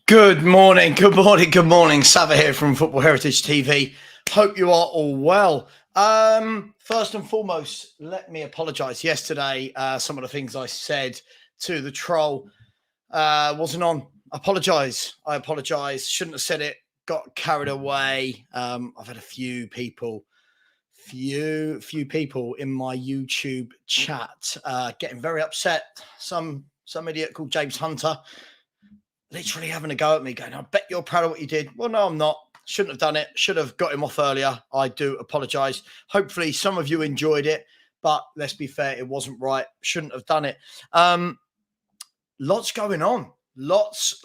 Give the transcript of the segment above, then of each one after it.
Good morning, good morning, good morning. Savva here from Football Heritage TV. Hope you are all well. First and foremost, let me apologise. Yesterday, some of the things I said to the troll wasn't on. I apologise. Shouldn't have said it. Got carried away. I've had a few people in my YouTube chat getting very upset. Some idiot called James Hunter literally having a go at me, going, I bet you're proud of what you did. Well, no, I'm not. Shouldn't have done it. Should have got him off earlier. I do apologise. Hopefully some of you enjoyed it, but let's be fair, it wasn't right. Shouldn't have done it. Lots going on. Lots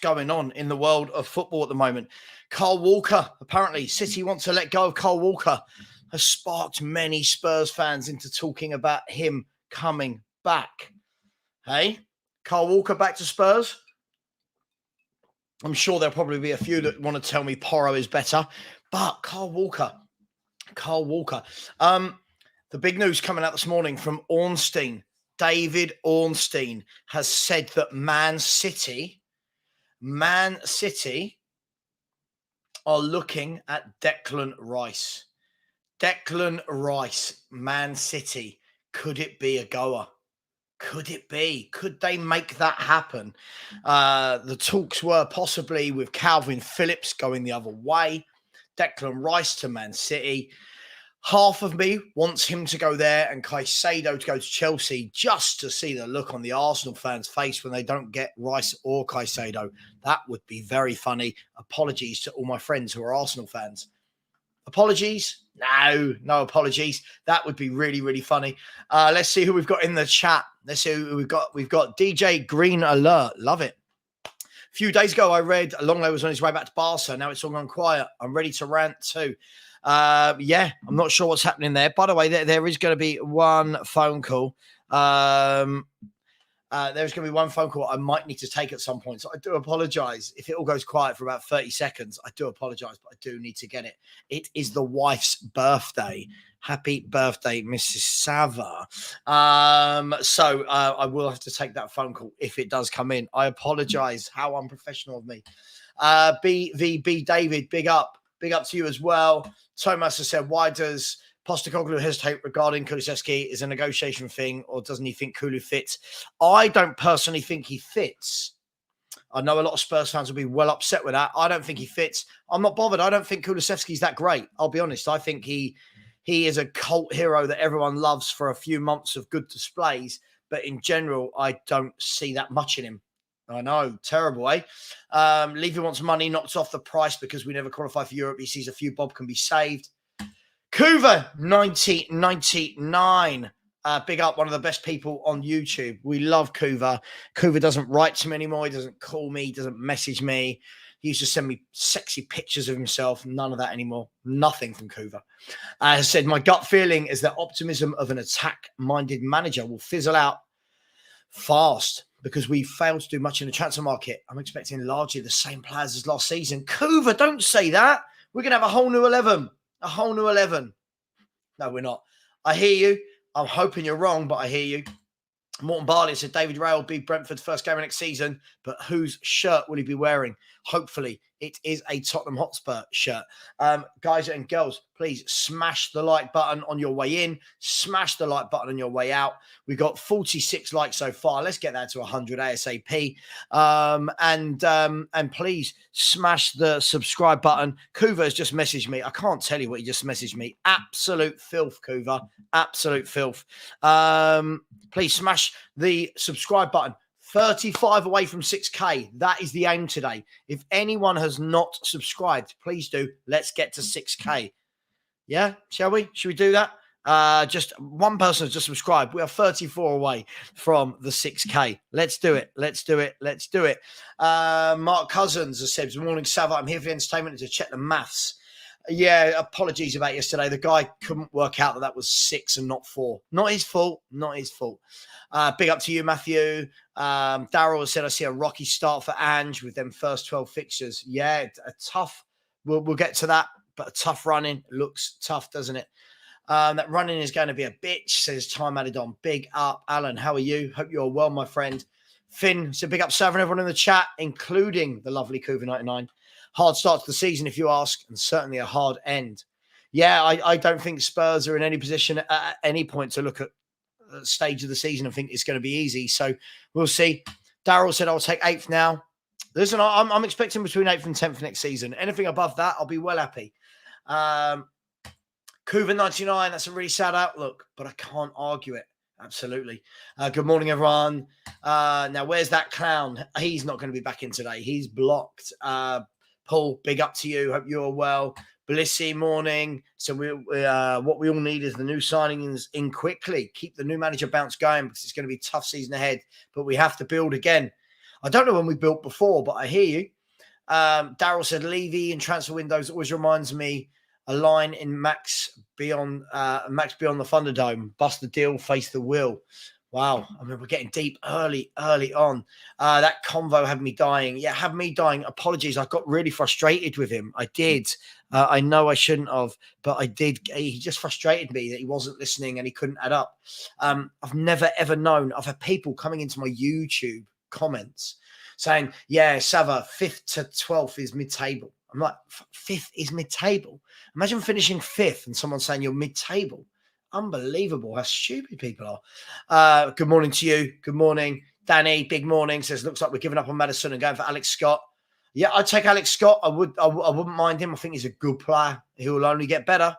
going on in the world of football at the moment. Carl Walker, apparently, City want to let go of Carl Walker, has sparked many Spurs fans into talking about him coming back. Hey, Carl Walker back to Spurs? I'm sure there'll probably be a few that want to tell me Porro is better, but Carl Walker. The big news coming out this morning from Ornstein. David Ornstein has said that Man City are looking at Declan Rice. Declan Rice, Man City. Could it be a goer? Could it be? Could they make that happen? The talks were possibly with Calvin Phillips going the other way. Declan Rice to Man City. Half of me wants him to go there and Caicedo to go to Chelsea just to see the look on the Arsenal fans' face when they don't get Rice or Caicedo. That would be very funny. Apologies to all my friends who are Arsenal fans. Apologies? No apologies. That would be really, really funny. Let's see who we've got in the chat. Let's see who we've got. We've got DJ Green Alert. Love it. A few days ago, I read Longley was on his way back to Barca. Now it's all gone quiet. I'm ready to rant too. I'm not sure what's happening there. By the way, there is going to be one phone call. There's going to be one phone call I might need to take at some point. So I do apologize if it all goes quiet for about 30 seconds. I do apologize, but I do need to get it. It is the wife's birthday. Happy birthday, Mrs. Savva. So I will have to take that phone call if it does come in. I apologize. How unprofessional of me. BVB David, big up to you as well. Thomas has said, why does Postecoglou hesitate regarding Kulusevski? Is a negotiation thing, or doesn't he think Kulu fits? I don't personally think he fits. I know a lot of Spurs fans will be well upset with that. I don't think he fits. I'm not bothered. I don't think Kulusevski's that great. I'll be honest. I think he is a cult hero that everyone loves for a few months of good displays. But in general, I don't see that much in him. I know, terrible, eh? Levy wants money, knocks off the price because we never qualify for Europe. He sees a few bob can be saved. Kuva 1999. Big up, one of the best people on YouTube. We love Kuva. Kuva doesn't write to me anymore. He doesn't call me. He doesn't message me. He used to send me sexy pictures of himself. None of that anymore. Nothing from Kuva. As I said, my gut feeling is that optimism of an attack-minded manager will fizzle out fast because we failed to do much in the transfer market. I'm expecting largely the same players as last season. Kuva, don't say that. We're going to have a whole new 11. A whole new 11. No, we're not. I hear you. I'm hoping you're wrong, but I hear you. Morton Barley said David Ray will be Brentford's first game of next season, but whose shirt will he be wearing? Hopefully, it is a Tottenham Hotspur shirt. Guys and girls, please smash the like button on your way in. Smash the like button on your way out. We've got 46 likes so far. Let's get that to 100 ASAP. And please smash the subscribe button. Kuva has just messaged me. I can't tell you what he just messaged me. Absolute filth, Kuva. Absolute filth. Please smash the subscribe button. 35 away from 6K. That is the aim today. If anyone has not subscribed, please do. Let's get to 6K. Yeah, shall we? Should we do that? Just one person has just subscribed. We are 34 away from the 6K. Let's do it. Mark Cousins has said, good morning, Savva. I'm here for the entertainment and to check the maths. Yeah, apologies about yesterday. The guy couldn't work out that was 6 and not 4. Not his fault. Big up to you, Matthew. Darryl has said, I see a rocky start for Ange with them first 12 fixtures. Yeah, a tough. We'll get to that, but a tough running. Looks tough, doesn't it? That running is going to be a bitch, says Time Added On. Big up. Alan, how are you? Hope you're well, my friend. Finn, so big up Savva and everyone in the chat, including the lovely Cougar99. Hard start to the season, if you ask, and certainly a hard end. Yeah, I don't think Spurs are in any position at any point to look at the stage of the season and think it's going to be easy. So we'll see. Daryl said, I'll take 8th now. Listen, I'm expecting between 8th and 10th next season. Anything above that, I'll be well happy. Cougar99, that's a really sad outlook, but I can't argue it. Absolutely. Good morning, everyone. Now, where's that clown? He's not going to be back in today. He's blocked. Paul, big up to you. Hope you're well. Blissy, morning. So what we all need is the new signings in quickly. Keep the new manager bounce going because it's going to be a tough season ahead, but we have to build again. I don't know when we built before, but I hear you. Daryl said Levy in transfer windows always reminds me a line in Max Beyond the Thunderdome. Bust the deal, face the will. Wow. I mean, we're getting deep early on. That convo had me dying. Yeah, had me dying. Apologies. I got really frustrated with him. I did. I know I shouldn't have, but I did. He just frustrated me that he wasn't listening and he couldn't add up. I've never, ever known. I've had people coming into my YouTube comments saying, yeah, Savva, 5th to 12th is mid-table. I'm like, 5th is mid-table. Imagine finishing 5th and someone saying you're mid-table. Unbelievable how stupid people are. Good morning to you. Good morning. Danny, big morning. Says, looks like we're giving up on Madison and going for Alex Scott. Yeah, I'd take Alex Scott. I wouldn't mind him. I think he's a good player. He will only get better.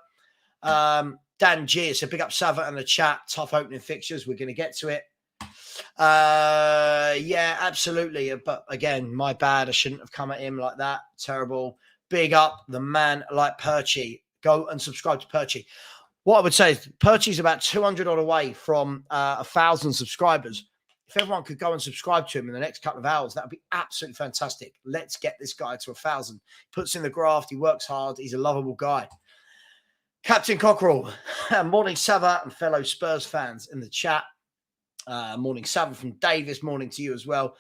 Dan G, it's a big up Savva in the chat. Tough opening fixtures. We're going to get to it. Yeah, absolutely. But again, my bad. I shouldn't have come at him like that. Terrible. Big up the man like Perchy. Go and subscribe to Perchy. What I would say is Perchy's about 200 odd away from 1,000 subscribers. If everyone could go and subscribe to him in the next couple of hours, that would be absolutely fantastic. Let's get this guy to 1,000. He puts in the graft. He works hard. He's a lovable guy. Captain Cockerell. Morning, Savva and fellow Spurs fans in the chat. Morning, Savva from Davis. Morning to you as well.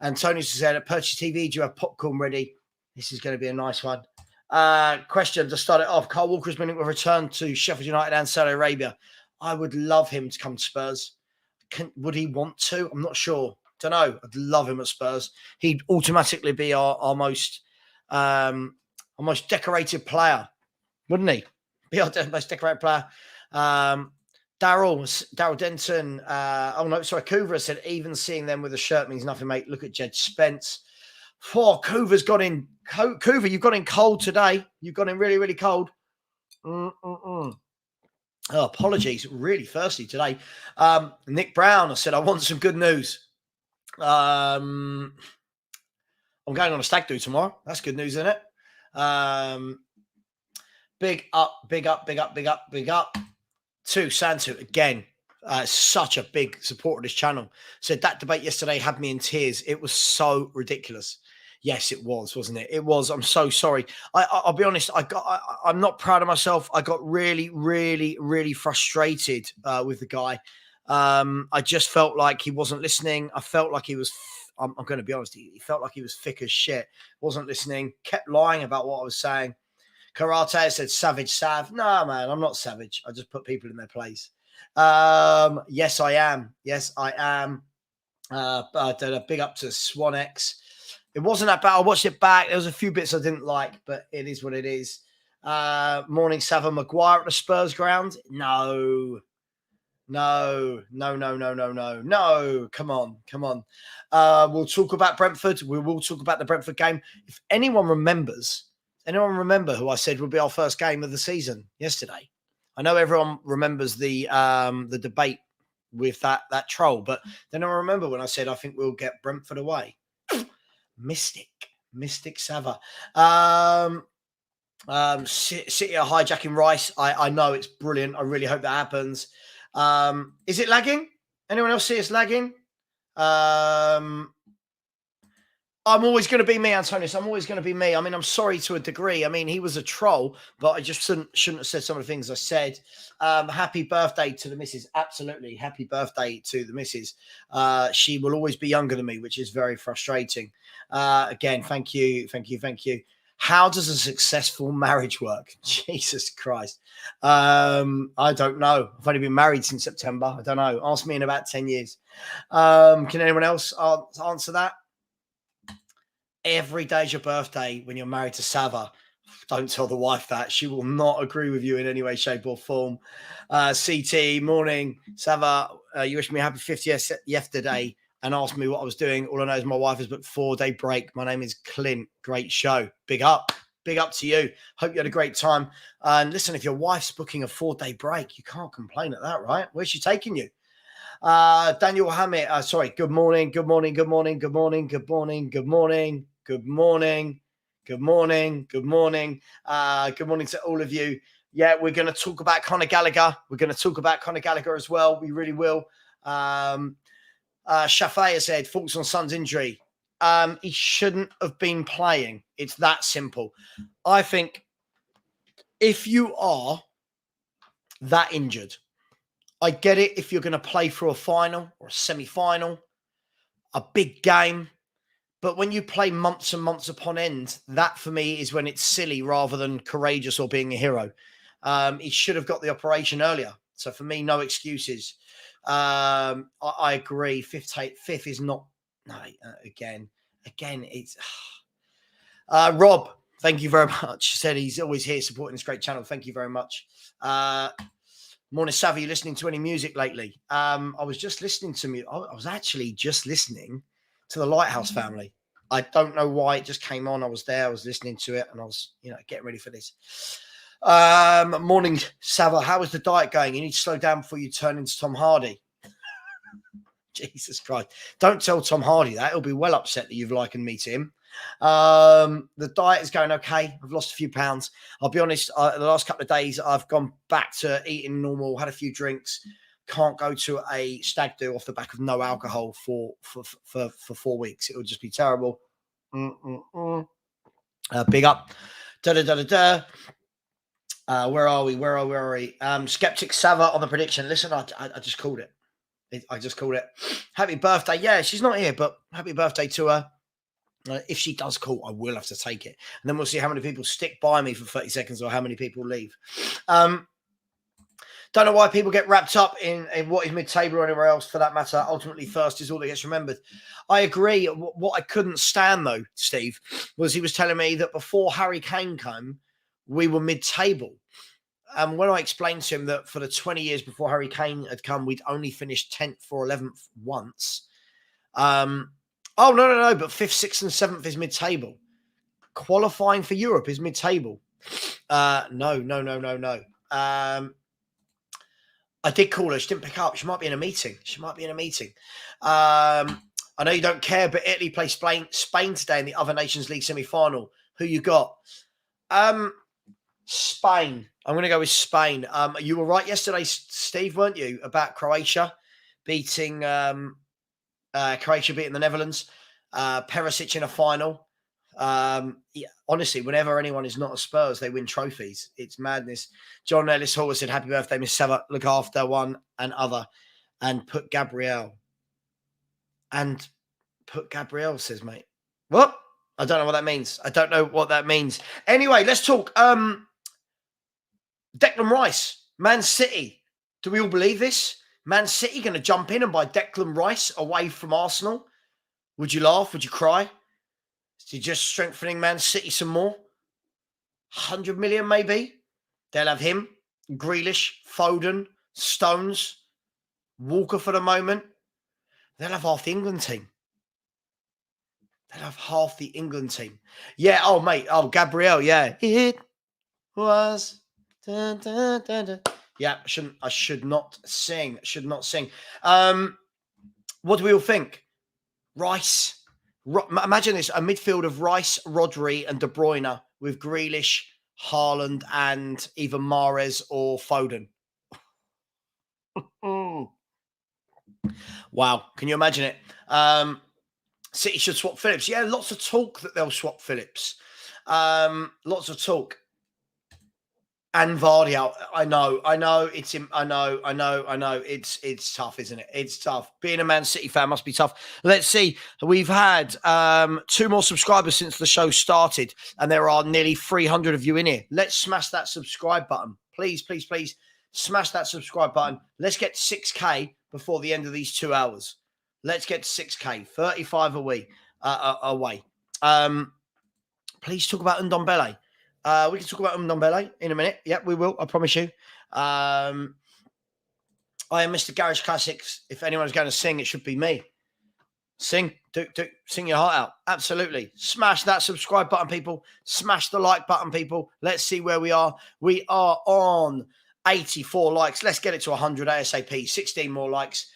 And Tony said, at Perchy TV, do you have popcorn ready? This is going to be a nice one. Question to start it off. Carl Walker's been a return to Sheffield United and Saudi Arabia. I would love him to come to Spurs. Would he want to? I'm not sure. Don't know. I'd love him at Spurs. He'd automatically be our most decorated player, wouldn't he? Be our most decorated player. Daryl Denton. Cougar said, even seeing them with a shirt means nothing, mate. Look at Jed Spence. Cougar's got in. Cougar, you've got in cold today. You've got in really, really cold. Oh, apologies. Really thirsty today. Nick Brown, I said, I want some good news. I'm going on a stag do tomorrow. That's good news, isn't it? Big up to Santu again. Such a big supporter of this channel. Said that debate yesterday had me in tears. It was so ridiculous. Yes, it was, wasn't it? It was. I'm so sorry. I'll be honest. I'm not proud of myself. I got really, really, really frustrated with the guy. I just felt like he wasn't listening. I felt like he was. I'm going to be honest. He felt like he was thick as shit. Wasn't listening. Kept lying about what I was saying. Karate said, "Savage Sav." No, man, I'm not savage. I just put people in their place. Yes, I am. Yes, I am. But a big up to Swan X. It wasn't that bad. I watched it back. There was a few bits I didn't like, but it is what it is. Morning, Savva. Maguire at the Spurs ground? No. Come on. We'll talk about Brentford. We will talk about the Brentford game. If anyone remember who I said would be our first game of the season yesterday? I know everyone remembers the debate with that troll, but then I remember when I said I think we'll get Brentford away. Mystic Savva. City are hijacking Rice. I know it's brilliant. I really hope that happens. Is it lagging? Anyone else see us lagging? I'm always going to be me, Antonius. I'm always going to be me. I mean, I'm sorry to a degree. I mean, he was a troll, but I just shouldn't have said some of the things I said. Happy birthday to the missus. Absolutely. Happy birthday to the missus. She will always be younger than me, which is very frustrating. Again, thank you. How does a successful marriage work? Jesus Christ. I don't know. I've only been married since September. I don't know. Ask me in about 10 years. Can anyone else answer that? Every day's your birthday when you're married to Savva. Don't tell the wife that. She will not agree with you in any way, shape, or form. CT, morning. Savva, you wish me happy 50th yesterday and asked me what I was doing. All I know is my wife has booked 4-day break. My name is Clint. Great show. Big up. Big up to you. Hope you had a great time. And listen, if your wife's booking a 4-day break, you can't complain at that, right? Where's she taking you? Daniel Hammett, sorry. Good morning. Good morning. Good morning. Good morning. Good morning. Good morning. Good morning. Good morning. Good morning. Good morning to all of you. Yeah, we're going to talk about Conor Gallagher. We're going to talk about Conor Gallagher as well. We really will. Shafaya said, thoughts on Son's injury. He shouldn't have been playing. It's that simple. I think if you are that injured, I get it if you're going to play for a final or a semi-final, a big game. But when you play months and months upon end, that for me is when it's silly rather than courageous or being a hero. He should have got the operation earlier. So for me, no excuses. I agree. Fifth is not. No, again, it's. Rob, thank you very much. Said he's always here supporting this great channel. Thank you very much. Morning, Savva. You listening to any music lately? I was just listening to me. I was actually just listening to the Lighthouse Family. I don't know why it just came on. I was there. I was listening to it, and I was, getting ready for this. Morning, Savva. How is the diet going? You need to slow down before you turn into Tom Hardy. Jesus Christ! Don't tell Tom Hardy that. He'll be well upset that you've likened me to him. The diet is going okay. I've lost a few pounds. I'll be honest. The last couple of days, I've gone back to eating normal. Had a few drinks. Can't go to a stag do off the back of no alcohol for 4 weeks. It would just be terrible. Big up. Where are we? Skeptic Savva on the prediction. Listen, I just called it. I just called it. Happy birthday. Yeah, she's not here, but happy birthday to her. If she does call, I will have to take it. And then we'll see how many people stick by me for 30 seconds or how many people leave. Don't know why people get wrapped up in what is mid-table or anywhere else for that matter. Ultimately, first is all that gets remembered. I agree. What I couldn't stand, though, Steve, was he was telling me that before Harry Kane came, we were mid-table. And when I explained to him that for the 20 years before Harry Kane had come, we'd only finished 10th or 11th once. No, but 5th, 6th and 7th is mid-table. Qualifying for Europe is mid-table. No. I did call her. She didn't pick up. She might be in a meeting. I know you don't care, but Italy play Spain today in the Other Nations League semi-final. Who you got? Spain. I'm going to go with Spain. You were right yesterday, Steve, weren't you, about Croatia beating the Netherlands. Perisic in a final. Honestly, whenever anyone is not a Spurs, they win trophies. It's madness. John Ellis Hall said, happy birthday, Miss Savva. Look after one and other. And put Gabriel, says, mate. What? I don't know what that means. Anyway, let's talk. Declan Rice, Man City. Do we all believe this? Man City going to jump in and buy Declan Rice away from Arsenal? Would you laugh? Would you cry? Is he just strengthening Man City some more? 100 million maybe? They'll have him, Grealish, Foden, Stones, Walker for the moment. They'll have half the England team. Yeah, oh, mate. Oh, Gabriel, yeah. It was... Dun, dun, dun, dun. Yeah, I should not sing. What do we all think? Rice. Imagine this, a midfield of Rice, Rodri and De Bruyne with Grealish, Haaland and either Mahrez or Foden. Wow, can you imagine it? City should swap Phillips. Yeah, lots of talk that they'll swap Phillips. Lots of talk. And Vardy out. I know. I know. It's tough, isn't it? It's tough. Being a Man City fan must be tough. Let's see. We've had 2 more subscribers since the show started, and there are nearly 300 of you in here. Let's smash that subscribe button. Please, please, please smash that subscribe button. Let's get 6K before the end of these 2 hours. Let's get 6K. 35 away. Please talk about Ndombele. We can talk about Ndombele in a minute. Yep, we will. I promise you. I am Mr. Garage Classics. If anyone's going to sing, it should be me. Sing. Sing your heart out. Absolutely. Smash that subscribe button, people. Smash the like button, people. Let's see where we are. We are on 84 likes. Let's get it to 100 ASAP. 16 more likes.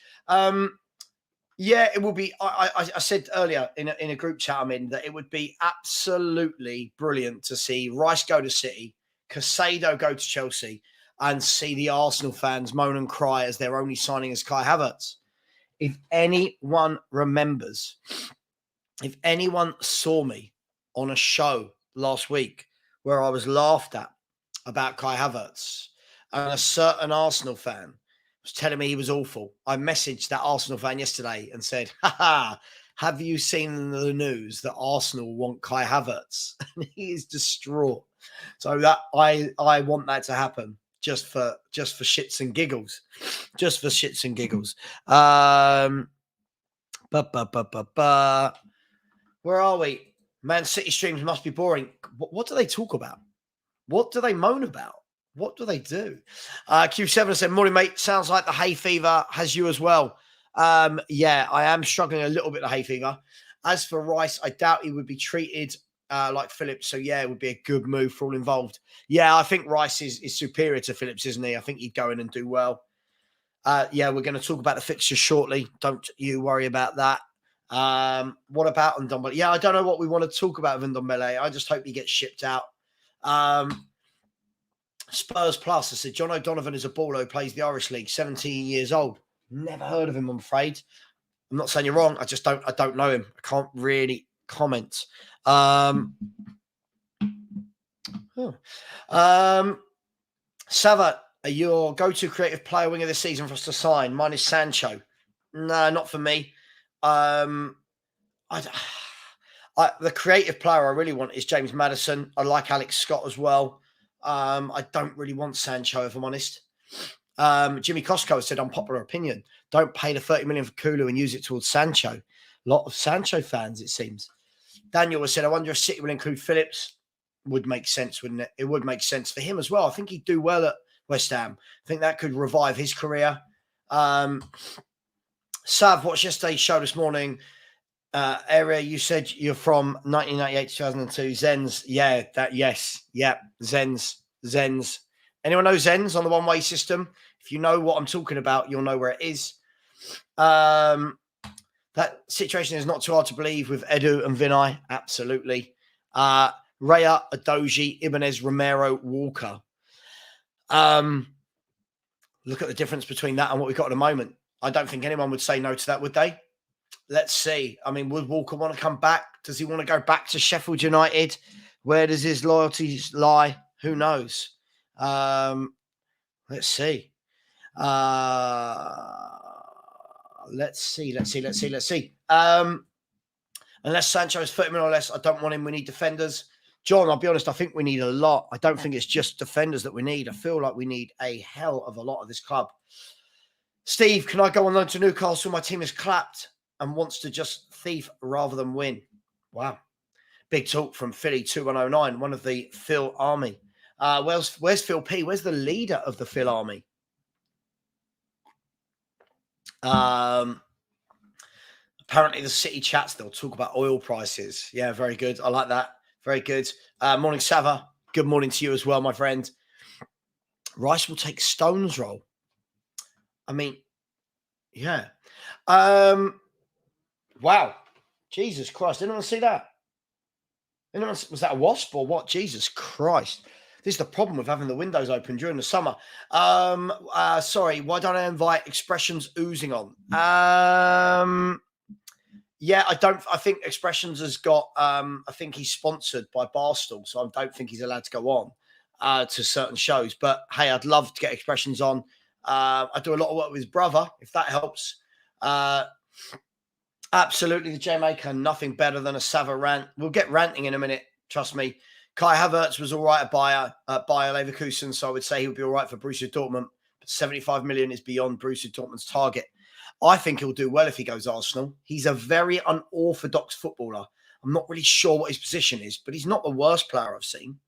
Yeah, it will be. I said earlier in a group chat I'm in that it would be absolutely brilliant to see Rice go to City, Casado go to Chelsea, and see the Arsenal fans moan and cry as their only signing is Kai Havertz. If anyone remembers, if anyone saw me on a show last week where I was laughed at about Kai Havertz and a certain Arsenal fan was telling me he was awful, I messaged that Arsenal fan yesterday and said, have you seen the news that Arsenal want Kai Havertz? And he is distraught. So that I want that to happen just for shits and giggles. Just for shits and giggles. Where are we? Man City streams must be boring. What do they talk about? What do they moan about? What do they do? Q7 said, morning, mate. Sounds like the hay fever has you as well. Yeah, I am struggling a little bit with hay fever. As for Rice, I doubt he would be treated like Phillips. So, yeah, it would be a good move for all involved. Yeah, I think Rice is superior to Phillips, isn't he? I think he'd go in and do well. Yeah, we're going to talk about the fixture shortly. Don't you worry about that. What about Ndombele? Yeah, I don't know what we want to talk about with Ndombele. I just hope he gets shipped out. Spurs Plus, I said, John O'Donovan is a baller who plays the Irish League, 17 years old. Never heard of him, I'm afraid. I'm not saying you're wrong. I don't know him. I can't really comment. Savva, your go-to creative player winger this season for us to sign? Mine is Sancho. No, not for me. The creative player I really want is James Maddison. I like Alex Scott as well. I don't really want Sancho, if I'm honest. Jimmy Costco said, unpopular opinion, don't pay the 30 million for Kulu and use it towards Sancho. A lot of Sancho fans, it seems. Daniel said, I wonder if City will include Phillips. Would make sense, wouldn't it? It would make sense for him as well. I think he'd do well at West Ham. I think that could revive his career. Sav, watched yesterday's show this morning. Area, you said you're from 1998 to 2002. Zens, yeah, Zens. Anyone know Zens on the one-way system? If you know what I'm talking about, you'll know where it is. That situation is not too hard to believe with Edu and Vinay. Absolutely. Raya, Adoji, Ibanez, Romero, Walker. Look at the difference between that and what we've got at the moment. I don't think anyone would say no to that, would they? Let's see. I mean, would Walker want to come back? Does he want to go back to Sheffield United? Where does his loyalties lie? Who knows? Let's see. Let's see. Unless Sancho is 30 million or less, I don't want him. We need defenders. John, I'll be honest, I think we need a lot. I don't think it's just defenders that we need. I feel like we need a hell of a lot of this club. Steve, can I go on loan to Newcastle? My team is clapped and wants to just thief rather than win. Wow. Big talk from Philly 2109, one of the Phil Army. Where's Phil P? Where's the leader of the Phil Army? Apparently the City chats, they'll talk about oil prices. Yeah, very good. I like that. Very good. Morning, Savva. Good morning to you as well, my friend. Rice will take Stone's role. I mean, yeah. Wow. Jesus Christ. Anyone see that? Was that a wasp or what? Jesus Christ. This is the problem with having the windows open during the summer. Sorry, why don't I invite Expressions oozing on? Yeah, I think Expressions has got, I think he's sponsored by Barstool, so I don't think he's allowed to go on. to certain shows. But hey, I'd love to get expressions on. I do a lot of work with his brother, if that helps. Absolutely, the J Maker, nothing better than a Savva rant. We'll get ranting in a minute, trust me. Kai Havertz was all right at Bayer Leverkusen, so I would say he would be all right for Borussia Dortmund. But 75 million is beyond Borussia Dortmund's target. I think he'll do well if he goes Arsenal. He's a very unorthodox footballer. I'm not really sure what his position is, but he's not the worst player I've seen.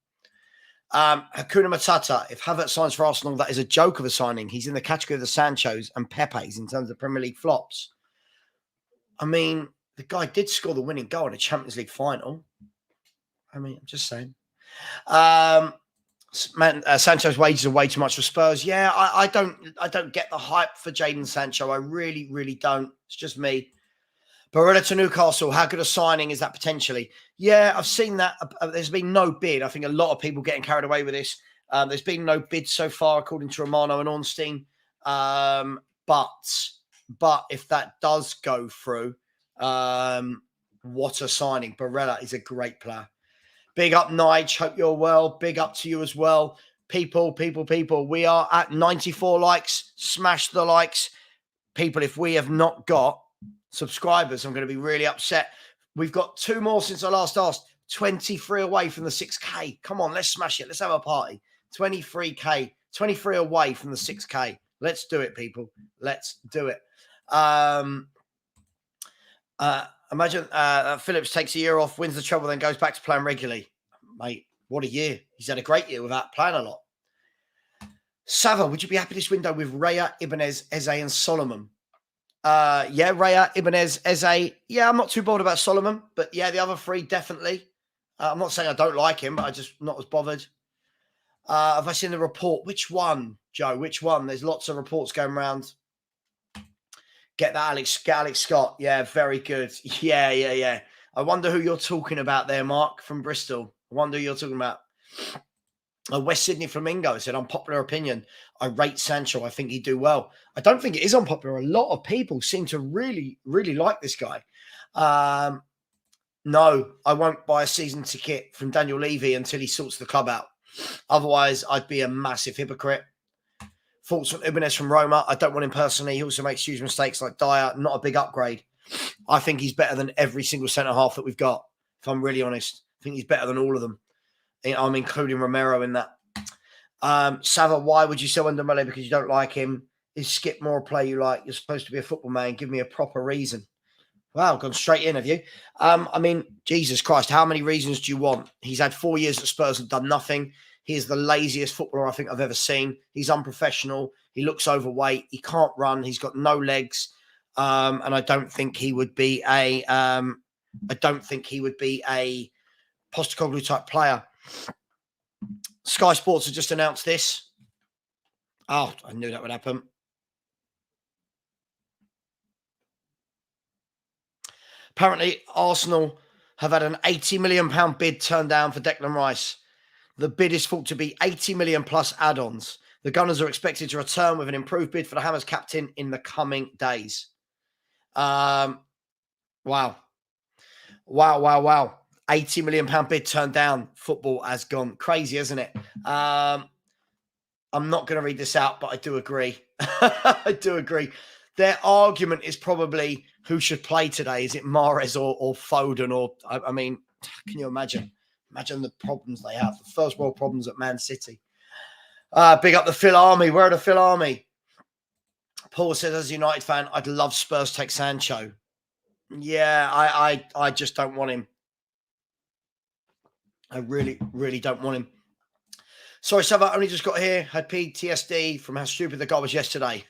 Hakuna Matata, if Havertz signs for Arsenal, that is a joke of a signing. He's in the category of the Sanchos and Pepes in terms of Premier League flops. I mean, the guy did score the winning goal in a Champions League final. I mean, I'm just saying. Sancho's wages are way too much for Spurs. Yeah, I don't get the hype for Jadon Sancho. I really, really don't. It's just me. Barella to Newcastle, how good a signing is that potentially? Yeah, I've seen that. There's been no bid. I think a lot of people getting carried away with this. There's been no bid so far, according to Romano and Ornstein. But if that does go through, what a signing. Barella is a great player. Big up, Nige. Hope you're well. Big up to you as well. People. We are at 94 likes. Smash the likes. People, if we have not got subscribers, I'm going to be really upset. We've got 2 more since I last asked. 23 away from the 6K. Come on, let's smash it. Let's have a party. 23K. 23 away from the 6K. Let's do it, people. Let's do it. Imagine Phillips takes a year off, wins the treble, then goes back to playing regularly. Mate, what a year. He's had a great year without playing a lot. Savva, would you be happy this window with Raya, Ibanez, Eze, and Solomon? Yeah, Raya, Ibanez, Eze. Yeah, I'm not too bothered about Solomon, but yeah, the other 3, definitely. I'm not saying I don't like him, but I'm just not as bothered. Have I seen the report? Which one, Joe? Which one? There's lots of reports going around. Get Alex Scott. Yeah, very good. Yeah. I wonder who you're talking about there, Mark, from Bristol. I wonder who you're talking about. West Sydney Flamingo said, unpopular opinion, I rate Sancho. I think he'd do well. I don't think it is unpopular. A lot of people seem to really, really like this guy. No, I won't buy a season ticket from Daniel Levy until he sorts the club out. Otherwise, I'd be a massive hypocrite. Thoughts on Ibanez from Roma. I don't want him personally. He also makes huge mistakes like Dyer. Not a big upgrade. I think he's better than every single centre-half that we've got, if I'm really honest. I think he's better than all of them. I'm including Romero in that. Savva, why would you sell Ndombele? Because you don't like him? Is Skip more a player you like? You're supposed to be a football man. Give me a proper reason. Wow, gone straight in, have you? I mean, Jesus Christ, how many reasons do you want? He's had 4 years at Spurs and done nothing. He is the laziest footballer I think I've ever seen. He's unprofessional. He looks overweight. He can't run. He's got no legs. And I don't think he would be a Postecoglou type player. Sky Sports have just announced this. Oh, I knew that would happen. Apparently, Arsenal have had an £80 million bid turned down for Declan Rice. The bid is thought to be 80 million plus add-ons. The Gunners are expected to return with an improved bid for the Hammers captain in the coming days. Wow. 80 million pound bid turned down. Football has gone crazy, hasn't it? I'm not going to read this out, but I do agree. I do agree. Their argument is probably who should play today. Is it Mahrez or Foden? Or I mean, can you imagine? Imagine the problems they have. The first world problems at Man City. Big up the Phil Army. Where are the Phil Army? Paul says, as a United fan, I'd love Spurs to take Sancho. Yeah, I just don't want him. I really, really don't want him. Sorry, Savva, only just got here. Had PTSD from how stupid the guy was yesterday.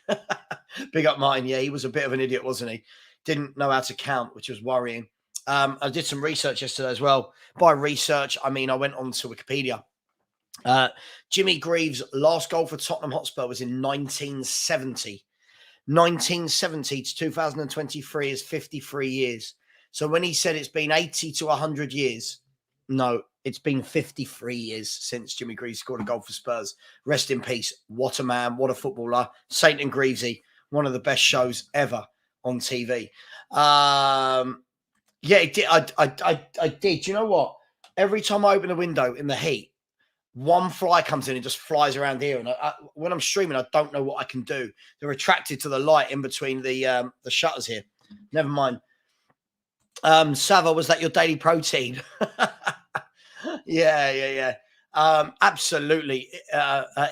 Big up Martin. Yeah, he was a bit of an idiot, wasn't he? Didn't know how to count, which was worrying. I did some research yesterday as well. By research, I mean I went on to Wikipedia. Jimmy Greaves' last goal for Tottenham Hotspur was in 1970. 1970 to 2023 is 53 years. So when he said it's been 80 to 100 years, no, it's been 53 years since Jimmy Greaves scored a goal for Spurs. Rest in peace. What a man. What a footballer. Saint and Greavesy, one of the best shows ever on TV. Yeah, it did. I did. You know what? Every time I open a window in the heat, One fly comes in and just flies around here. And when I'm streaming, I don't know what I can do. They're attracted to the light in between the shutters here. Never mind. Savva, was that your daily protein? Yeah. Absolutely.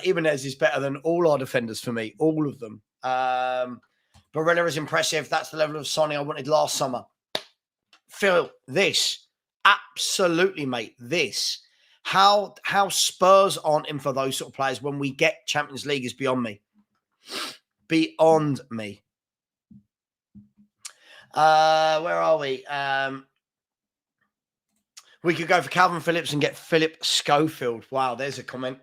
Ibanez is better than all our defenders for me, all of them. Barella is impressive. That's the level of Sonny I wanted last summer. Phil, this. Absolutely, mate. This. How Spurs aren't in for those sort of players when we get Champions League is beyond me. Beyond me. Where are we? We could go for Calvin Phillips and get Philip Schofield. Wow, there's a comment.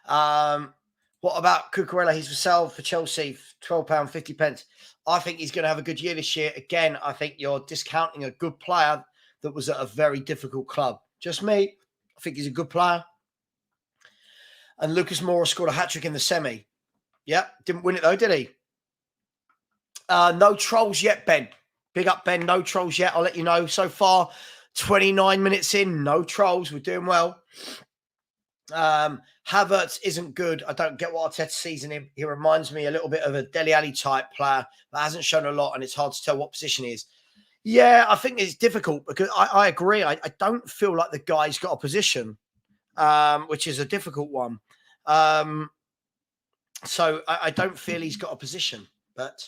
What about Cucurella? He's for sale for Chelsea, £12.50. I think he's going to have a good year this year. Again, I think you're discounting a good player that was at a very difficult club. Just me. I think he's a good player. And Lucas Moura scored a hat-trick in the semi. Yep, didn't win it though, did he? No trolls yet, Ben. Big up, Ben. No trolls yet. I'll let you know. So far, 29 minutes in, no trolls. We're doing well. Havertz isn't good. I don't get what Arteta sees in him. He reminds me a little bit of a Dele Alli type player, but hasn't shown a lot, and it's hard to tell what position he is. Yeah, I think it's difficult because I agree. I don't feel like the guy's got a position, which is a difficult one. So I don't feel he's got a position. But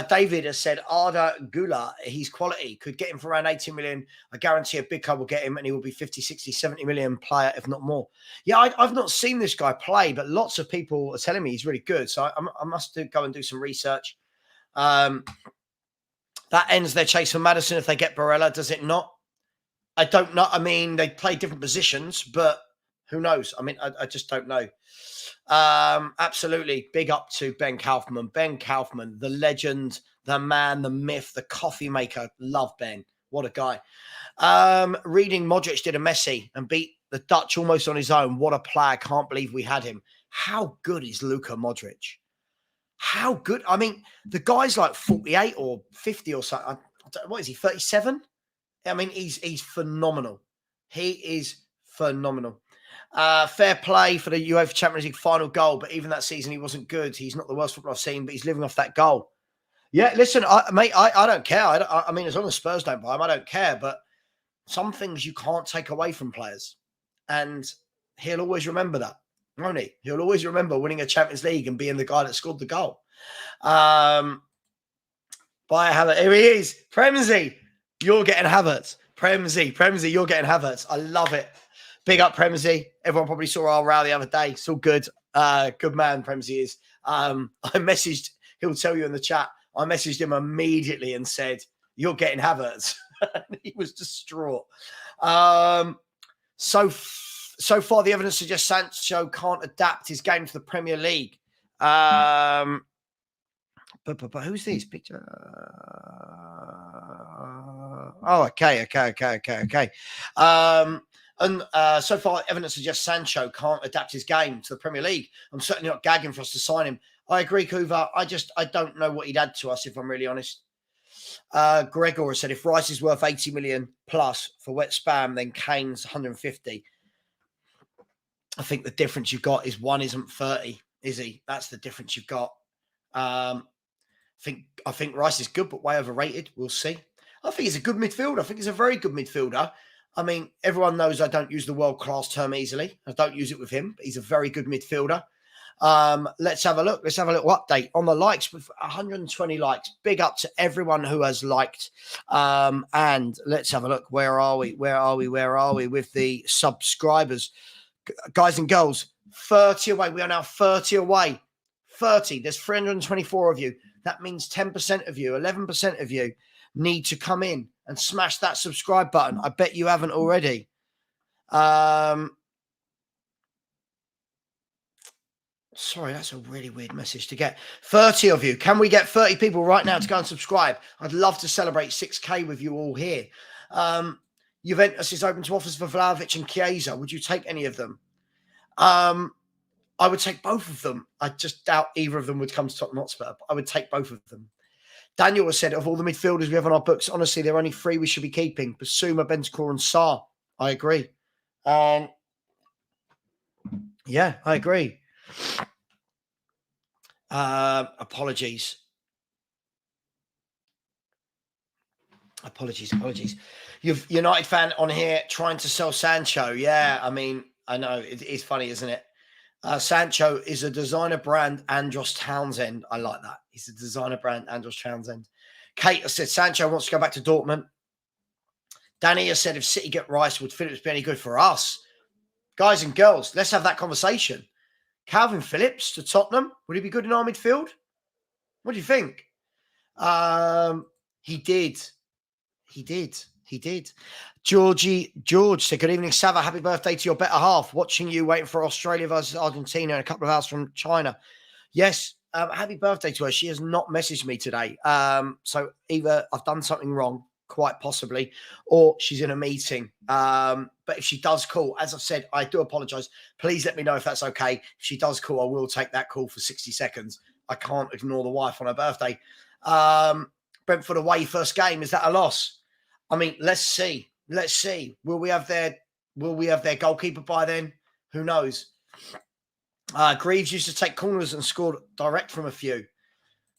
David has said, Arda Güler, he's quality. Could get him for around 80 million. I guarantee a big club will get him and he will be 50, 60, 70 million player, if not more. Yeah, I've not seen this guy play, but lots of people are telling me he's really good. So I must go and do some research. That ends their chase for Maddison if they get Barella, does it not? I don't know. I mean, they play different positions, but who knows? I mean, I just don't know. Absolutely. Big up to Ben Kaufman. Ben Kaufman, the legend, the man, the myth, the coffee maker. Love Ben. What a guy. Reading Modric did a Messi and beat the Dutch almost on his own. What a player. Can't believe we had him. How good is Luka Modric? How good? I mean, the guy's like 48 or 50 or something. What is he, 37? I mean, he's phenomenal. He is phenomenal. Fair play for the UEFA Champions League final goal, but even that season he wasn't good. He's not the worst footballer I've seen, but he's living off that goal. Yeah, listen, mate, I don't care. I mean, as long as Spurs don't buy him, I don't care. But some things you can't take away from players. And he'll always remember that, won't he? He'll always remember winning a Champions League and being the guy that scored the goal. Buy Havertz. Here he is. Premsy, you're getting Havertz. Premsy, you're getting Havertz. I love it. Big up, Premsy. Everyone probably saw our row the other day. It's all good. Good man, Premsy is. I messaged, he'll tell you in the chat, I messaged him immediately and said, you're getting Havertz. He was distraught. So far, the evidence suggests Sancho can't adapt his game to the Premier League. But who's this picture? Oh, okay. And so far, evidence suggests Sancho can't adapt his game to the Premier League. I'm certainly not gagging for us to sign him. I agree, Kuva. I don't know what he'd add to us, if I'm really honest. Gregor has said, if Rice is worth 80 million plus for wet spam, then Kane's 150. I think the difference you've got is one isn't 30, is he? That's the difference you've got. I think Rice is good, but way overrated. We'll see. I think he's a good midfielder. I think he's a very good midfielder. I mean, everyone knows I don't use the world-class term easily. I don't use it with him, but he's a very good midfielder. Let's have a look. Let's have a little update on the likes with 120 likes. Big up to everyone who has liked. And let's have a look. Where are we with the subscribers? Guys and girls, 30 away. We are now 30 away. 30. There's 324 of you. That means 10% of you, 11% of you need to come in and smash that subscribe button. I bet you haven't already. Sorry, that's a really weird message to get. 30 of you. Can we get 30 people right now to go and subscribe? I'd love to celebrate 6K with you all here. Juventus is open to offers for Vlahovic and Chiesa. Would you take any of them? I would take both of them. I just doubt either of them would come to Tottenham Hotspur. But I would take both of them. Daniel has said, of all the midfielders we have on our books, honestly, there are only three we should be keeping. Basuma, Bentancur and Sarr. I agree. Yeah, I agree. Apologies. You've United fan on here trying to sell Sancho. Yeah, I mean, I know it is funny, isn't it? Sancho is a designer brand, Andros Townsend. I like that. He's a designer brand, Andros Townsend. Kate has said Sancho wants to go back to Dortmund. Danny has said if City get Rice, would Phillips be any good for us? Guys and girls, let's have that conversation. Calvin Phillips to Tottenham, would he be good in our midfield? What do you think? He did. George said, good evening, Savva. Happy birthday to your better half. Watching you, waiting for Australia versus Argentina in a couple of hours from China. Yes, happy birthday to her. She has not messaged me today. So either I've done something wrong, quite possibly, or she's in a meeting. But if she does call, as I've said, I do apologise. Please let me know if that's okay. If she does call, I will take that call for 60 seconds. I can't ignore the wife on her birthday. Brentford away first game. Is that a loss? I mean, let's see. Will we have their goalkeeper by then? Who knows? Greaves used to take corners and scored direct from a few.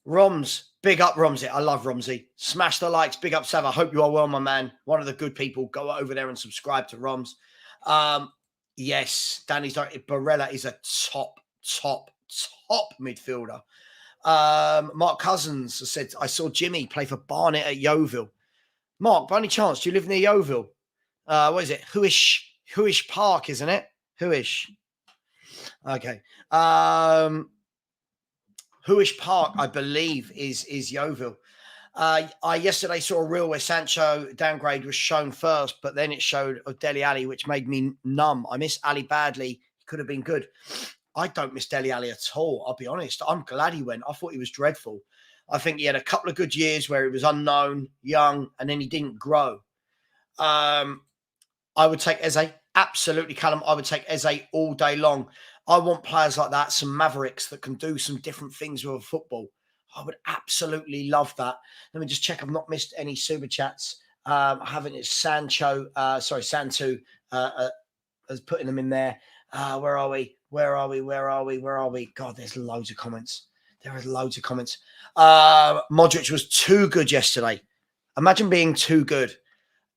Roms, big up Romsey. I love Romsey. Smash the likes. Big up Sav. I hope you are well, my man. One of the good people. Go over there and subscribe to Roms. Yes, Danny's like Barella is a top midfielder. Mark Cousins said, I saw Jimmy play for Barnet at Yeovil. Mark, by any chance, do you live near Yeovil? What is it? Huish Park, isn't it? Huish. Okay. Huish Park, I believe, is Yeovil. I yesterday saw a reel where Sancho downgrade was shown first, but then it showed Dele Alli, which made me numb. I miss Ali badly. He could have been good. I don't miss Dele Alli at all. I'll be honest. I'm glad he went. I thought he was dreadful. I think he had a couple of good years where he was unknown, young, and then he didn't grow. I would take Eze. Absolutely, Callum. I would take Eze all day long. I want players like that, some mavericks that can do some different things with football. I would absolutely love that. Let me just check. I've not missed any super chats. I haven't. It's Sancho. Santu is putting them in there. Where are we? God, there's loads of comments. There are loads of comments. Modric was too good yesterday. Imagine being too good.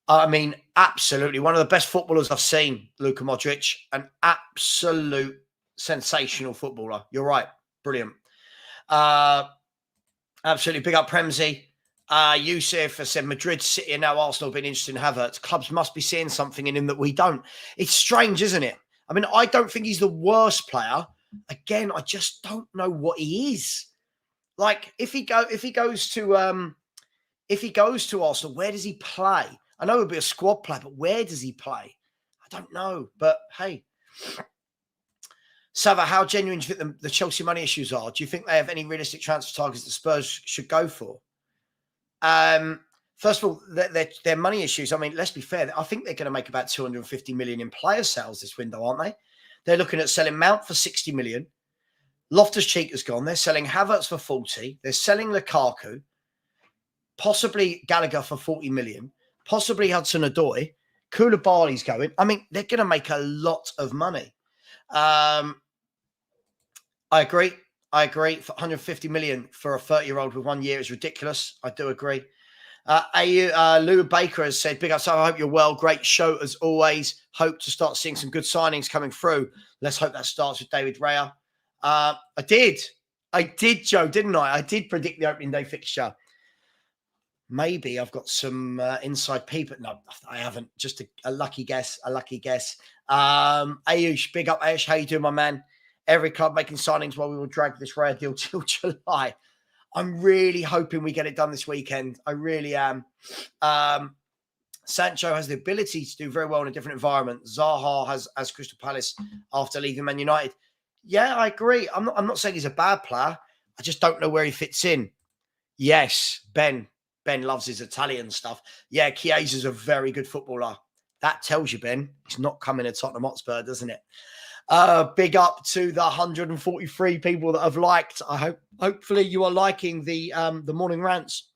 I mean, absolutely. One of the best footballers I've seen, Luka Modric. An absolute sensational footballer. You're right. Brilliant. Absolutely. Big up Premsy. Yusuf has said Madrid, City, and now Arsenal have been interested in Havertz. Clubs must be seeing something in him that we don't. It's strange, isn't it? I mean, I don't think he's the worst player. Again, I just don't know what he is. Like, if he goes to Arsenal, where does he play? I know he'll be a squad player, but where does he play? I don't know. But hey, Savva, how genuine do you think the Chelsea money issues are? Do you think they have any realistic transfer targets that Spurs should go for? First of all, their money issues. I mean, let's be fair. I think they're going to make about 250 million in player sales this window, aren't they? They're looking at selling Mount for 60 million. Loftus-Cheek has gone. They're selling Havertz for 40. They're selling Lukaku, possibly Gallagher for 40 million, possibly Hudson-Odoi. Koulibaly's going. I mean, they're going to make a lot of money. I agree. For 150 million for a 30-year-old with 1 year is ridiculous. I do agree. Lou Baker has said, big up, so I hope you're well. Great show as always. Hope to start seeing some good signings coming through. Let's hope that starts with David Raya. I did, Joe, didn't I? I did predict the opening day fixture. Maybe I've got some inside people. No, I haven't. Just a lucky guess. Ayush, big up, Ayush. How you doing, my man? Every club making signings while we will drag this rare deal till July. I'm really hoping we get it done this weekend. I really am. Sancho has the ability to do very well in a different environment. Zaha has Crystal Palace after leaving Man United. Yeah, I agree. I'm not saying he's a bad player. I just don't know where he fits in. Yes, Ben loves his Italian stuff. Yeah, Chiesa's a very good footballer. That tells you, Ben, he's not coming to Tottenham Hotspur, doesn't it? Big up to the 143 people that have liked. Hopefully you are liking the morning rants.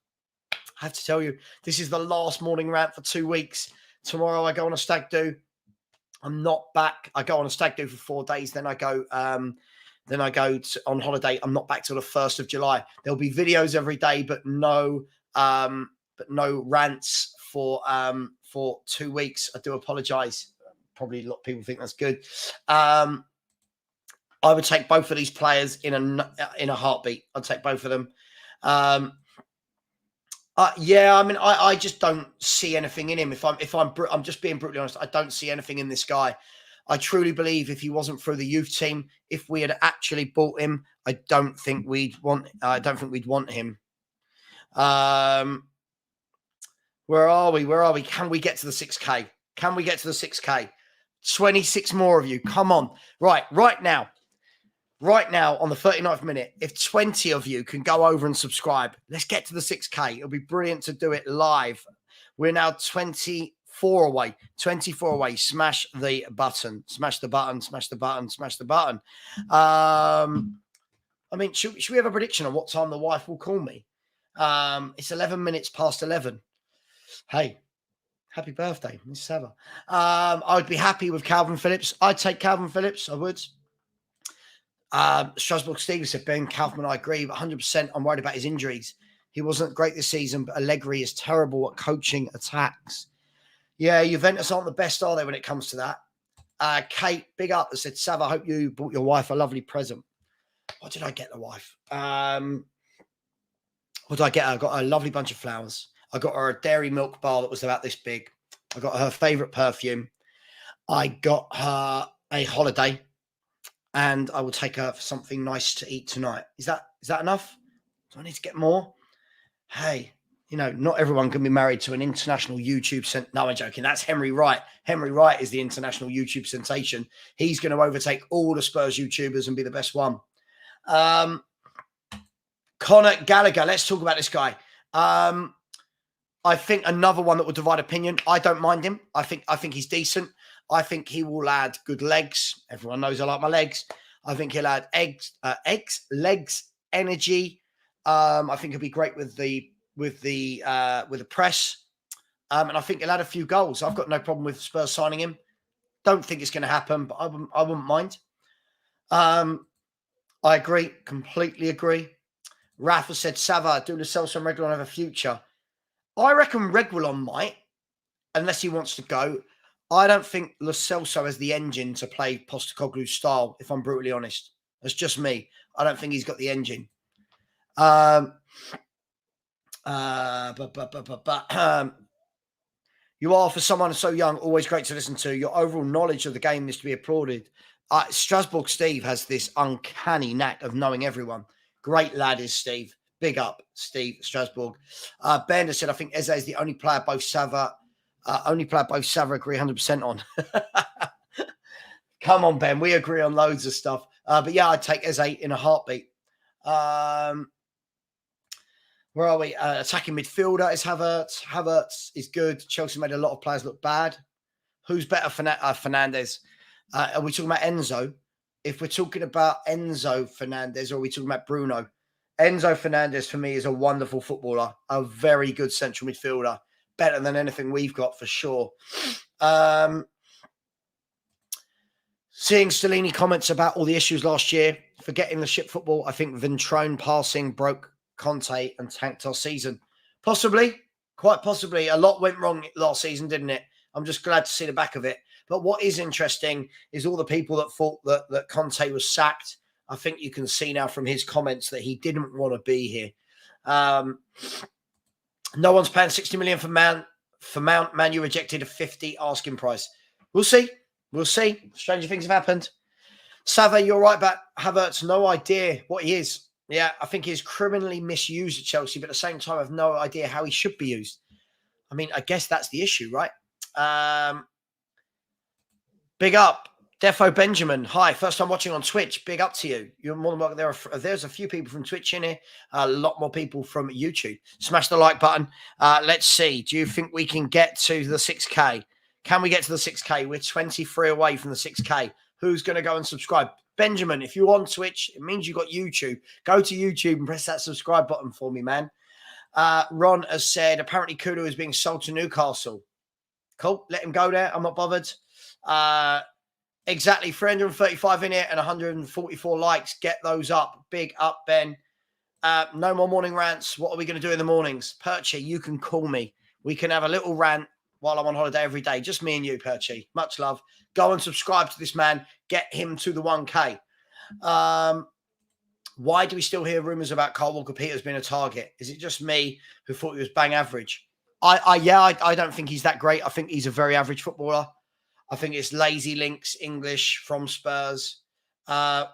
I have to tell you, this is the last morning rant for 2 weeks. Tomorrow I go on a stag do. I'm not back. I go on a stag do for 4 days. Then I go on holiday. I'm not back till the 1st of July. There'll be videos every day, but no rants for 2 weeks. I do apologize. Probably a lot of people think that's good. I would take both of these players in a heartbeat. I'd take both of them. Yeah, I mean, I just don't see anything in him. I'm just being brutally honest. I don't see anything in this guy. I truly believe if he wasn't through the youth team, if we had actually bought him, I don't think we'd want him. Where are we? Can we get to the 6K? Can we get to the 6K? 26 more of you. Come on. Right now on the 39th minute, if 20 of you can go over and subscribe, let's get to the 6K. It'll be brilliant to do it live. We're now 24 away. Smash the button. I mean, should we have a prediction on what time the wife will call me? It's 11 minutes past 11. Hey, happy birthday, Miss Savva. I would be happy with Calvin Phillips. I'd take Calvin Phillips. I would. Strasbourg Steve said, Ben Kaufman, I agree, but 100% I'm worried about his injuries. He wasn't great this season, but Allegri is terrible at coaching attacks. Yeah, Juventus aren't the best, are they, when it comes to that? Kate, big up, that said, Sav, I hope you bought your wife a lovely present. What did I get the wife? What did I get her? I got her a lovely bunch of flowers. I got her a dairy milk bar that was about this big. I got her favorite perfume. I got her a holiday. And I will take her for something nice to eat tonight. Is that enough? Do I need to get more? Hey, not everyone can be married to an international YouTube No, I'm joking. That's Henry Wright. Henry Wright is the international YouTube sensation. He's going to overtake all the Spurs YouTubers and be the best one. Conor Gallagher. Let's talk about this guy. I think another one that will divide opinion. I don't mind him. I think he's decent. I think he will add good legs. Everyone knows I like my legs. I think he'll add legs, energy. I think he'll be great with the press. And I think he'll add a few goals. I've got no problem with Spurs signing him. Don't think it's going to happen, but I wouldn't mind. I agree, completely agree. Rafa said, Savva, do Lo Celso and Reguilon have a future? I reckon Reguilon might, unless he wants to go. I don't think Lo Celso has the engine to play Postecoglou's style, if I'm brutally honest. That's just me. I don't think he's got the engine. You are, for someone so young, always great to listen to. Your overall knowledge of the game is to be applauded. Strasbourg Steve has this uncanny knack of knowing everyone. Great lad is Steve. Big up, Steve Strasbourg. Bender said, I think Eze is the only player both Savva agree 100% on. Come on, Ben. We agree on loads of stuff. But yeah, I'd take Eze in a heartbeat. Where are we? Attacking midfielder is Havertz. Havertz is good. Chelsea made a lot of players look bad. Who's better? Fernandes. Are we talking about Enzo? If we're talking about Enzo Fernandez, or are we talking about Bruno? Enzo Fernandez, for me, is a wonderful footballer. A very good central midfielder. Better than anything we've got, for sure. Seeing Stellini comments about all the issues last year, forgetting the ship football, I think Ventrone passing broke Conte and tanked our season. Possibly, quite possibly. A lot went wrong last season, didn't it? I'm just glad to see the back of it. But what is interesting is all the people that thought that Conte was sacked. I think you can see now from his comments that he didn't want to be here. No one's paying 60 million for Mount. Man U rejected a 50 asking price. We'll see. Stranger things have happened. Savva, you're right about Havertz. No idea what he is. Yeah, I think he's criminally misused at Chelsea, but at the same time, I have no idea how he should be used. I mean, I guess that's the issue, right? Big up. Defo Benjamin. Hi, first time watching on Twitch. Big up to you. You're more than welcome. There's a few people from Twitch in here. A lot more people from YouTube. Smash the like button. Let's see. Do you think we can get to the 6K? Can we get to the 6K? We're 23 away from the 6K. Who's going to go and subscribe? Benjamin, if you're on Twitch, it means you've got YouTube. Go to YouTube and press that subscribe button for me, man. Ron has said, apparently Kudu is being sold to Newcastle. Cool. Let him go there. I'm not bothered. Exactly, 335 in it and 144 likes. Get those up. Big up, Ben. No more morning rants. What are we going to do in the mornings? Perchy, you can call me. We can have a little rant while I'm on holiday every day. Just me and you, Perchy. Much love. Go and subscribe to this man. Get him to the 1K. Why do we still hear rumours about Carl Walker-Peters being a target? Is it just me who thought he was bang average? I don't think he's that great. I think he's a very average footballer. I think it's lazy links, English from Spurs. Savva,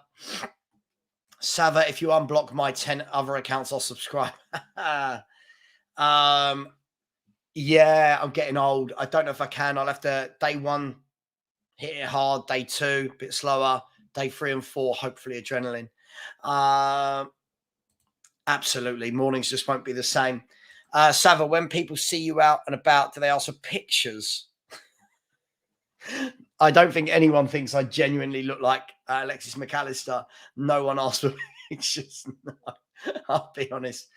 if you unblock my 10 other accounts, I'll subscribe. Yeah, I'm getting old. I don't know if I can. I'll have to, day 1, hit it hard. Day 2, a bit slower. Day 3 and 4, hopefully adrenaline. Absolutely. Mornings just won't be the same. Savva, when people see you out and about, do they ask for pictures? I don't think anyone thinks I genuinely look like Alexis McAllister. No one asks for pictures. No, I'll be honest.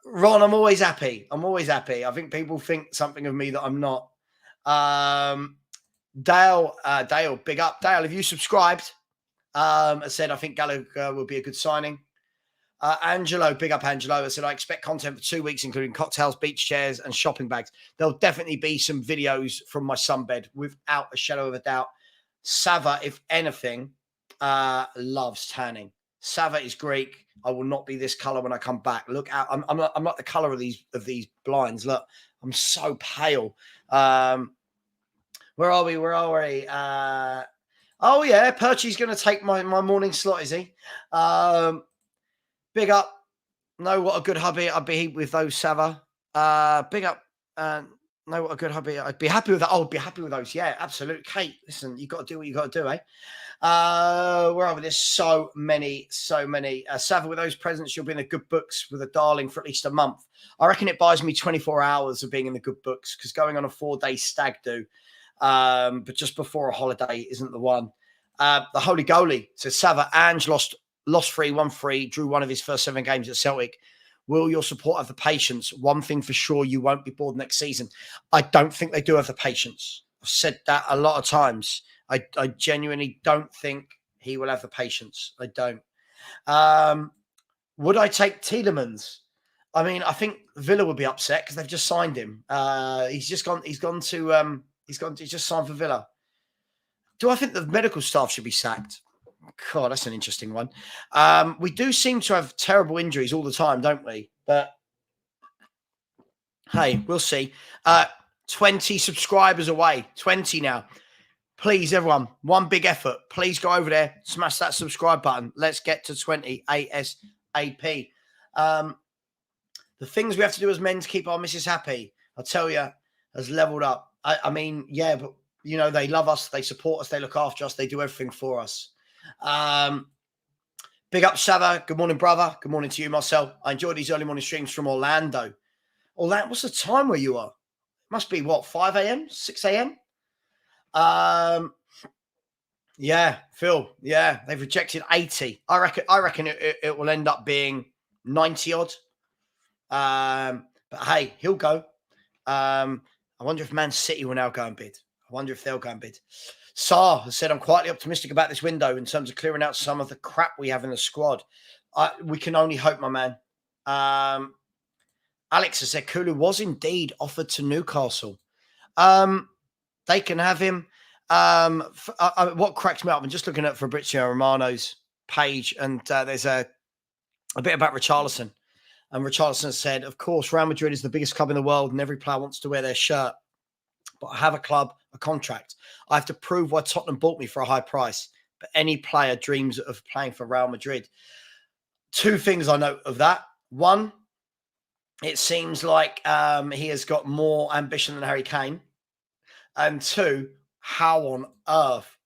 Ron, I'm always happy. I think people think something of me that I'm not. Dale, big up. Dale, have you subscribed? I said, I think Gallagher will be a good signing. Angelo, big up Angelo. I said, I expect content for 2 weeks, including cocktails, beach chairs, and shopping bags. There'll definitely be some videos from my sunbed, without a shadow of a doubt. Savva, if anything, loves tanning. Savva is Greek. I will not be this color when I come back. Look out. I'm not the color of these blinds. Look, I'm so pale. Where are we? Oh, yeah. Perchy's going to take my morning slot, is he? Big up. Know what a good hubby I'd be with those, Savva. Big up. Know what a good hubby I'd be happy with that. Oh, I'd be happy with those. Yeah, absolutely. Kate, listen, you got to do what you got to do, eh? Where are we? There's so many. Savva, with those presents, you'll be in the good books with a darling for at least a month. I reckon it buys me 24 hours of being in the good books, because going on a 4-day stag do, but just before a holiday isn't the one. The Holy Goalie says, Savva, Ange lost 3-1-3, drew one of his first 7 games at Celtic. Will your support have the patience? One thing for sure, you won't be bored next season. I don't think they do have the patience. I've said that a lot of times. I genuinely don't think he will have the patience. I don't. Would I take Tielemans? I mean, I think Villa would be upset because they've just signed him. He's just signed for Villa. Do I think the medical staff should be sacked? God, that's an interesting one. We do seem to have terrible injuries all the time, don't we? But hey, we'll see. 20 subscribers away. 20 now. Please, everyone, one big effort. Please go over there, smash that subscribe button. Let's get to 20 ASAP. The things we have to do as men to keep our missus happy, I tell you, has leveled up. I mean, yeah, but, you know, they love us. They support us. They look after us. They do everything for us. Big up, Savva. Good morning, brother. Good morning to you, Marcel. I enjoy these early morning streams from Orlando. Orlando, what's the time where you are? Must be, what, 5 a.m., 6 a.m.? Yeah, Phil. Yeah, they've rejected 80. I reckon it will end up being 90 odd. But hey, he'll go. I wonder if Man City will now go and bid. I wonder if they'll go and bid. Saar has said, I'm quietly optimistic about this window in terms of clearing out some of the crap we have in the squad. We can only hope, my man. Alex has said Kulu was indeed offered to Newcastle. They can have him. What cracks me up, I'm just looking at Fabrizio Romano's page, and there's a bit about Richarlison. And Richarlison said, of course, Real Madrid is the biggest club in the world and every player wants to wear their shirt. But I have a club, a contract. I have to prove why Tottenham bought me for a high price. But any player dreams of playing for Real Madrid. 2 things I note of that. One, it seems like he has got more ambition than Harry Kane. And 2, how on earth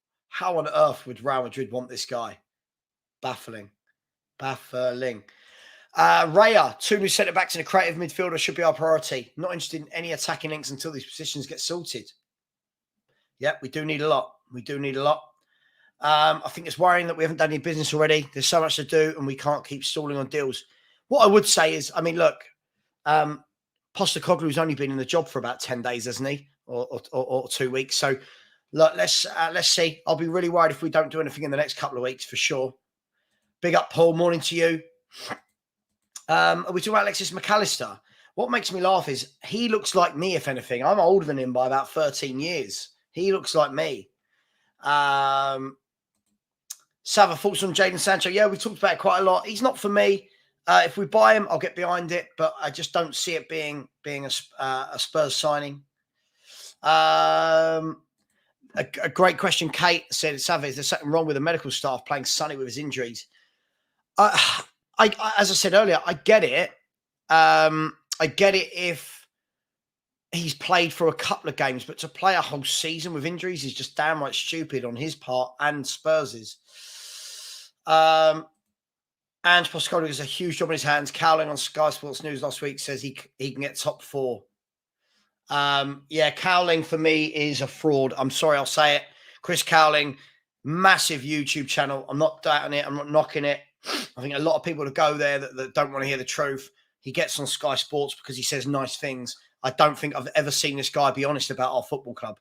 would Real Madrid want this guy? Baffling. Raya, 2 new centre-backs and a creative midfielder should be our priority. Not interested in any attacking links until these positions get sorted. Yep, we do need a lot. I think it's worrying that we haven't done any business already. There's so much to do and we can't keep stalling on deals. What I would say is, I mean, look, Postecoglou's only been in the job for about 10 days, hasn't he? Or 2 weeks. So Look, let's see. I'll be really worried if we don't do anything in the next couple of weeks for sure. Big up, Paul. Morning to you. Are we talking about Alexis McAllister? What makes me laugh is he looks like me, if anything. I'm older than him by about 13 years. He looks like me. Savva, thoughts on Jadon Sancho? Yeah, we've talked about it quite a lot. He's not for me. If we buy him, I'll get behind it, but I just don't see it being a Spurs signing. A great question. Kate said, Savva, is there something wrong with the medical staff playing Sonny with his injuries? As I said earlier, I get it. I get it if he's played for a couple of games, but to play a whole season with injuries is just downright stupid on his part and Spurs's. And Poscolo has a huge job in his hands. Cowling on Sky Sports News last week says he can get top 4. Yeah, Cowling for me is a fraud. I'm sorry, I'll say it. Chris Cowling, massive YouTube channel. I'm not doubting it. I'm not knocking it. I think a lot of people that go there that don't want to hear the truth. He gets on Sky Sports because he says nice things. I don't think I've ever seen this guy be honest about our football club.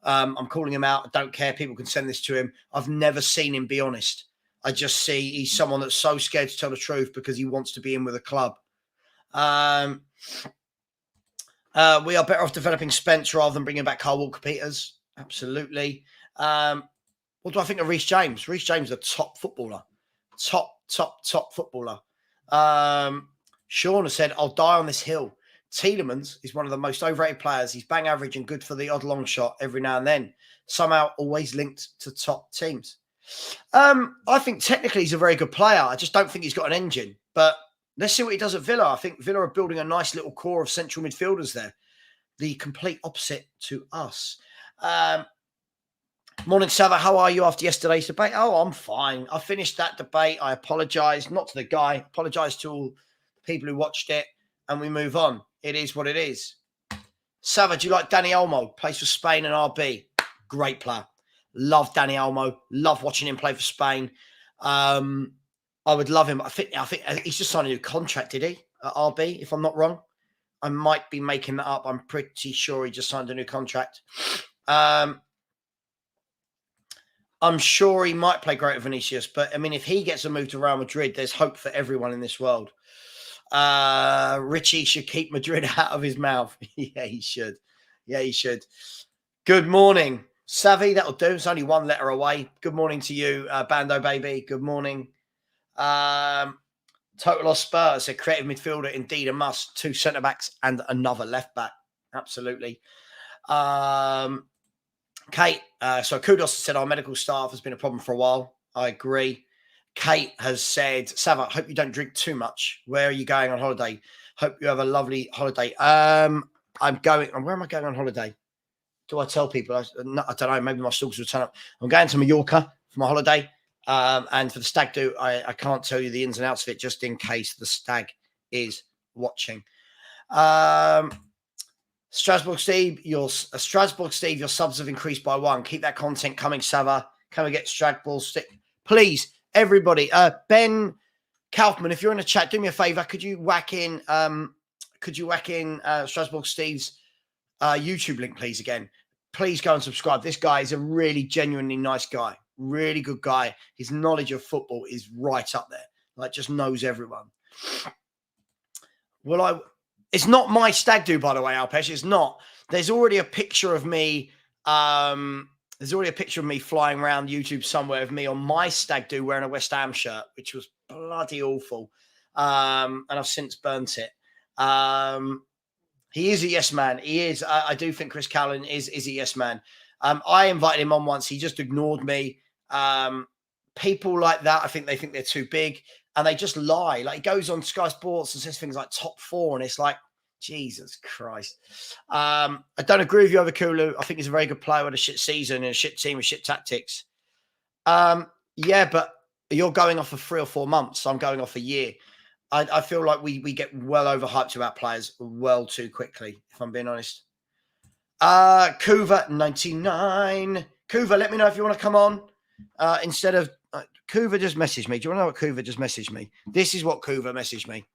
I'm calling him out. I don't care. People can send this to him. I've never seen him be honest. I just see he's someone that's so scared to tell the truth because he wants to be in with a club. We are better off developing Spence rather than bringing back Carl Walker-Peters. Absolutely. What do I think of Reece James? Reece James is a top footballer. Top footballer. Sean has said, I'll die on this hill. Tielemans is one of the most overrated players. He's bang average and good for the odd long shot every now and then. Somehow always linked to top teams. I think technically he's a very good player. I just don't think he's got an engine. But let's see what he does at Villa. I think Villa are building a nice little core of central midfielders there. The complete opposite to us. Morning, Savva. How are you after yesterday's debate? Oh, I'm fine. I finished that debate. I apologise, not to the guy. Apologise to all the people who watched it. And we move on. It is what it is. Savva, do you like Dani Olmo? Plays for Spain and RB. Great player. Love Dani Olmo. Love watching him play for Spain. I would love him. I think he's just signed a new contract, did he? At RB, if I'm not wrong. I might be making that up. I'm pretty sure he just signed a new contract. I'm sure he might play great at Vinicius, but I mean, if he gets a move to Real Madrid, there's hope for everyone in this world. Richie should keep Madrid out of his mouth. Yeah, he should. Yeah, he should. Good morning, Savvy. That'll do. It's only one letter away. Good morning to you, Bando baby. Good morning. Total loss Spurs. A creative midfielder, indeed a must. 2 centre backs and another left back. Absolutely. Kate. So Kudos said our medical staff has been a problem for a while. I agree. Kate has said, Savva, hope you don't drink too much. Where are you going on holiday? Hope you have a lovely holiday. I'm going. Where am I going on holiday? Do I tell people? I don't know. Maybe my stalkers will turn up. I'm going to Mallorca for my holiday. And for the stag do, I can't tell you the ins and outs of it just in case the stag is watching. Strasbourg Steve, your subs have increased by 1. Keep that content coming, Savva. Can we get Strasbourg Steve? Please. Everybody, Ben Kaufman, if you're in the chat, do me a favor. Could you whack in Strasbourg Steve's YouTube link, please? Again, please go and subscribe. This guy is a really genuinely nice guy, really good guy. His knowledge of football is right up there. Like, just knows everyone. Well, it's not my stag do, by the way, Alpesh. It's not. There's already a picture of me. There's already a picture of me flying around YouTube somewhere of me on my stag do wearing a West Ham shirt, which was bloody awful. And I've since burnt it. He is a yes man. He is. I do think Chris Callan is a yes man. I invited him on once. He just ignored me. People like that, I think they think they're too big and they just lie. Like, he goes on Sky Sports and says things like top 4 and it's like, Jesus Christ. I don't agree with you over Kulu. I think he's a very good player with a shit season and a shit team with shit tactics. Yeah, but you're going off for 3 or 4 months. I'm going off a year. I feel like we get well overhyped about players well too quickly, if I'm being honest. Kuva 99. Kuva, let me know if you want to come on. Instead of Kuva just messaged me. Do you want to know what Kuva just messaged me? This is what Kuva messaged me.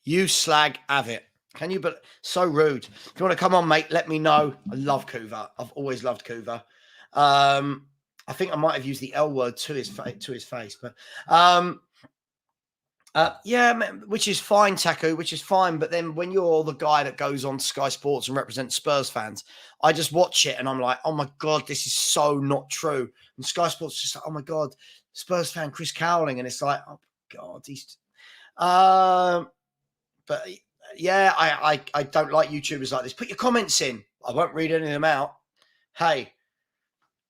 You slag Avit. Can you? But so rude. If you want to come on, mate, let me know. I love Kuva. I've always loved Kuva. I think I might have used the L word to his face, but yeah, which is fine, Taku, which is fine. But then when you're the guy that goes on Sky Sports and represents Spurs fans, I just watch it and I'm like, oh my God, this is so not true. And Sky Sports just like, oh my God, Spurs fan Chris Cowling. And it's like, oh God, he's but yeah, I don't like YouTubers like this. Put your comments in. I won't read any of them out. Hey,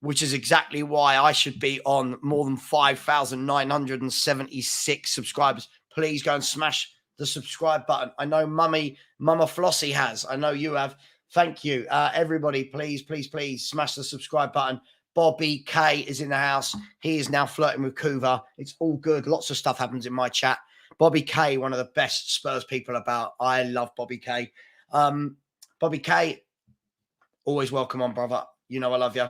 which is exactly why I should be on more than 5,976 subscribers. Please go and smash the subscribe button. I know Mama Flossie has. I know you have. Thank you. Everybody, please, please, please smash the subscribe button. Bobby K is in the house. He is now flirting with Kuva. It's all good. Lots of stuff happens in my chat. Bobby K, one of the best Spurs people about. I love Bobby K. Bobby K, always welcome on, brother. You know I love you.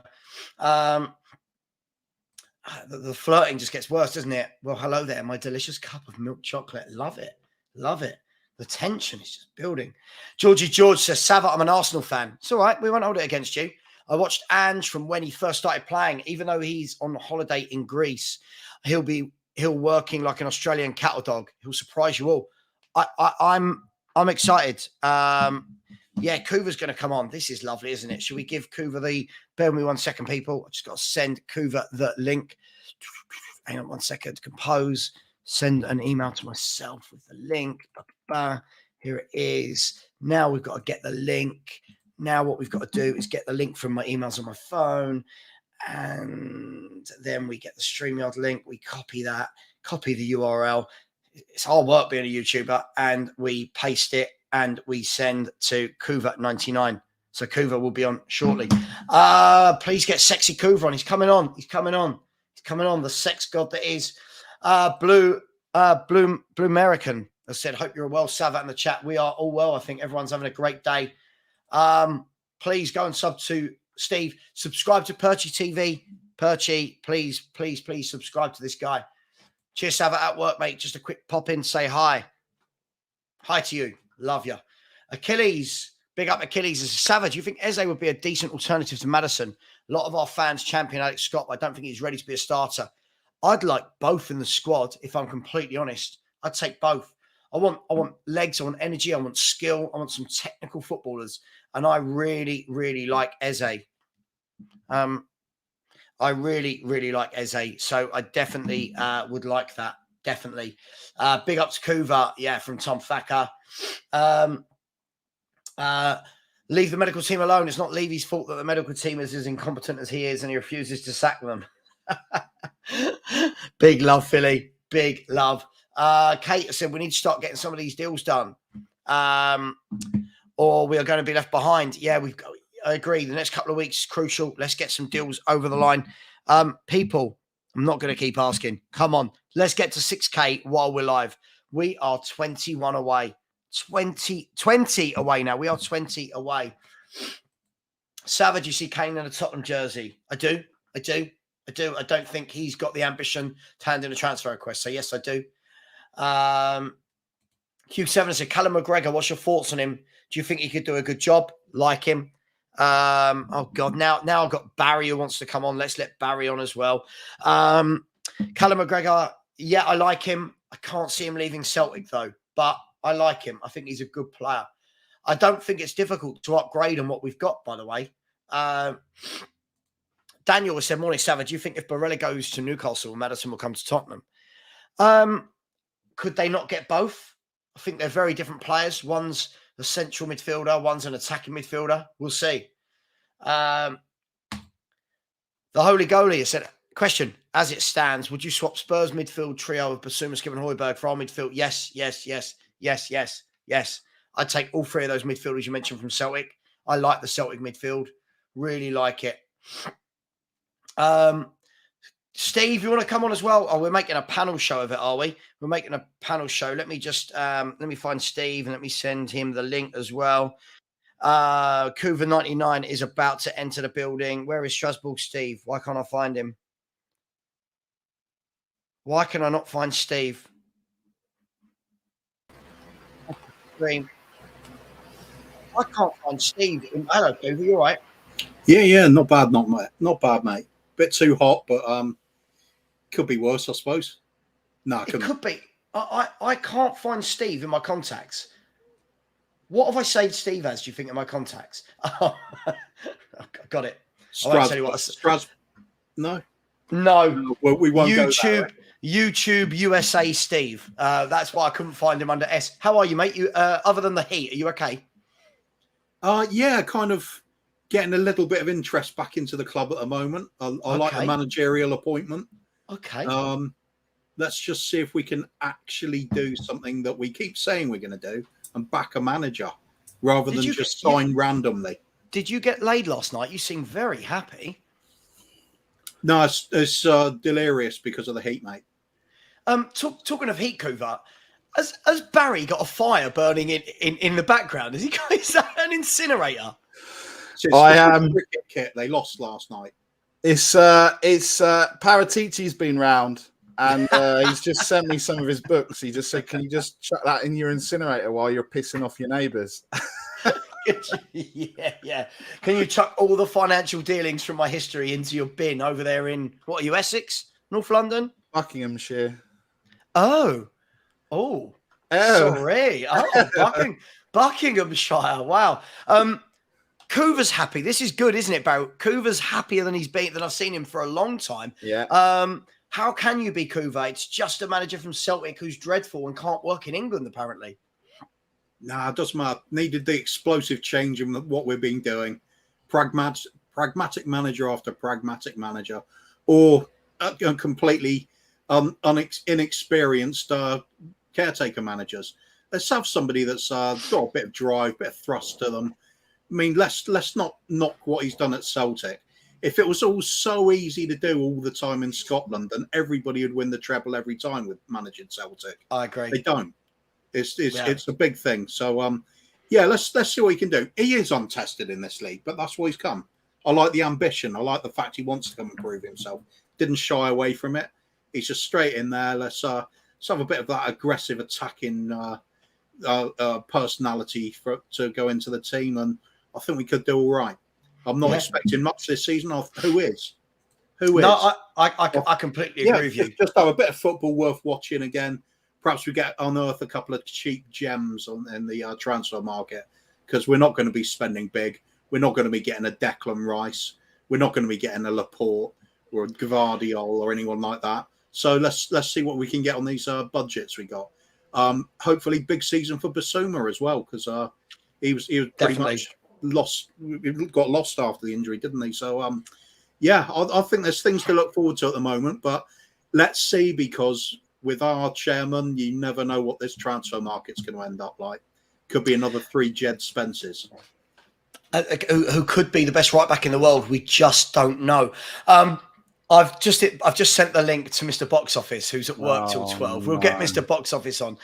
The flirting just gets worse, doesn't it? Well, hello there, my delicious cup of milk chocolate. Love it. Love it. The tension is just building. Georgie George says, Savva, I'm an Arsenal fan. It's all right. We won't hold it against you. I watched Ange from when he first started playing. Even though he's on holiday in Greece, he'll working like an Australian cattle dog. He'll surprise you all. I'm excited. Yeah, Kuva's going to come on. This is lovely, isn't it? Should we give Kuva the... Bear with me 1 second, people. I just got to send Kuva the link. Hang on 1 second. Compose. Send an email to myself with the link. Here it is. Now we've got to get the link. Now what we've got to do is get the link from my emails on my phone. And then we get the StreamYard link. We copy that. Copy the URL. It's hard work being a YouTuber. And we paste it. And we send to Kuva99. So Kuva will be on shortly. Please get sexy Kuva on. He's coming on. He's coming on. He's coming on. The sex god that is. Blue American has said, hope you're well, Savva, in the chat. We are all well. I think everyone's having a great day. Please go and sub to Steve. Subscribe to Perchy TV. Perchy, please, please, please subscribe to this guy. Cheers, Savva, at work, mate. Just a quick pop in, say hi. Hi to you. Love you. Achilles, big up Achilles. As Savva, do you think Eze would be a decent alternative to Maddison? A lot of our fans champion Alex Scott, but I don't think he's ready to be a starter. I'd like both in the squad, if I'm completely honest. I'd take both. I want legs, I want energy, I want skill, I want some technical footballers. And I really, really like Eze. I really, really like Eze. So I definitely would like that. Definitely. Big up to Kuva, yeah, from Tom Thacker. Leave the medical team alone. It's not Levy's fault that the medical team is as incompetent as he is and he refuses to sack them. Big love, Philly. Big love. Kate said we need to start getting some of these deals done. Or we are going to be left behind. Yeah, I agree. The next couple of weeks is crucial. Let's get some deals over the line. People, I'm not going to keep asking. Come on. Let's get to 6K while we're live. We are 21 away. 20 away now. We are 20 away. Savage, you see Kane in a Tottenham jersey. I do. I don't think he's got the ambition to hand in a transfer request. So, yes, I do. Q7 said, Callum McGregor, what's your thoughts on him? Do you think he could do a good job? Like him? Oh, God. Now I've got Barry who wants to come on. Let's let Barry on as well. Callum McGregor, yeah, I like him. I can't see him leaving Celtic, though. But I like him. I think he's a good player. I don't think it's difficult to upgrade on what we've got, by the way. Daniel said, morning, Savage. Do you think if Barella goes to Newcastle, Maddison will come to Tottenham? Could they not get both? I think they're very different players. One's a central midfielder. One's an attacking midfielder. We'll see. The Holy Goalie has said, question, as it stands, would you swap Spurs midfield trio of Basuma, Skip and Højbjerg for our midfield? Yes. I'd take all three of those midfielders you mentioned from Celtic. I like the Celtic midfield. Really like it. Steve, you want to come on as well? Oh, we're making a panel show of it, are we? We're making a panel show. Let me just let me find Steve and let me send him the link as well. Kuva99 is about to enter the building. Where is Strasbourg Steve? Why can't I find him? Why can I not find Steve? Stream. I can't find Steve. Hello, Steve. Are you all right? Yeah, not bad, not bad, mate. Bit too hot, but could be worse, I suppose. No, It could be. I can't find Steve in my contacts. What have I saved Steve as, do you think, in my contacts? Oh, got it. I won't tell you what. No. Well, we won't go there. YouTube USA Steve. That's why I couldn't find him under S. How are you, mate? You other than the heat, are you okay? Yeah, kind of getting a little bit of interest back into the club at the moment. I like the managerial appointment. Okay. Let's just see if we can actually do something that we keep saying we're going to do and back a manager rather than just sign randomly. Did you get laid last night? You seem very happy. No, it's delirious because of the heat, mate. Talking of heat, Coover, has Barry got a fire burning in the background? Is that an incinerator? I am cricket kit. They lost last night. It's Paratiti's been round and he's just sent me some of his books. He just said, "Can you just chuck that in your incinerator while you're pissing off your neighbours?" Yeah. Can you chuck all the financial dealings from my history into your bin over there in, what are you, Essex? North London? Buckinghamshire. Oh. Sorry. Oh, Buckinghamshire. Wow. Coover's happy. This is good, isn't it, Barry? Coover's happier than I've seen him for a long time. Yeah. How can you be Coover? It's just a manager from Celtic who's dreadful and can't work in England, apparently. Nah, it doesn't matter. Needed the explosive change in what we've been doing. Pragmatic manager after pragmatic manager, or completely inexperienced caretaker managers. Let's have somebody that's got a bit of drive, bit of thrust to them. I mean, let's not knock what he's done at Celtic. If it was all so easy to do all the time in Scotland, then everybody would win the treble every time with managing Celtic. I agree. They don't. It's a big thing. So let's see what he can do. He is untested in this league, but that's why he's come. I like the ambition. I like the fact he wants to come and prove himself. Didn't shy away from it. He's just straight in there. Let's have a bit of that aggressive attacking personality to go into the team, and I think we could do all right. I'm not expecting much this season. Who is? No, I completely agree with you. Just have a bit of football worth watching again. Perhaps we get unearth a couple of cheap gems in the transfer market, because we're not going to be spending big. We're not going to be getting a Declan Rice. We're not going to be getting a Laporte or a Gvardiol or anyone like that. So let's see what we can get on these budgets we got. Hopefully, big season for Basuma as well, because he was pretty much lost. Got lost after the injury, didn't he? So I think there's things to look forward to at the moment. But let's see, because with our chairman, you never know what this transfer market's going to end up like. Could be another 3 Jed Spencers. Who could be the best right back in the world? We just don't know. I've just sent the link to Mr. Box Office, who's at work till 12. We'll get Mr. Box Office on.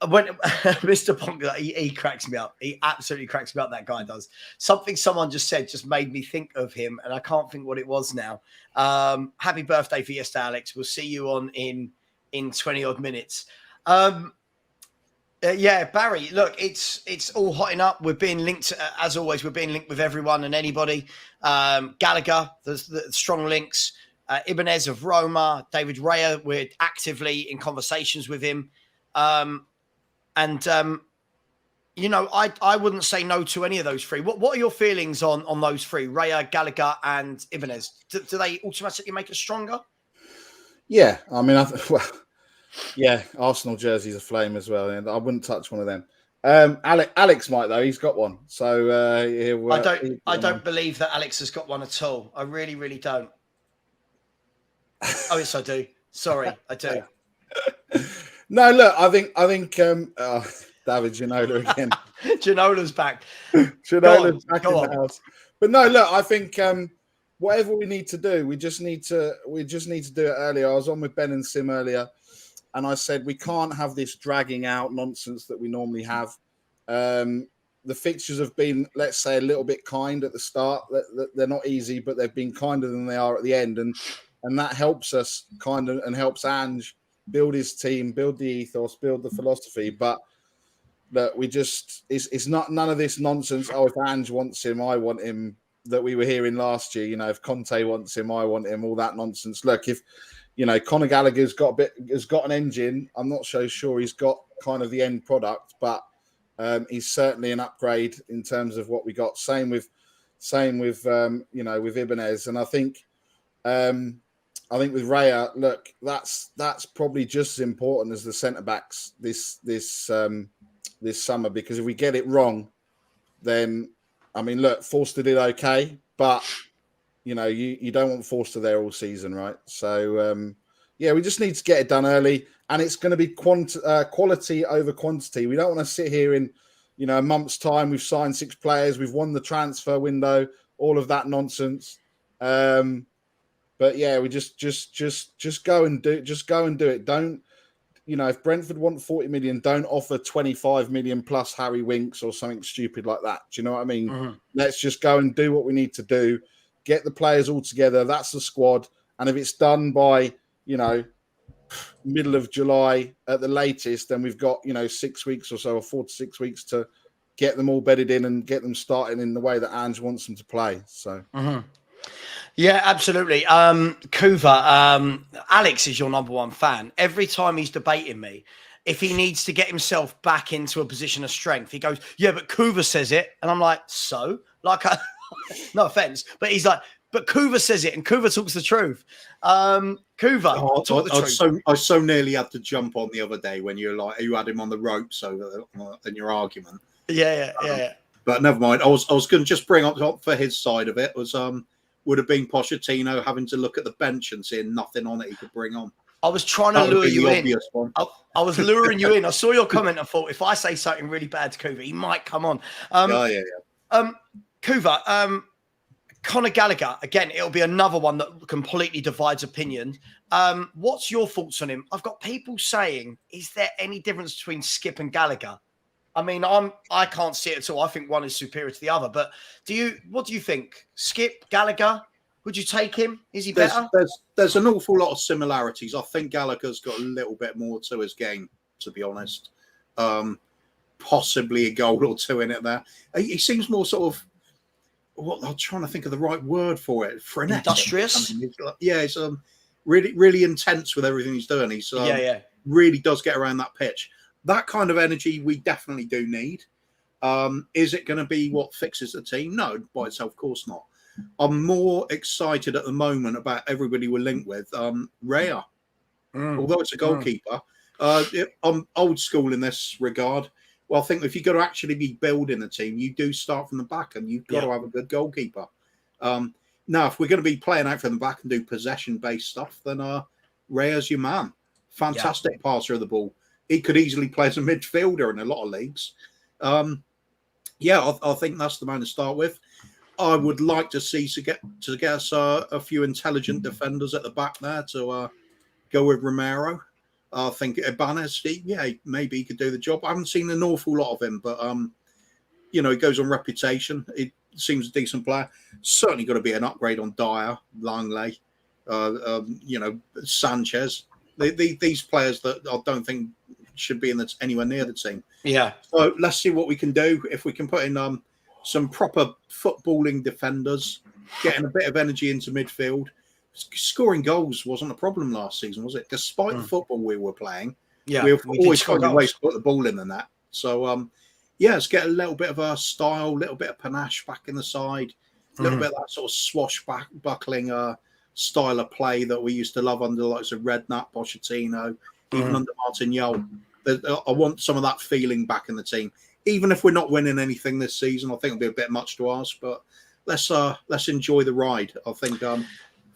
When Mr. Box, he cracks me up. He absolutely cracks me up. That guy does. Something someone just said just made me think of him, and I can't think what it was now. Happy birthday for yesterday, Alex. We'll see you on in 20 odd minutes. Barry, look, it's all hotting up. We're being linked, as always, we're being linked with everyone and anybody. Gallagher, there's the strong links. Ibanez of Roma, David Raya, we're actively in conversations with him. I wouldn't say no to any of those 3. What are your feelings on those 3, Raya, Gallagher and Ibanez? Do they automatically make us stronger? Yeah, I mean, Arsenal jersey's a flame as well, and I wouldn't touch one of them. Alex might though; he's got one. So I don't believe that Alex has got one at all. I really, really don't. Oh yes, I do. Sorry, I do. No, look, I think David Ginola again. Ginola's back. Ginola's back in the house. But no, look, I think whatever we need to do, we just need to do it earlier. I was on with Ben and Sim earlier, and I said we can't have this dragging out nonsense that we normally have. The fixtures have been, let's say, a little bit kind at the start. They're not easy, but they've been kinder than they are at the end, and that helps us and helps Ange build his team, build the ethos, build the philosophy. But that it's not none of this nonsense. Oh, if Ange wants him, I want him. That we were hearing last year. If Conte wants him, I want him. All that nonsense. Look, if Conor Gallagher's has got an engine, I'm not so sure he's got kind of the end product, but he's certainly an upgrade in terms of what we got. Same with with Ibanez, and I think with Raya, look, that's probably just as important as the centre backs this summer, because if we get it wrong, then look, Forster did okay, but you don't want Forster there all season, right? So we just need to get it done early, and it's going to be quality over quantity. We don't want to sit here in a month's time. We've signed 6 players, we've won the transfer window, all of that nonsense. But yeah, we just go and do it. Don't, if Brentford want 40 million, don't offer 25 million plus Harry Winks or something stupid like that. Do you know what I mean? Mm-hmm. Let's just go and do what we need to do. Get the players all together. That's the squad. And if it's done by, middle of July at the latest, then we've got, 6 weeks or so, or 4 to 6 weeks to get them all bedded in and get them starting in the way that Ange wants them to play. So. Mm-hmm. Yeah, absolutely. Kuva, Alex is your number one fan. Every time he's debating me, if he needs to get himself back into a position of strength, he goes, yeah, but Kuva says it. And I'm like, so? No offense, but he's like, but Kuva says it, and Kuva talks the truth. Kuva, talk the truth. I so nearly had to jump on the other day when you had him on the ropes in your argument. Yeah. But never mind. I was going to just bring up for his side of it was would have been Pochettino having to look at the bench and seeing nothing on it he could bring on. I was trying to lure you in. I was luring you in. I saw your comment and thought, if I say something really bad to Kuva, he might come on. Kuva, Conor Gallagher, again, it'll be another one that completely divides opinion. What's your thoughts on him? I've got people saying, is there any difference between Skip and Gallagher? I can't see it at all. I think one is superior to the other. But what do you think? Skip, Gallagher? Would you take him? Is he better? There's an awful lot of similarities. I think Gallagher's got a little bit more to his game, to be honest. Possibly a goal or two in it there. He seems more sort of, I'm trying to think of the right word for it. Frenetic. Industrious? He's really, really intense with everything he's doing. He's really does get around that pitch. That kind of energy we definitely do need. Is it going to be what fixes the team? No, by itself, of course not. I'm more excited at the moment about everybody we're linked with. Raya, although it's a goalkeeper, I'm old school in this regard. Well, I think if you've got to actually be building a team, you do start from the back, and you've got to have a good goalkeeper. Now, if we're going to be playing out from the back and do possession-based stuff, then Raya's your man. Fantastic passer of the ball. He could easily play as a midfielder in a lot of leagues. I think that's the man to start with. I would like to see to get us a few intelligent defenders at the back there to go with Romero. I think Ibanez, maybe he could do the job. I haven't seen an awful lot of him, but he goes on reputation. It seems a decent player. Certainly got to be an upgrade on Dyer, Langley, Sanchez. These players that I don't think should be anywhere near the team. Yeah. So let's see what we can do. If we can put in some proper footballing defenders, getting a bit of energy into midfield. Scoring goals wasn't a problem last season, was it? Despite the football we were playing, we always finding ways to put the ball in the net. So, let's get a little bit of a style, a little bit of panache back in the side, a little bit of that sort of swashbuckling style of play that we used to love under the likes of Redknapp, Pochettino, even under Martin Jol. I want some of that feeling back in the team. Even if we're not winning anything this season, I think it'll be a bit much to ask, but let's enjoy the ride. I think if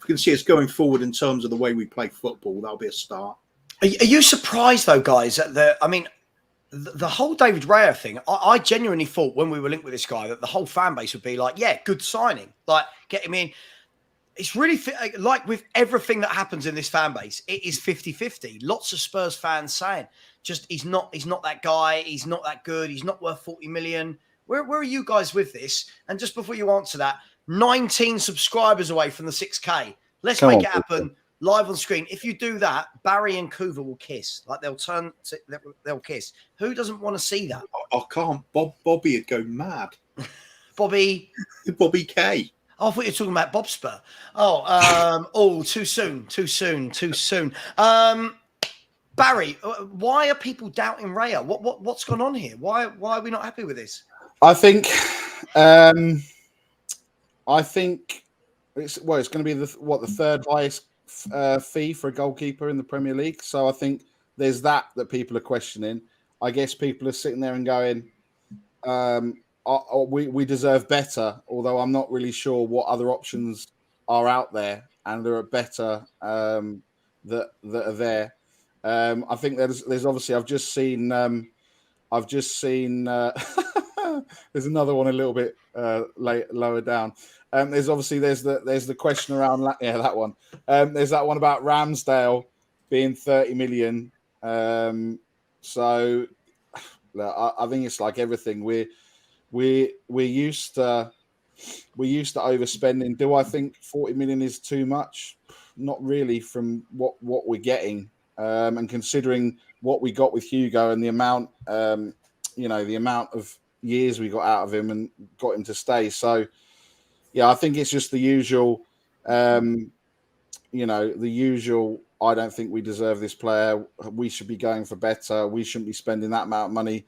we can see us going forward in terms of the way we play football, that'll be a start. Are you surprised though, guys? The whole David Raya thing, I genuinely thought when we were linked with this guy that the whole fan base would be like, yeah, good signing, like get him in. It's really like with everything that happens in this fan base, it is 50-50. Lots of Spurs fans saying, just he's not that guy. He's not that good. He's not worth 40 million. Where are you guys with this? And just before you answer that, 19 subscribers away from the 6K. Let's make it happen. live on screen. If you do that, Barry and Kuva will kiss. Like they'll kiss. Who doesn't want to see that? I can't. Bobby would go mad. Bobby K. Oh, I thought you were talking about Bob Spur. Oh, too soon. Barry, why are people doubting Raya? What's gone on here? Why are we not happy with this? I think it's going to be the third highest fee for a goalkeeper in the Premier League. So I think there's that people are questioning. I guess people are sitting there and going, we deserve better, although I'm not really sure what other options are out there and there are better that are there. I think there's obviously I've just seen there's another one a little bit lower down. There's the question around that one. There's that one about Ramsdale being 30 million. So I think it's like everything. We're used to overspending. Do I think 40 million is too much? Not really, from what we're getting, and considering what we got with Hugo and the amount of years we got out of him and got him to stay. So yeah, I think it's just the usual. The usual. I don't think we deserve this player. We should be going for better. We shouldn't be spending that amount of money.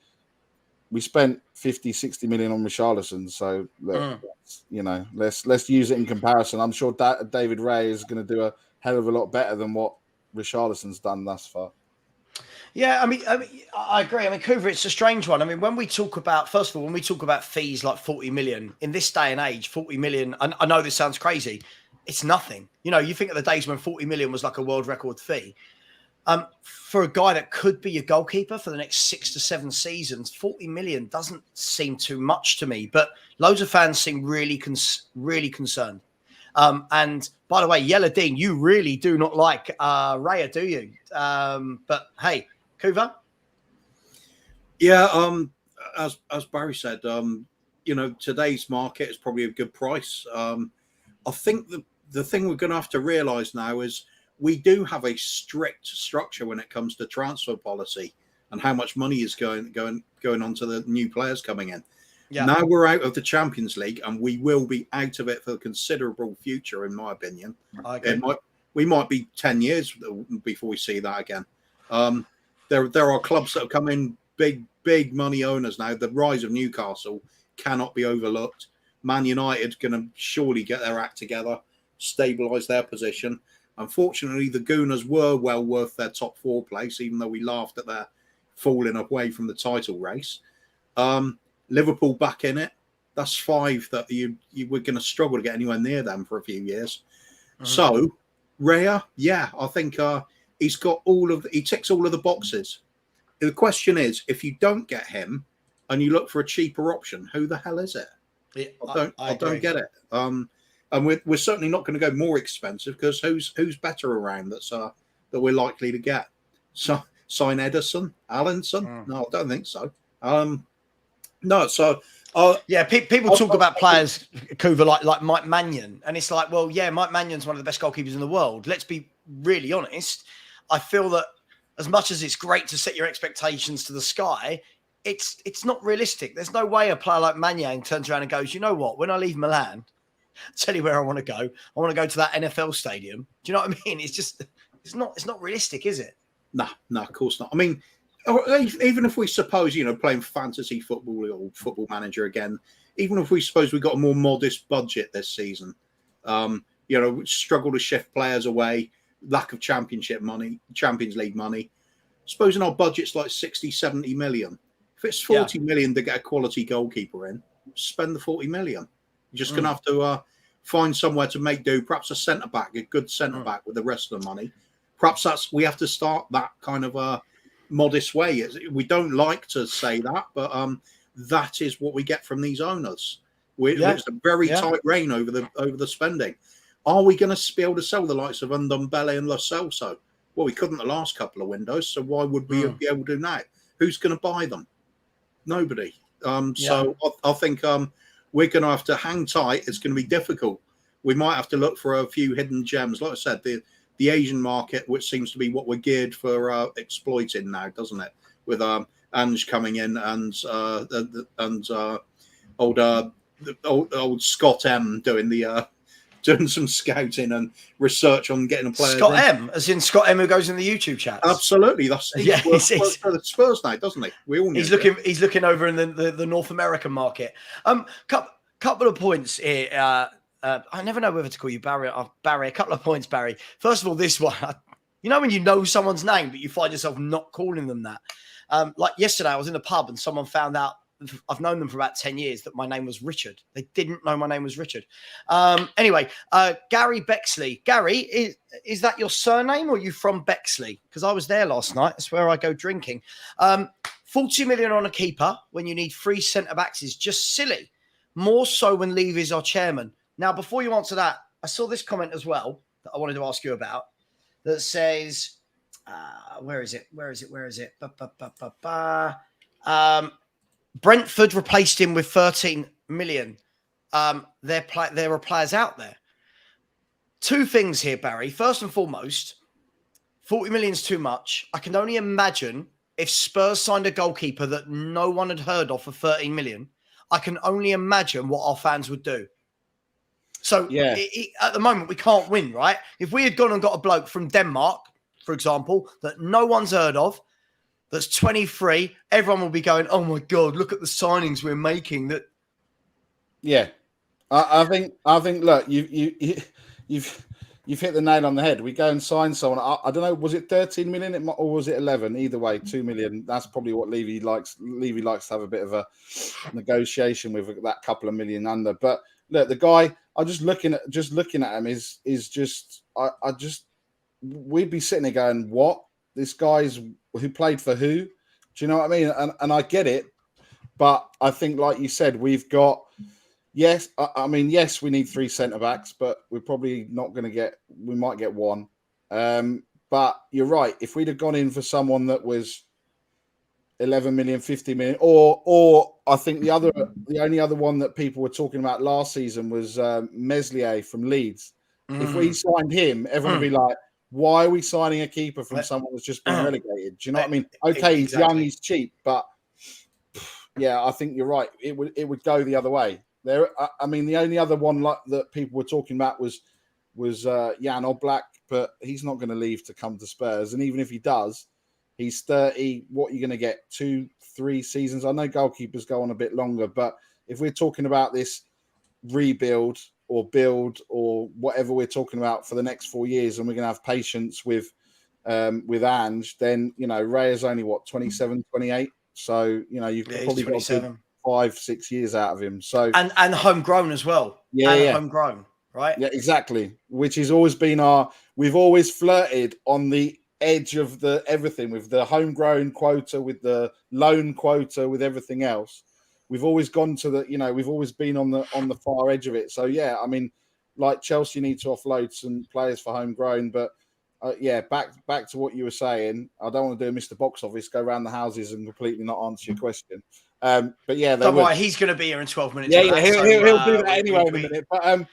We spent 50, 60 million on Richarlison. So, let's use it in comparison. I'm sure David Ray is going to do a hell of a lot better than what Richarlison's done thus far. Yeah, I mean, I agree. I mean, Kuva, it's a strange one. I mean, when we talk about fees like 40 million in this day and age, 40 million, I know this sounds crazy. It's nothing. You think of the days when 40 million was like a world record fee. For a guy that could be a goalkeeper for the next 6 to 7 seasons, 40 million doesn't seem too much to me. But loads of fans seem really concerned. And by the way, Yellow Dean, you really do not like Raya, do you? But hey, Kuva? Yeah, as Barry said, today's market is probably a good price. I think the thing we're going to have to realise now is we do have a strict structure when it comes to transfer policy and how much money is going on to the new players coming in. Yeah. Now we're out of the Champions League and we will be out of it for a considerable future, in my opinion. We might be 10 years before we see that again. There are clubs that have come in, big money owners now. The rise of Newcastle cannot be overlooked. Man United going to surely get their act together, stabilise their position. Unfortunately, the Gooners were well worth their top 4 place, even though we laughed at their falling away from the title race. Liverpool back in it. That's 5 that you were going to struggle to get anywhere near them for a few years. Mm-hmm. So, Raya, yeah, I think he ticks all of the boxes. The question is, if you don't get him and you look for a cheaper option, who the hell is it? Yeah, I don't get it. And we're certainly not going to go more expensive because who's better around that we're likely to get? So sign Ederson, Allinson? No, I don't think so. No, so people talk about players, Kuva, like Mike Mannion, and it's like, well, yeah, Mike Mannion's one of the best goalkeepers in the world. Let's be really honest. I feel that as much as it's great to set your expectations to the sky, it's not realistic. There's no way a player like Mannion turns around and goes, you know what? When I leave Milan, I'll tell you where I want to go. I want to go to that NFL stadium. Do you know what I mean? It's not realistic, is it? No, of course not. I mean, even if we suppose, playing fantasy football or Football Manager again, even if we suppose we got a more modest budget this season, struggle to shift players away, lack of Champions League money. Supposing our budget's like 60, 70 million. If it's 40 million to get a quality goalkeeper in, spend the 40 million. You're just going to have to find somewhere to make do, perhaps a centre-back, a good centre-back with the rest of the money. Perhaps we have to start that kind of modest way. We don't like to say that, but that is what we get from these owners. It's a very tight rein over the spending. Are we going to be able to sell the likes of Ndombele and Lo Celso? Well, we couldn't the last couple of windows, so why would we be able to now? Who's going to buy them? Nobody. So I think we're going to have to hang tight. It's going to be difficult. We might have to look for a few hidden gems. Like I said, the the Asian market, which seems to be what we're geared for exploiting now, doesn't it? With Ange coming in and old Scott M doing doing some scouting and research on getting a player. Scott M, as in Scott M, who goes in the YouTube chats. Absolutely, that's yeah. Works for the Spurs now, doesn't he? We all know he's looking over in the North American market. Couple of points here. I never know whether to call you Barry. Barry, a couple of points, Barry. First of all, this one. You know when you know someone's name, but you find yourself not calling them that. Like yesterday, I was in a pub and someone found out. I've known them for about 10 years that my name was Richard. They didn't know my name was Richard. Anyway, Gary Bexley. Gary, is that your surname or are you from Bexley? Because I was there last night. That's where I go drinking. 40 million on a keeper when you need 3 centre-backs is just silly. More so when Levy is our chairman. Now, before you answer that, I saw this comment as well that I wanted to ask you about that says, where is it? Brentford replaced him with 13 million. There are players out there. 2 things here, Barry. First and foremost, 40 million is too much. I can only imagine if Spurs signed a goalkeeper that no one had heard of for 13 million, I can only imagine what our fans would do. So yeah, at the moment, we can't win, right? If we had gone and got a bloke from Denmark, for example, that no one's heard of, that's 23, everyone will be going, oh my God, look at the signings we're making. That, yeah. I think look, you've hit the nail on the head. We go and sign someone. I don't know, was it 13 million or was it 11? Either way, 2 million. That's probably what Levy likes. Levy likes to have a bit of a negotiation with that couple of million under. But look, the guy, I'm just looking at him is just we'd be sitting there going, what? This guy's who played for who? Do you know what I mean? And I get it, but I think, like you said, we've got yes. I mean, yes, we need 3 centre backs, but we're probably not going to get. We might get 1. But you're right. If we'd have gone in for someone that was 11 million, 50 million, or I think the only other one that people were talking about last season was Meslier from Leeds. If we signed him, everyone would be like, why are we signing a keeper from someone that's just been relegated? Do you know what I mean? Okay, he's young, he's cheap, but yeah, I think you're right. It would go the other way. I mean, the only other one like that people were talking about was Jan Oblak, but he's not going to leave to come to Spurs. And even if he does, he's 30. What are you going to get? 2-3 seasons? I know goalkeepers go on a bit longer, but if we're talking about this rebuild or build or whatever we're talking about for the next 4 years, and we're going to have patience with Ange, then, you know, Ray is only 27, 28. So, you know, you've probably got 5-6 years out of him. So and homegrown as well. Yeah, homegrown, right? Yeah, exactly. Which has always been we've always flirted on the edge of the everything with the homegrown quota, with the loan quota, with everything else. We've always gone to we've always been on the far edge of it. So yeah, I mean, like Chelsea need to offload some players for homegrown, but back to what you were saying. I don't want to do a Mr. Box Office, go around the houses and completely not answer your question. But yeah, don't worry, he's going to be here in 12 minutes. Yeah, he'll do that anyway in a minute. But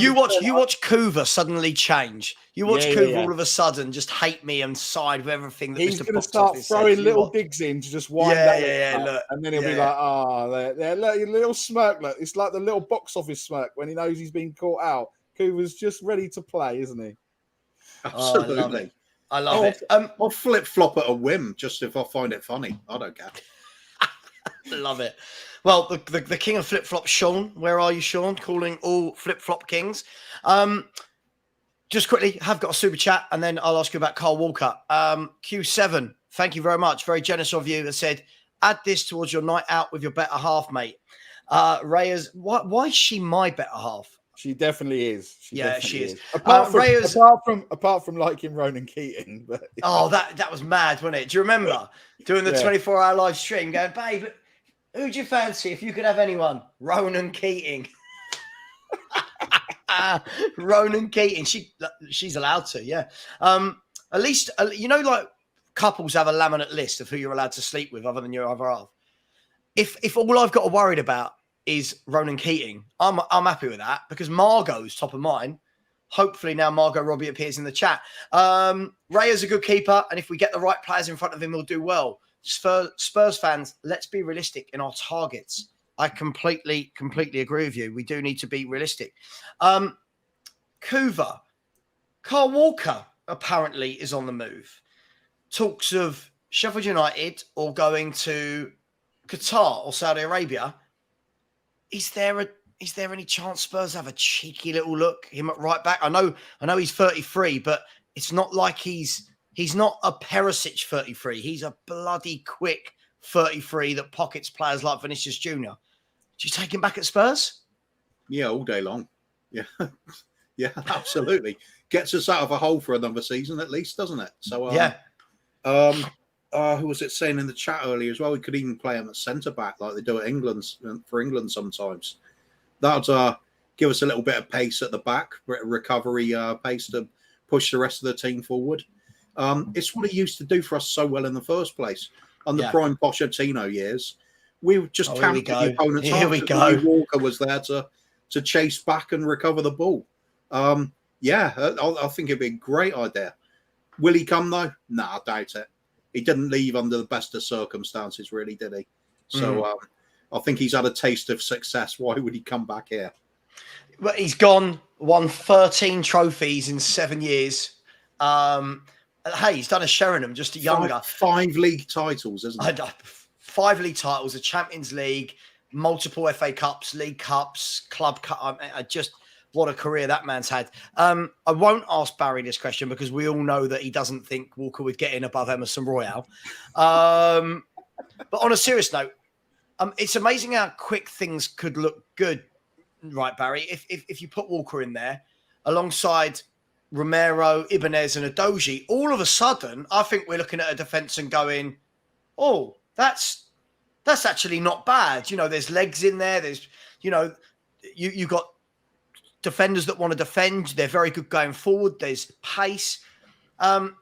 you watch Kuva suddenly change. You watch Kuva all of a sudden just hate me and side with everything that he's Mr. going to Box start Office throwing says. little digs in to just wind up. Look, and then he'll be like, there, look, your little smirk. Look, it's like the little box office smirk when he knows he's been caught out. Kuva's just ready to play, isn't he? Absolutely. I love it. I'll flip flop at a whim just if I find it funny. I don't care. Love it. Well, the king of flip flop, Sean. Where are you, Sean? Calling all flip flop kings. Just quickly, have got a super chat, and then I'll ask you about Carl Walker. Q7, thank you very much. Very generous of you. That said, add this towards your night out with your better half, mate. Reyes, why is she my better half? She definitely is. She is. Apart from liking Ronan Keating. But, Oh, that was mad, wasn't it? Do you remember doing the 24-hour live stream going, babe, who'd you fancy if you could have anyone? Ronan Keating. Ronan Keating. She's allowed to, yeah. At least, like couples have a laminate list of who you're allowed to sleep with other than your other half. If all I've got to worry about is Ronan Keating, I'm happy with that because Margot's top of mind. Hopefully now Margot Robbie appears in the chat. Raya's a good keeper, and if we get the right players in front of him, he'll do well. Spurs fans, let's be realistic in our targets. I completely agree with you. We do need to be realistic. Kuva, Carl Walker apparently is on the move. Talks of Sheffield United or going to Qatar or Saudi Arabia. Is there any chance Spurs have a cheeky little look him at right back? I know he's 33, but it's not like he's not a Perisic 33. He's a bloody quick 33 that pockets players like Vinicius Jr. Do you take him back at Spurs? Yeah, all day long. Yeah, yeah, absolutely. Gets us out of a hole for another season at least, doesn't it? So yeah. Who was it saying in the chat earlier as well? We could even play him at centre back like they do at England for England sometimes. That would give us a little bit of pace at the back, recovery pace to push the rest of the team forward. It's what he used to do for us so well in the first place. Under prime Pochettino years, we would just count the opponent's Here we go. Walker was there to chase back and recover the ball. I think it'd be a great idea. Will he come though? Nah, I doubt it. He didn't leave under the best of circumstances, really, did he? So I think he's had a taste of success. Why would he come back here? Well, he's gone, won 13 trophies in 7 years. Hey, he's done a Sheringham, just a younger. Five league titles, isn't it? 5 league titles, a Champions League, multiple FA Cups, League Cups, Club Cup. Just what a career that man's had. I won't ask Barry this question because we all know that he doesn't think Walker would get in above Emerson Royale. But on a serious note, it's amazing how quick things could look good, right, Barry? If you put Walker in there alongside Romero, Ibanez, and Adoji, all of a sudden, I think we're looking at a defence and going, "Oh, that's actually not bad." You know, there's legs in there. There's, you know, you got defenders that want to defend. They're very good going forward. There's pace.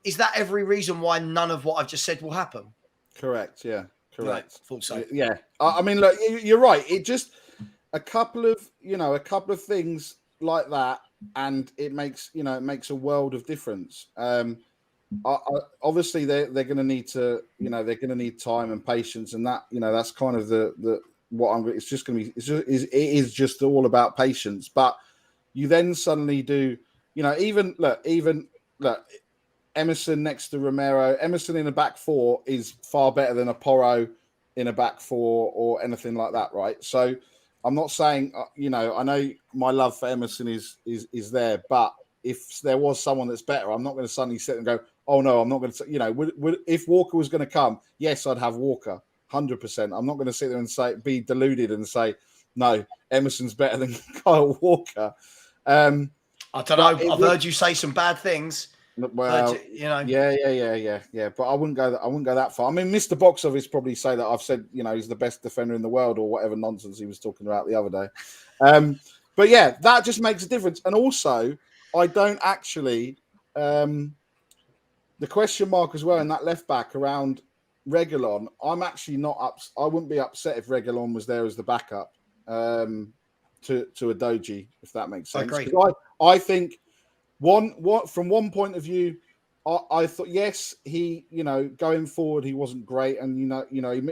Is that every reason why none of what I've just said will happen? Correct. Yeah. Correct. Right, full so. Yeah. I mean, look, you're right. It just a couple of things like that, and it makes a world of difference. Obviously, they're going to need to, they're going to need time and patience, and that, that's kind of the what I'm. It's just going to be. It is just all about patience, but you then suddenly do, even look. Emerson next to Romero. Emerson in a back four is far better than a Porro in a back four or anything like that, right? So I'm not saying, I know my love for Emerson is there, but if there was someone that's better, I'm not going to suddenly sit and go, oh no, I'm not going to, if Walker was going to come, yes, I'd have Walker, 100%. I'm not going to sit there and be deluded and say, no, Emerson's better than Kyle Walker. I don't know. I've heard you say some bad things. Well, yeah. But I wouldn't go that far. I mean, Mr. Box Office probably say that I've said, he's the best defender in the world or whatever nonsense he was talking about the other day. But yeah, that just makes a difference. And also, I don't actually the question mark as well in that left back around Reguilon. I'm actually not I wouldn't be upset if Reguilon was there as the backup to Adoji, if that makes sense. I agree. I think. From one point of view, I thought yes, he going forward he wasn't great, and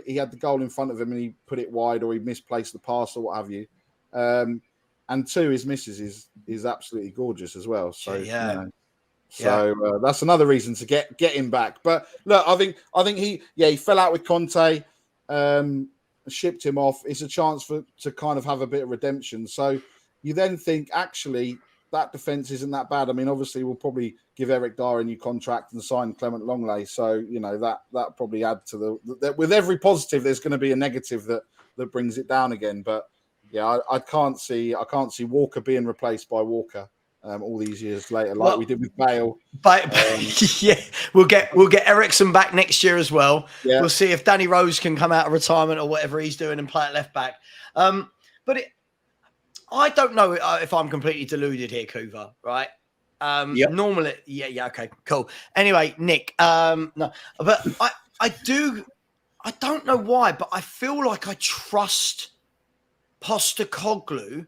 he had the goal in front of him and he put it wide or he misplaced the pass or what have you. And two, his misses is absolutely gorgeous as well. So that's another reason to get him back. But look, I think he fell out with Conte, shipped him off. It's a chance to kind of have a bit of redemption. So you then think actually, that defense isn't that bad. I mean, obviously, we'll probably give Eric Dyer a new contract and sign Clement Longley. So, that probably add to with every positive, there's going to be a negative that brings it down again. But yeah, I can't see Walker being replaced by Walker all these years later, like we did with Bale. But yeah, we'll get Ericsson back next year as well. Yeah. We'll see if Danny Rose can come out of retirement or whatever he's doing and play at left back. I don't know if I'm completely deluded here, Kuva, right? Normally, okay, cool. Anyway, Nick, no, but I don't know why, but I feel like I trust Postecoglou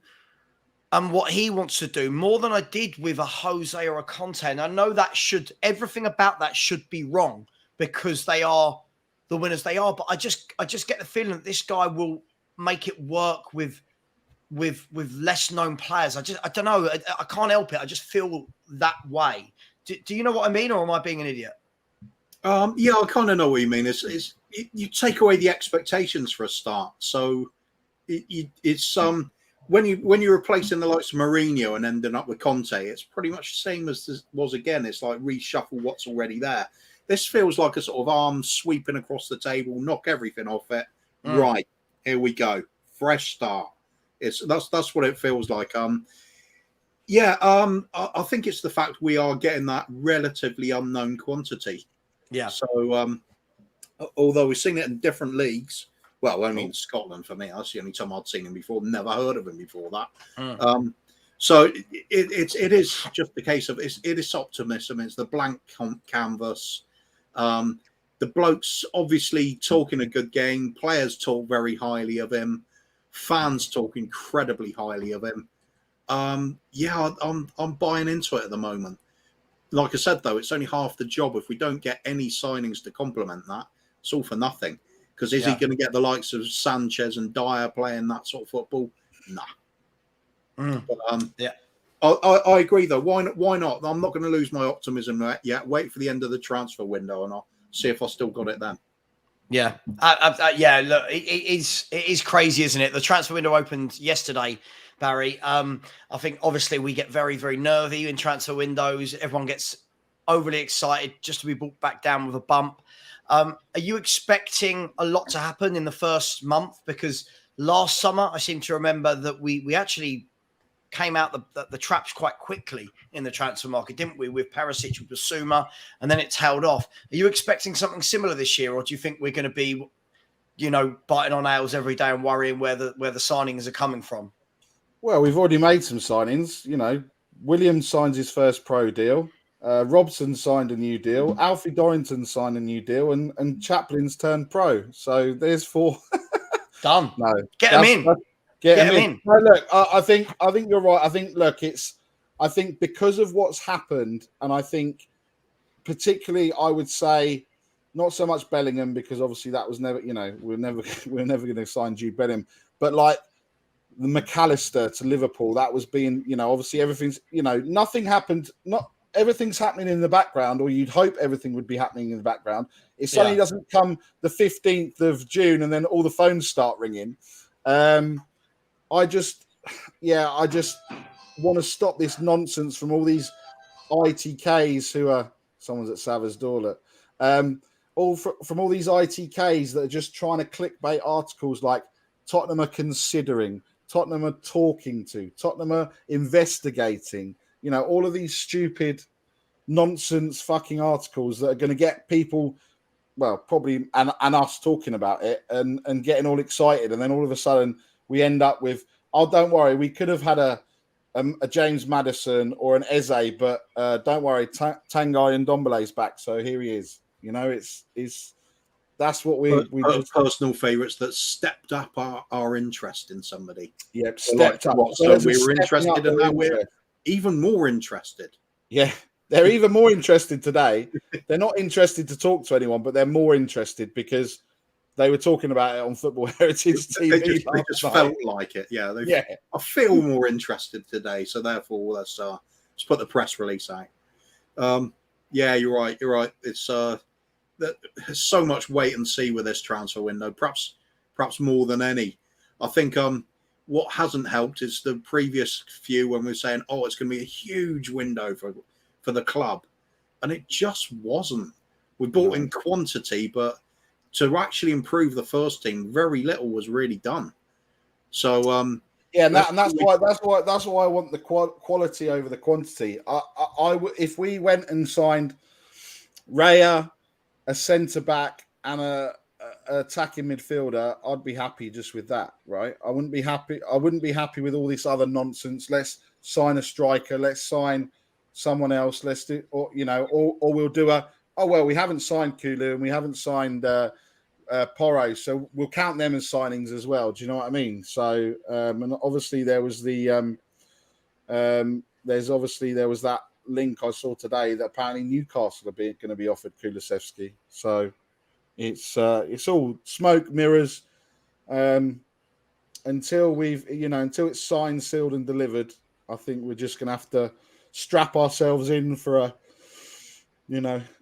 and what he wants to do more than I did with a Jose or a Conte. And I know that everything about that should be wrong because they are the winners they are. But I just get the feeling that this guy will make it work with less known players. I don't know. I can't help it. I just feel that way. Do you know what I mean, or am I being an idiot? Yeah, I kind of know what you mean. You take away the expectations for a start. So it's when you're replacing the likes of Mourinho and ending up with Conte, it's pretty much the same as this was again. It's like reshuffle what's already there. This feels like a sort of arm sweeping across the table, knock everything off it. Right, here we go, fresh start. That's what it feels like. I think it's the fact we are getting that relatively unknown quantity. Yeah. So although we've seen it in different leagues. Well, only in Scotland for me. That's the only time I'd seen him before. Never heard of him before that. So it is just the case of it is optimism. It's the blank canvas. The bloke's obviously talking a good game. Players talk very highly of him. Fans talk incredibly highly of him. I'm buying into it at the moment. Like I said, though, it's only half the job. If we don't get any signings to complement that, it's all for nothing. Because is he going to get the likes of Sanchez and Dyer playing that sort of football? Nah. But, I agree, though. Why not? I'm not going to lose my optimism yet. Wait for the end of the transfer window, and I'll see if I still got it then. Yeah. Look, it is crazy, isn't it? The transfer window opened yesterday, Barry. I think, obviously, we get very, very nervy in transfer windows. Everyone gets overly excited just to be brought back down with a bump. Are you expecting a lot to happen in the first month? Because last summer, I seem to remember that we actually came out the traps quite quickly in the transfer market, didn't we? With Perisic, with Basuma, and then it tailed off. Are you expecting something similar this year, or do you think we're going to be, biting on nails every day and worrying where the signings are coming from? Well, we've already made some signings. Williams signs his first pro deal. Robson signed a new deal. Alfie Dorrington signed a new deal, and Chaplin's turned pro. So there's 4. Done. No, get them in. Get them in. No, look, I think you're right. I think because of what's happened, and I think particularly I would say not so much Bellingham, because obviously that was never, we're never going to sign Jude Bellingham, but like the McAllister to Liverpool, that was being, obviously everything's, nothing happened. Not everything's happening in the background, or you'd hope everything would be happening in the background. It suddenly doesn't come the 15th of June and then all the phones start ringing. I just want to stop this nonsense from all these ITKs who are someone's at Savva's door. Look, from all these ITKs that are just trying to clickbait articles like Tottenham are considering, Tottenham are talking to, Tottenham are investigating. All of these stupid nonsense fucking articles that are going to get people, well, probably and us talking about it and getting all excited, and then all of a sudden we end up with, oh, don't worry, we could have had a James Maddison or an Eze, but don't worry, Tanguy and Ndombele's back, so here he is. That's what we just personal favourites that stepped up our interest in somebody. Yep, stepped up. So we were interested, and now we're even more interested. Yeah, they're even more interested today. They're not interested to talk to anyone, but they're more interested because they were talking about it on Football Heritage TV. They just felt like it. Yeah, I feel more interested today, so therefore let's put the press release out. Yeah, you're right. It's there's so much wait and see with this transfer window. Perhaps more than any. I think what hasn't helped is the previous few when we were saying, oh, it's going to be a huge window for the club, and it just wasn't. We bought in quantity, but to actually improve the first team, very little was really done. So that's why I want the quality over the quantity. If we went and signed Raya, a centre back, and a attacking midfielder, I'd be happy just with that, right? I wouldn't be happy with all this other nonsense. Let's sign a striker. Let's sign someone else. Let's do, or we'll do we haven't signed Kulu and we haven't signed Porro, so we'll count them as signings as well. Do you know what I mean? So, and obviously there was the There was that link I saw today that apparently Newcastle are going to be offered Kulusevski. So it's all smoke mirrors. Until it's signed, sealed, and delivered, I think we're just going to have to strap ourselves in for a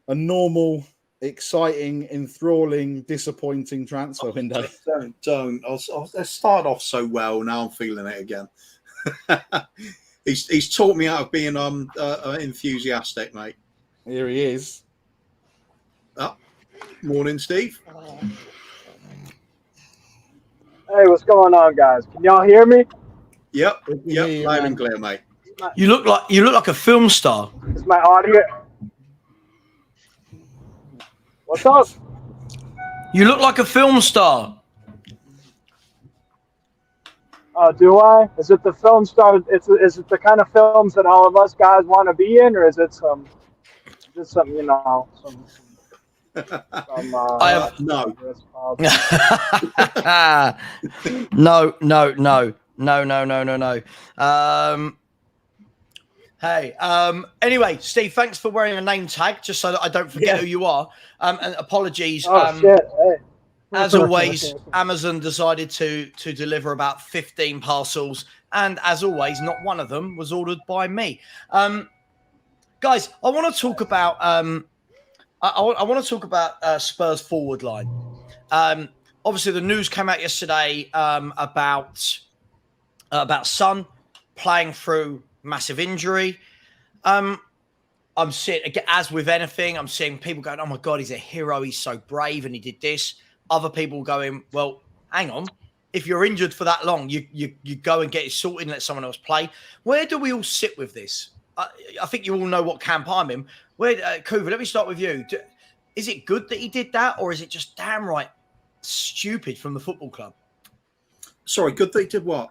normal, exciting, enthralling, disappointing transfer window. Don't. Let's start off so well. Now I'm feeling it again. He's taught me out of being enthusiastic, mate. Here he is. Morning, Steve. Hey, what's going on, guys? Can y'all hear me? Yep, loud and clear, mate. You look like a film star. Is my audio? What's up? You look like a film star. Do I? Is it the film star? Is it the kind of films that all of us guys want to be in, or is it some some I have no. No. Hey. Anyway, Steve, thanks for wearing a name tag, just so that I don't forget who you are. And apologies. Oh shit! Hey. As always, Amazon decided to deliver about 15 parcels, and as always, not one of them was ordered by me. Guys, I want to talk about I want to talk about Spurs forward line. Obviously, the news came out yesterday about Son playing through massive injury. I'm seeing, as with anything, I'm seeing people going, "Oh my God, he's a hero! He's so brave, and he did this." Other people going, "Well, hang on. If you're injured for that long, you go and get it sorted and let someone else play." Where do we all sit with this? I think you all know what camp I'm in. Kuva, let me start with you. Is it good that he did that, or is it just damn right stupid from the football club? Sorry, good that he did what?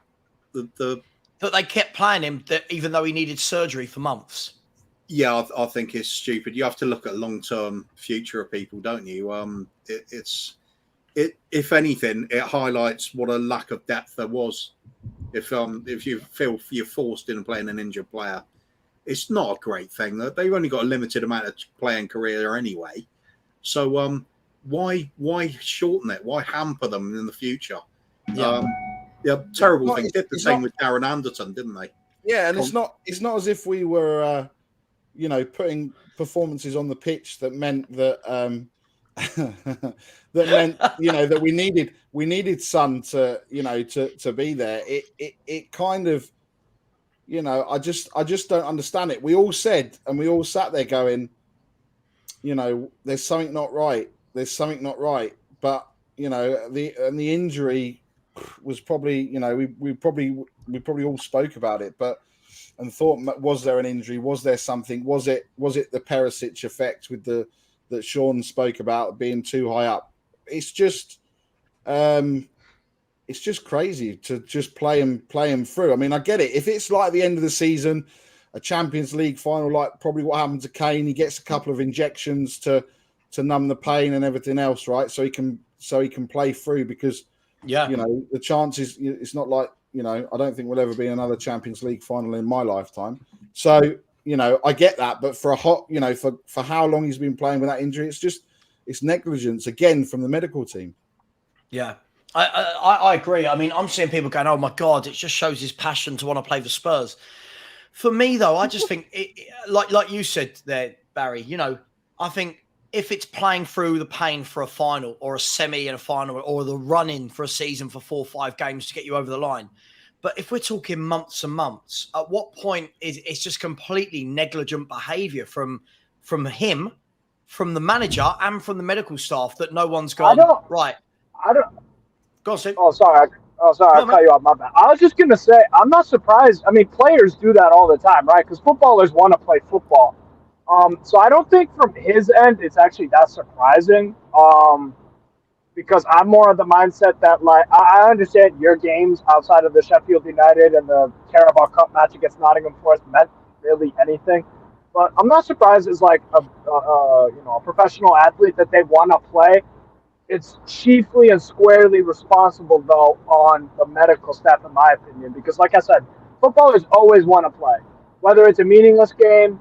That they kept playing him, that even though he needed surgery for months. Yeah, I think it's stupid. You have to look at long-term future of people, don't you? If anything, it highlights what a lack of depth there was. If you feel you're forced into playing an injured player, it's not a great thing. They've only got a limited amount of playing career anyway. So why shorten it? Why hamper them in the future? Yeah, terrible thing. Did the same with Darren Anderton, didn't they? Yeah, and it's not as if we were putting performances on the pitch that meant that that we needed Son to be there. It kind of, I just don't understand it. We all said, and we all sat there going, there's something not right. There's something not right. But the injury was probably, we probably all spoke about it, and thought, was there an injury? Was there something? Was it the Perisic effect with that Sean spoke about being too high up? It's just crazy to just play him through. I mean, I get it. If it's like the end of the season, a Champions League final, like probably what happened to Kane, he gets a couple of injections to numb the pain and everything else, right? So he can play through, because the chances, it's not like, I don't think we'll ever be in another Champions League final in my lifetime. So, I get that, but for for how long he's been playing with that injury, it's negligence again from the medical team. Yeah. I agree. I mean, I'm seeing people going, "Oh my God, it just shows his passion to want to play for Spurs." For me, though, I just think, like you said there, Barry, I think if it's playing through the pain for a final or a semi and a final, or the run-in for a season for 4 or 5 games to get you over the line. But if we're talking months and months, at what point it's just completely negligent behaviour from him, from the manager, and from the medical staff, that no one's gone, right? Go on, Steve. Oh, sorry. I cut you off. My bad. I was just going to say, I'm not surprised. I mean, players do that all the time, right? Because footballers want to play football. So I don't think from his end it's actually that surprising. Because I'm more of the mindset that, like, I understand your games outside of the Sheffield United and the Carabao Cup match against Nottingham Forest meant really anything. But I'm not surprised as like a professional athlete that they want to play. It's chiefly and squarely responsible, though, on the medical staff, in my opinion, because, like I said, footballers always want to play, whether it's a meaningless game,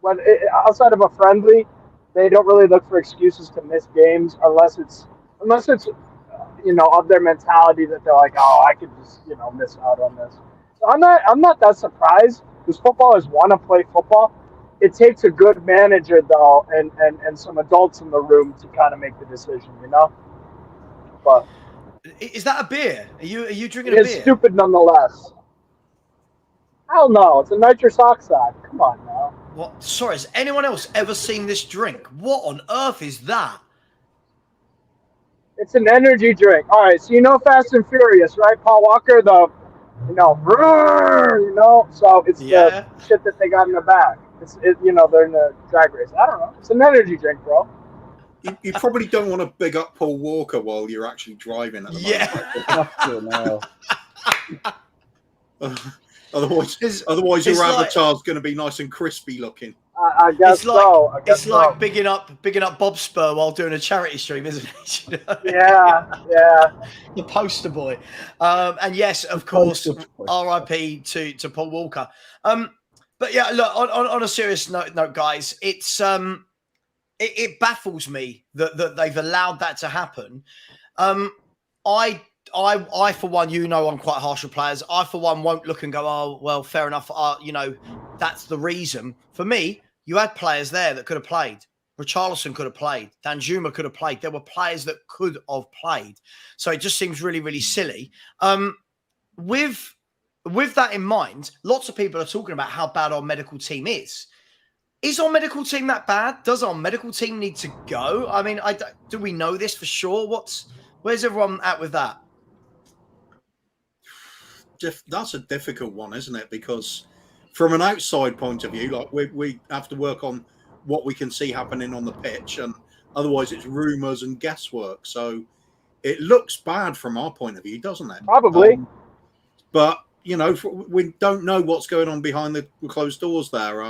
whether outside of a friendly, they don't really look for excuses to miss games unless it's of their mentality that they're like, oh, I could just miss out on this. So I'm not that surprised because footballers want to play football. It takes a good manager though, and some adults in the room to kind of make the decision, But is that a beer? Are you drinking it a is beer? stupid nonetheless. Hell no, it's a nitrous oxide. Come on now. What? Sorry, has anyone else ever seen this drink? What on earth is that? It's an energy drink. All right, so Fast and Furious, right? Paul Walker, so it's the shit that they got in the back. They're in the drag race. I don't know. It's an energy drink, bro. You probably don't want to big up Paul Walker while you're actually driving at the moment. Otherwise your avatar's going to be nice and crispy looking. I guess so. It's like bigging up Bob Spur while doing a charity stream, isn't it? Yeah. The poster boy. And yes, of course, RIP to Paul Walker. But yeah, look, on a serious note, guys, it's it baffles me that they've allowed that to happen. I for one, I'm quite harsh with players. I for one won't look and go, oh well, fair enough. That's the reason. For me, you had players there that could have played. Richarlison could have played. Danjuma could have played. There were players that could have played. So it just seems really, really silly. With that in mind, lots of people are talking about how bad our medical team is. Is our medical team that bad? Does our medical team need to go? I mean, do we know this for sure? Where's everyone at with that? That's a difficult one, isn't it? Because from an outside point of view, like we have to work on what we can see happening on the pitch, and otherwise it's rumours and guesswork. So it looks bad from our point of view, doesn't it? Probably. But we don't know what's going on behind the closed doors there.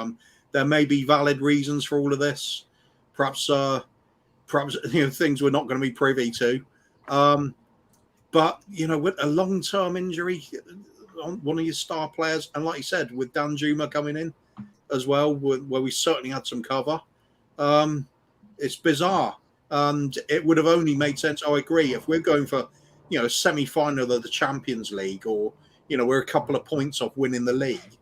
There may be valid reasons for all of this. Perhaps things we're not going to be privy to. But with a long-term injury on one of your star players, and like you said, with Danjuma coming in as well, where we certainly had some cover, it's bizarre. And it would have only made sense. I agree. If we're going for a semi-final of the Champions League, or we're a couple of points off winning the league,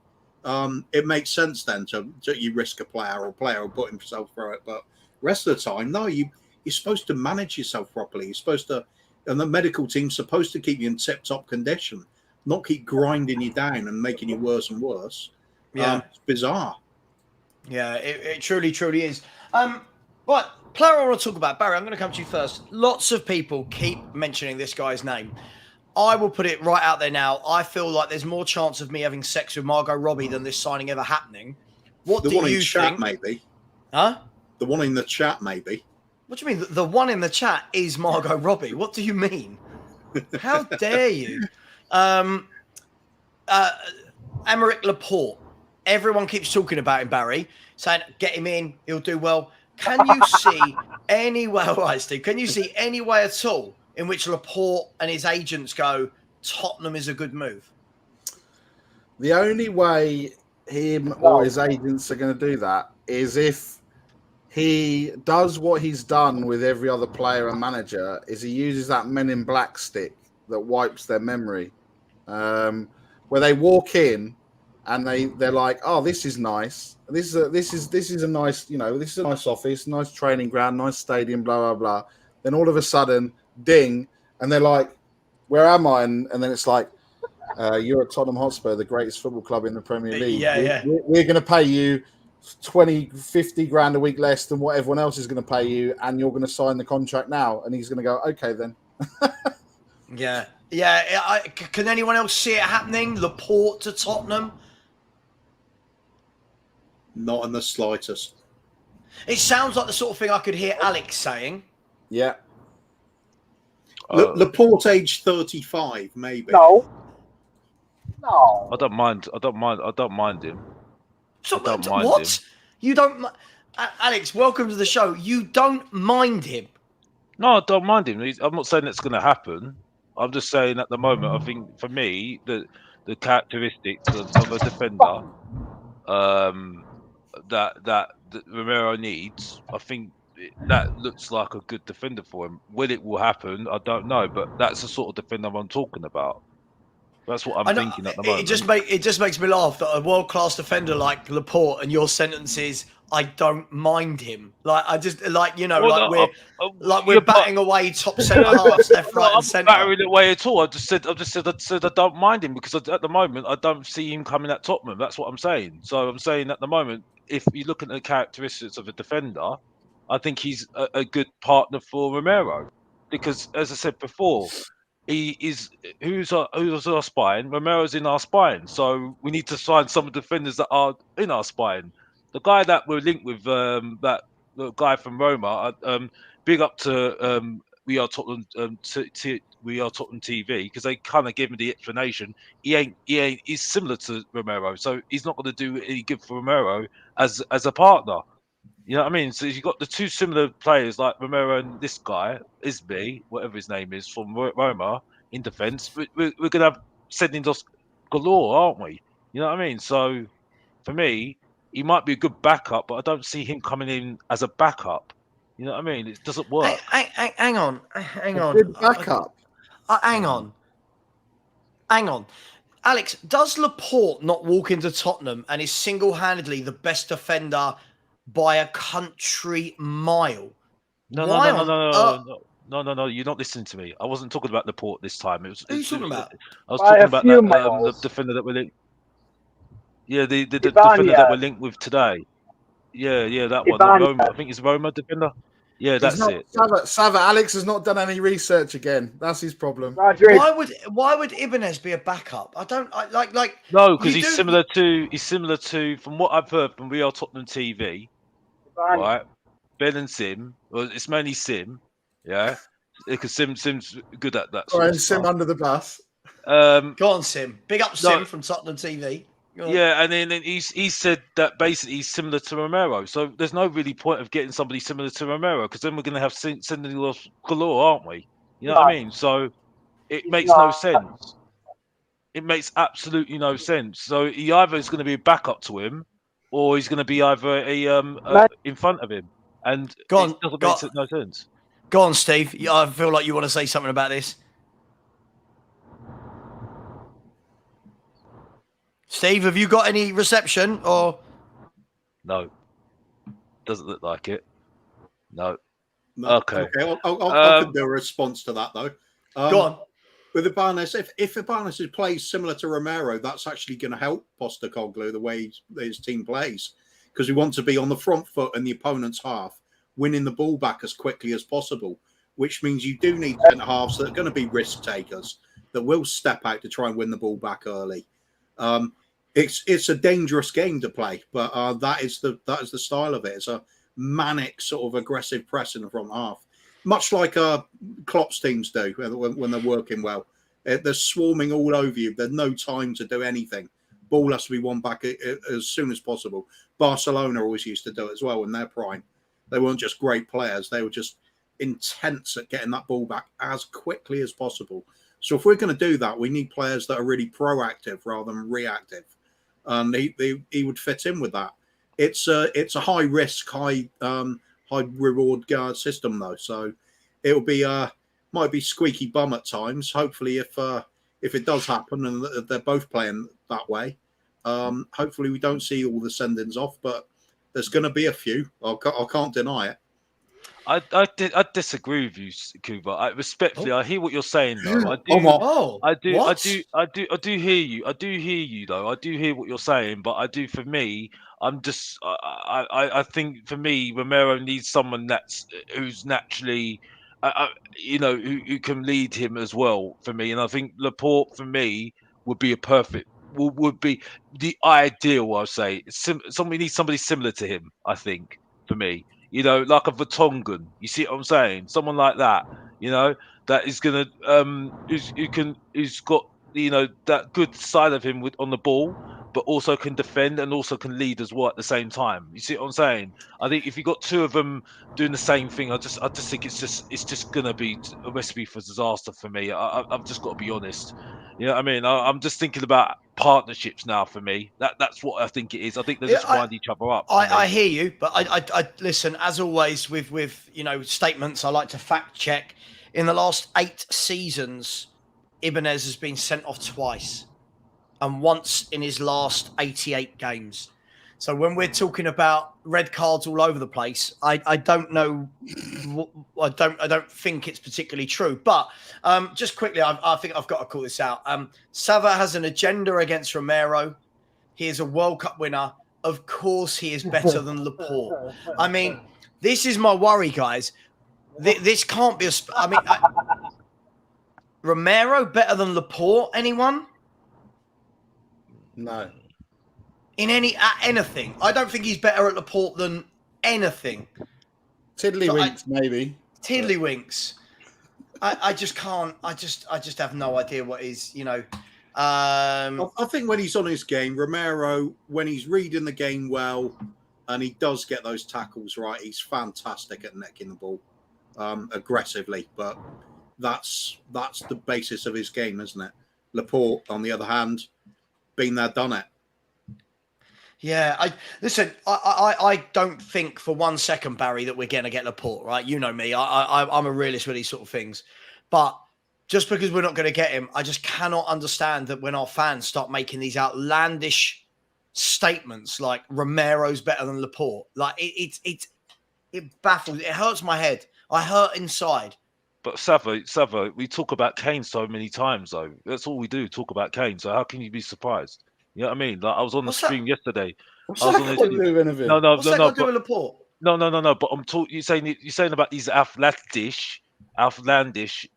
it makes sense then to you risk a player, or a player will put himself through it. But rest of the time, no, you're supposed to manage yourself properly. You're supposed to. And the medical team's supposed to keep you in tip-top condition, not keep grinding you down and making you worse and worse. Yeah. It's bizarre. Yeah, it truly, truly is. Right, player I want to talk about. Barry, I'm going to come to you first. Lots of people keep mentioning this guy's name. I will put it right out there now. I feel like there's more chance of me having sex with Margot Robbie than this signing ever happening. What do you think? The one in chat, maybe. Huh? The one in the chat, maybe. What do you mean? The one in the chat is Margot Robbie. What do you mean? How dare you? Aymeric Laporte. Everyone keeps talking about him, Barry, saying, get him in, he'll do well. Can you see any way, all right, Steve, can you see any way at all in which Laporte and his agents go, Tottenham is a good move? The only way him or his agents are going to do that is if he does what he's done with every other player and manager, is he uses that Men in Black stick that wipes their memory, where they walk in and they're like, oh, this is nice. This is a nice, this is a nice office, nice training ground, nice stadium, blah, blah, blah. Then all of a sudden, ding, and they're like, where am I? And then it's like, you're at Tottenham Hotspur, the greatest football club in the Premier League. We're going to pay you 50 grand a week less than what everyone else is going to pay you, and you're going to sign the contract now. And he's going to go, okay, then. Yeah. Can anyone else see it happening? Laporte to Tottenham? Not in the slightest. It sounds like the sort of thing I could hear Alex saying. Yeah. Laporte, age 35, maybe. No. I don't mind him. So, what? You don't, Alex? Welcome to the show. You don't mind him? No, I don't mind him. I'm not saying it's going to happen. I'm just saying at the moment, I think for me that the characteristics of a defender that Romero needs, I think that looks like a good defender for him. Will it will happen? I don't know, but that's the sort of defender I'm talking about. That's what I'm thinking at the moment. It just makes me laugh that a world class defender like Laporte and your sentence is, I don't mind him. Like I just like we're batting away top centre halves, left, right, and centre. Battering away at all. I said I don't mind him because at the moment I don't see him coming at Tottenham. That's what I'm saying. So I'm saying at the moment, if you look at the characteristics of a defender, I think he's a good partner for Romero because, as I said before, he is who's our spine. Romero's in our spine, so we need to sign some defenders that are in our spine. The guy that we're linked with, the guy from Roma, big up to we are Tottenham, we are Tottenham TV because they kind of gave me the explanation. He's similar to Romero, so he's not going to do any good for Romero as a partner. You know what I mean? So you've got the two similar players like Romero and this guy, Isby, whatever his name is, from Roma in defence. We're going to have sending us galore, aren't we? You know what I mean? So for me, he might be a good backup, but I don't see him coming in as a backup. You know what I mean? It doesn't work. Hang on. Good backup. Hang on. Alex, does Laporte not walk into Tottenham and is single-handedly the best defender by a country mile? No. You're not listening to me. I wasn't talking about Laporte this time. Who are you talking about? I was talking about the defender that we're linked. Yeah, the defender that we're linked with today. Yeah, that one. Roma, I think it's Roma defender. Yeah, that's it. Savva, Alex has not done any research again. That's his problem. Why would Ibanez be a backup? No, because he's similar to from what I've heard from Real Tottenham TV. Right, Ben and Sim. Well, it's mainly Sim. Yeah, because Sim's good at that. Sort of Sim under the bus. Go on, Sim. Big up Sim from Tottenham TV. Yeah, and then he said that basically he's similar to Romero. So there's no really point of getting somebody similar to Romero because then we're going to have sending loss galore, aren't we? You know what I mean? So it makes no sense. It makes absolutely no sense. So he either is going to be a backup to him, or he's going to be either in front of him, and it doesn't make no sense. Go on, Steve. I feel like you want to say something about this. Steve, have you got any reception or? No, doesn't look like it. No. Okay. I can do a response to that though. Go on. With Ibanez, if Ibanez plays similar to Romero, that's actually going to help Postecoglou the way his team plays because we want to be on the front foot in the opponent's half, winning the ball back as quickly as possible. Which means you do need centre halves that are going to be risk takers that will step out to try and win the ball back early. It's a dangerous game to play, but that is the style of it. It's a manic sort of aggressive press in the front half, much like Klopp's teams do when they're working well. They're swarming all over you. There's no time to do anything. Ball has to be won back as soon as possible. Barcelona always used to do it as well in their prime. They weren't just great players; they were just intense at getting that ball back as quickly as possible. So if we're going to do that, we need players that are really proactive rather than reactive. And he would fit in with that. It's a high risk, high reward guard system though. So it'll be might be squeaky bum at times. Hopefully, if it does happen and they're both playing that way, hopefully we don't see all the sendings off. But there's going to be a few. I can't deny it. I disagree with you, Kuba. I hear what you're saying though. I do hear you. I do hear you though. I do hear what you're saying, but for me, I think for me, Romero needs someone who's naturally, who can lead him as well for me. And I think Laporte for me would be would be the ideal. I'll say we need somebody similar to him. I think for me. Like a Vertonghen. You see what I'm saying? Someone like that. That is gonna who's got that good side of him on the ball, but also can defend and also can lead as well at the same time. You see what I'm saying? I think if you got two of them doing the same thing, I just think it's just gonna be a recipe for disaster for me. I've just got to be honest. You know what I mean? I'm just thinking about partnerships now for me. That's what I think it is. I think they just wind each other up. I hear you, but I listen, as always with statements, I like to fact check. In the last 8 seasons, Ibanez has been sent off twice and once in his last 88 games. So when we're talking about red cards all over the place, I don't know. I don't think it's particularly true. But just quickly, I think I've got to call this out. Savva has an agenda against Romero. He is a World Cup winner. Of course, he is better than Laporte. I mean, this is my worry, guys. This can't be Romero better than Laporte? Anyone? No. In anything. I don't think he's better at Laporte than anything. Tiddlywinks, maybe. Tiddlywinks. I just can't. I just have no idea what is, I think when he's on his game, Romero, when he's reading the game well and he does get those tackles right, he's fantastic at necking the ball aggressively. But that's the basis of his game, isn't it? Laporte, on the other hand, been there, done it. Yeah, I don't think for 1 second, Barry, that we're going to get Laporte, right? You know me. I'm a realist with these sort of things. But just because we're not going to get him, I just cannot understand that when our fans start making these outlandish statements like Romero's better than Laporte. Like, it baffles. It hurts my head. I hurt inside. But Savva, we talk about Kane so many times, though. That's all we do, talk about Kane. So how can you be surprised? You know what I mean? Like, I was on the stream yesterday. What's that got to do with anything? What's that got to do with Laporte? No. But I'm talking. You're saying about these outlandish outlandish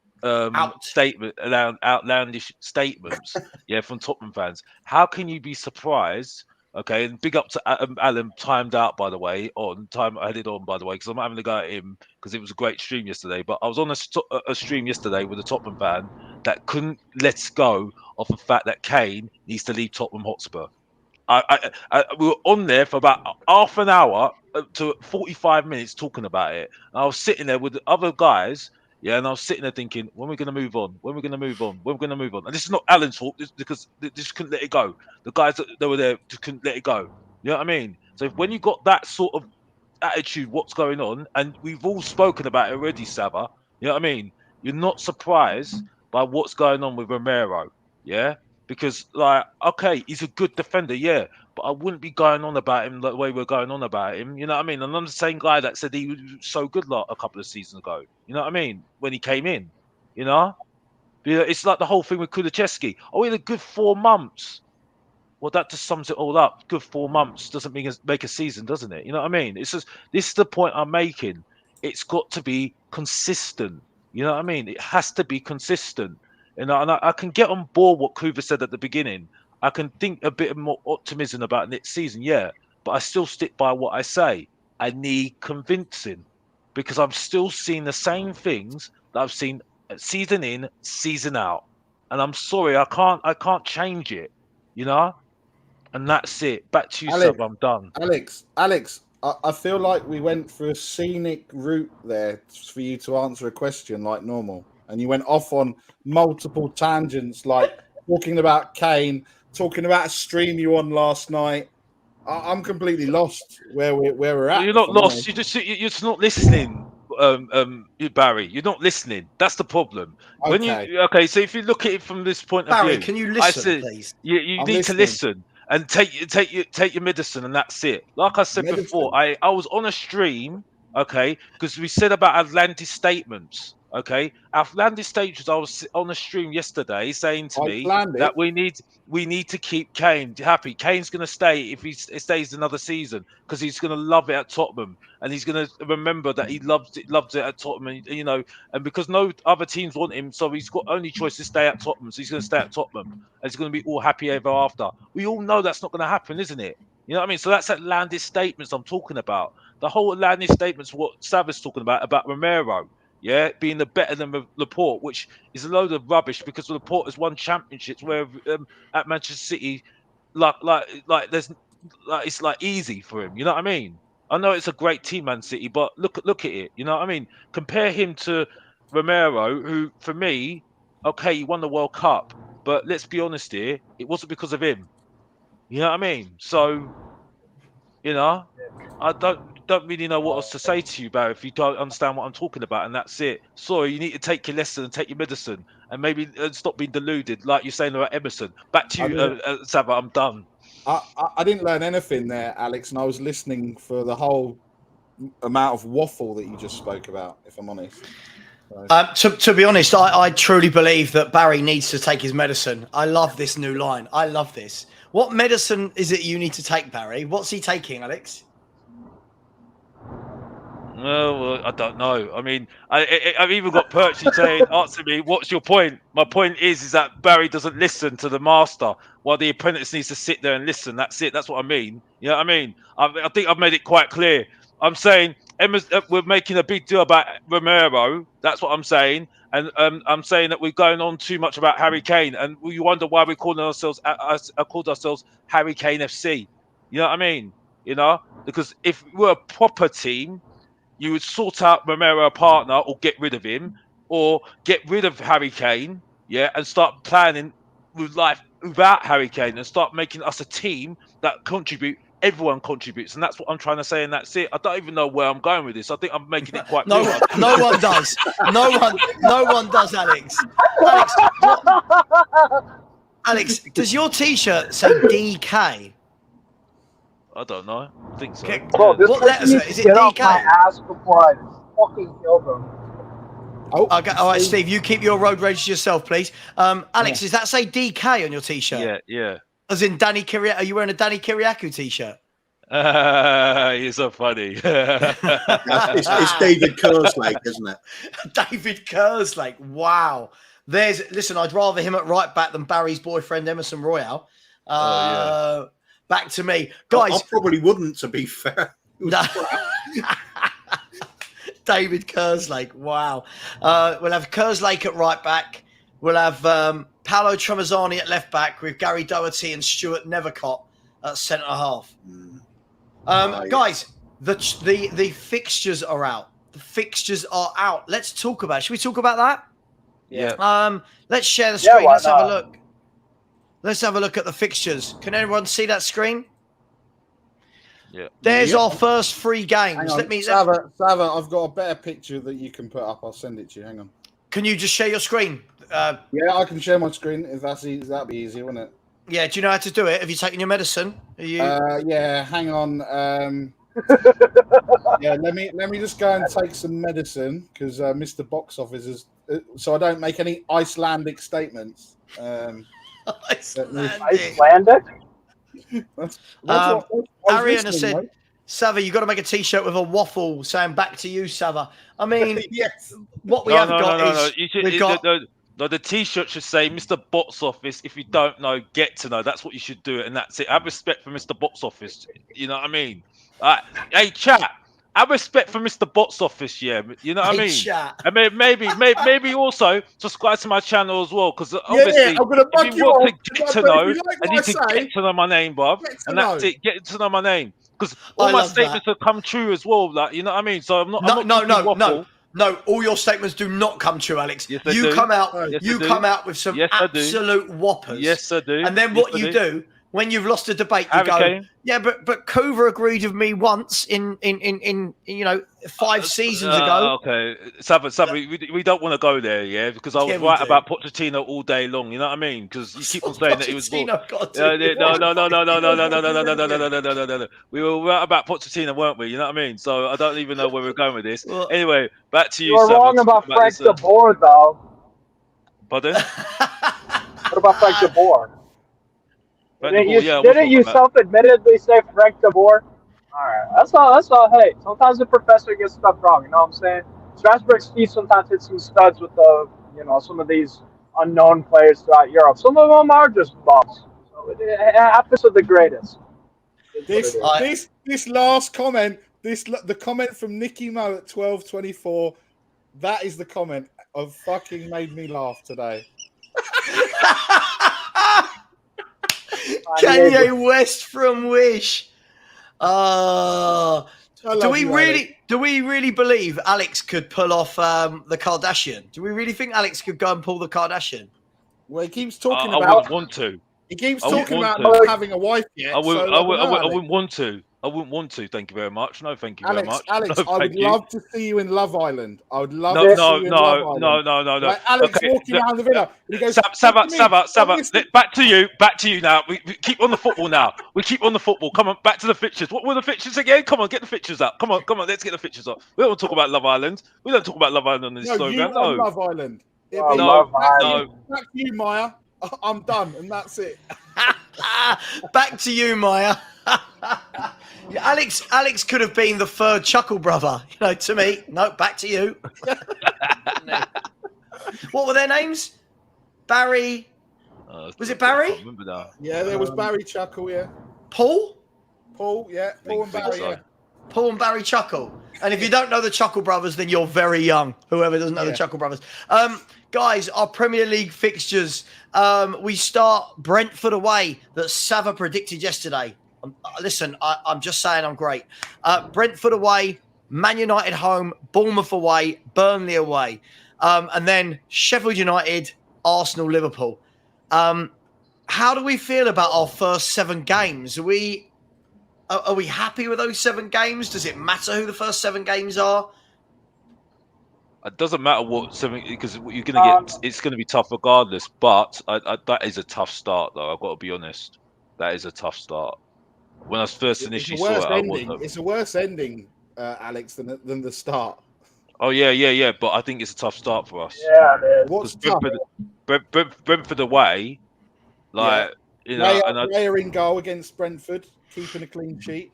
statements, yeah, from Tottenham fans. How can you be surprised? Okay, and big up to Alan, timed out, by the way, headed on, by the way, because I'm having to go at him because it was a great stream yesterday. But I was on a stream yesterday with a Tottenham fan that couldn't let go of the fact that Kane needs to leave Tottenham Hotspur. We were on there for about half an hour to 45 minutes talking about it. And I was sitting there with the other guys, yeah, and I was sitting there thinking, when are we going to move on? When are we going to move on? When are we going to move on? And this is not Alan's fault, because they just couldn't let it go. The guys that were there just couldn't let it go. You know what I mean? So when you got that sort of attitude, what's going on, and we've all spoken about it already, Savva, you know what I mean? You're not surprised by what's going on with Romero, yeah? Because, like, okay, he's a good defender, yeah, but I wouldn't be going on about him the way we're going on about him. You know what I mean? And I'm the same guy that said he was so good a couple of seasons ago. You know what I mean? When he came in, you know? It's like the whole thing with Kulusevski. Oh, he had a good 4 months. Well, that just sums it all up. Good 4 months doesn't make a season, doesn't it? You know what I mean? It's just, this is the point I'm making. It's got to be consistent. You know what I mean? It has to be consistent. And I can get on board what Kuva said at the beginning. I can think a bit more optimism about next season, yeah. But I still stick by what I say. I need convincing, because I'm still seeing the same things that I've seen season in, season out. And I'm sorry, I can't change it, you know? And that's it. Back to you, Seb. I'm done. Alex, I feel like we went through a scenic route there for you to answer a question like normal. And you went off on multiple tangents, like talking about Kane, talking about a stream you on last night. I'm completely lost where we're at. You're not lost. You're just not listening, Barry. You're not listening. That's the problem. Okay. So if you look at it from this point of Barry, view, can you listen, please? You need to listen and take your medicine, and that's it. Like I said before, I was on a stream, okay, because we said about outlandish statements. Okay, outlandish statements. I was on a stream yesterday saying to me that we need to keep Kane happy. Kane's going to stay if he stays another season, because he's going to love it at Tottenham, and he's going to remember that he loved it at Tottenham, and, you know, and because no other teams want him, so he's got only choice to stay at Tottenham. So he's going to stay at Tottenham, and he's going to be all happy ever after. We all know that's not going to happen, isn't it? You know what I mean? So that's outlandish statements I'm talking about. The whole outlandish statements what Savva's talking about Romero. Yeah, being the better than Laporte, which is a load of rubbish, because Laporte has won championships where at Manchester City, there's like it's like easy for him. You know what I mean? I know it's a great team, Man City, but look at it. You know what I mean? Compare him to Romero, who for me, okay, he won the World Cup, but let's be honest here, it wasn't because of him. You know what I mean? So, you know, I don't really know what else to say to you, Barry, if you don't understand what I'm talking about, and that's it. Sorry, you need to take your lesson and take your medicine, and maybe stop being deluded, like you're saying about Emerson. Back to you, Savva. I'm done. I didn't learn anything there, Alex, and I was listening for the whole amount of waffle that you just spoke about, if I'm honest. To be honest, I truly believe that Barry needs to take his medicine. I love this new line. I love this. What medicine is it you need to take, Barry? What's he taking, Alex? Well, I don't know. I mean, I've even got Perchy saying, answer me, what's your point? My point is that Barry doesn't listen to the master while the apprentice needs to sit there and listen. That's it. That's what I mean. You know what I mean? I think I've made it quite clear. I'm saying we're making a big deal about Romero. That's what I'm saying. And I'm saying that we're going on too much about Harry Kane. And you wonder why we're calling ourselves Harry Kane FC. You know what I mean? You know, because if we're a proper team, you would sort out Romero a partner or get rid of him or get rid of Harry Kane, yeah, and start planning with life without Harry Kane and start making us a team that everyone contributes. And that's what I'm trying to say, and that's it. I don't even know where I'm going with this. I think I'm making it quite no clear. one does. No one does, Alex. Alex, does your t-shirt say DK? I don't know. I think so. Bro, this what letter is it? Get DK? off my ass before I fucking kill them. Okay, all right, Steve, you keep your road rage to yourself, please. Alex, does that say DK on your t-shirt? Yeah. As in Danny Kyriakou? Are you wearing a Danny Kyriakou t-shirt? You're so funny. It's David Kerslake, isn't it? David Kerslake. Wow. Listen, I'd rather him at right back than Barry's boyfriend, Emerson Royale. Back to me. Guys. I probably wouldn't, to be fair. No. David Kerslake. Wow. We'll have Kerslake at right back. We'll have Paolo Tremazzani at left back with Gary Doherty and Stuart Nethercott at centre half. Guys, the fixtures are out. The fixtures are out. Let's talk about it. Should we talk about that? Yeah. Let's share the screen. Let's have a look. Let's have a look at the fixtures. Can anyone see that screen? Yeah. There's our first 3 games. Savva, I've got a better picture that you can put up. I'll send it to you. Hang on. Can you just share your screen? Yeah, I can share my screen. If that's easy, that'd be easy, wouldn't it? Yeah. Do you know how to do it? Have you taken your medicine? Are you? Yeah. Hang on. Yeah. Let me just go and take some medicine because Mr. Box Office is so I don't make any Icelandic statements. Icelandic? Ariana said, right? Savva, you got to make a t-shirt with a waffle saying back to you, Savva. I mean, yes. What we have got is the t-shirt should say Mr. Box Office. If you don't know, get to know. That's what you should do, and that's it. Have respect for Mr. Box Office. You know what I mean? Hey, chat. Have respect for Mr. Box Office, yeah. You know what I mean? Chat. I mean, maybe also subscribe to my channel as well, because obviously, I'm gonna if you want to get to know, I need to get to know my name, bruv. And that's it. Get to know my name, because all my statements have come true as well. Like, you know what I mean? So I'm not. No. All your statements do not come true, Alex. Yes, you come out with some absolute whoppers. Yes, I do. And then what you do when you've lost a debate, you go, yeah, but Coover agreed with me once in 5 seasons ago. Okay, Savva, we don't want to go there, yeah, because I was right about Pochettino all day long. You know what I mean? Because you keep on saying that he was. No. We were right about Pochettino, weren't we? You know what I mean? So I don't even know where we're going with this. Anyway, back to you. You're wrong about Frank de Boer, though. Pardon? What about Frank de Boer? Didn't you self-admittedly say Frank de Boer? All right, that's all. Hey, sometimes the professor gets stuff wrong. You know what I'm saying? Strasbourg Steve sometimes hits some studs with some of these unknown players throughout Europe. Some of them are just bums. So it happens with the greatest. This last comment, the comment from Nicky Mo at 12:24, that is the comment of fucking made me laugh today. Kanye West from Wish. Do we really believe Alex could pull off the Kardashian? Do we really think Alex could go and pull the Kardashian? Well, he keeps talking I about. wouldn't want to. He keeps I wouldn't talking want about to. not having a wife yet. I wouldn't want to. I wouldn't want to. Thank you very much. No, thank you very much. Alex, No, I would love to see you in Love Island. I would love to see you in Love Island. No. Like Alex walking around the villa. And he goes, Savva. Back to you now. We keep on the football now. We keep on the football. Come on, back to the fixtures. What were the fixtures again? Come on, get the fixtures up. Come on. Let's get the fixtures up. We don't talk about Love Island. We don't talk about Love Island on this program. No, Love Island. Back to you, Maya. I'm done, and that's it. Back to you, Maya. Alex could have been the third Chuckle brother, to me. No, back to you. No. What were their names? Barry. Was it Barry? I can't remember now. Yeah, there was Barry Chuckle, yeah. Paul, yeah. Paul and Barry, yeah. Paul and Barry Chuckle. And if you don't know the Chuckle brothers, then you're very young. Whoever doesn't know the Chuckle brothers. Guys, our Premier League fixtures. We start Brentford away that Savva predicted yesterday. Listen, I'm just saying I'm great. Brentford away, Man United home, Bournemouth away, Burnley away. And then Sheffield United, Arsenal, Liverpool. How do we feel about our first 7 games? Are we happy with those 7 games? Does it matter who the first 7 games are? It doesn't matter what 7 because you're gonna get. It's gonna be tough regardless. But that is a tough start, though. I've got to be honest. That is a tough start. When I first initially saw it, it's a worse ending, Alex, than the start. Oh yeah. But I think it's a tough start for us. Yeah, man. What's tough? Brentford away, Player in goal against Brentford, keeping a clean sheet.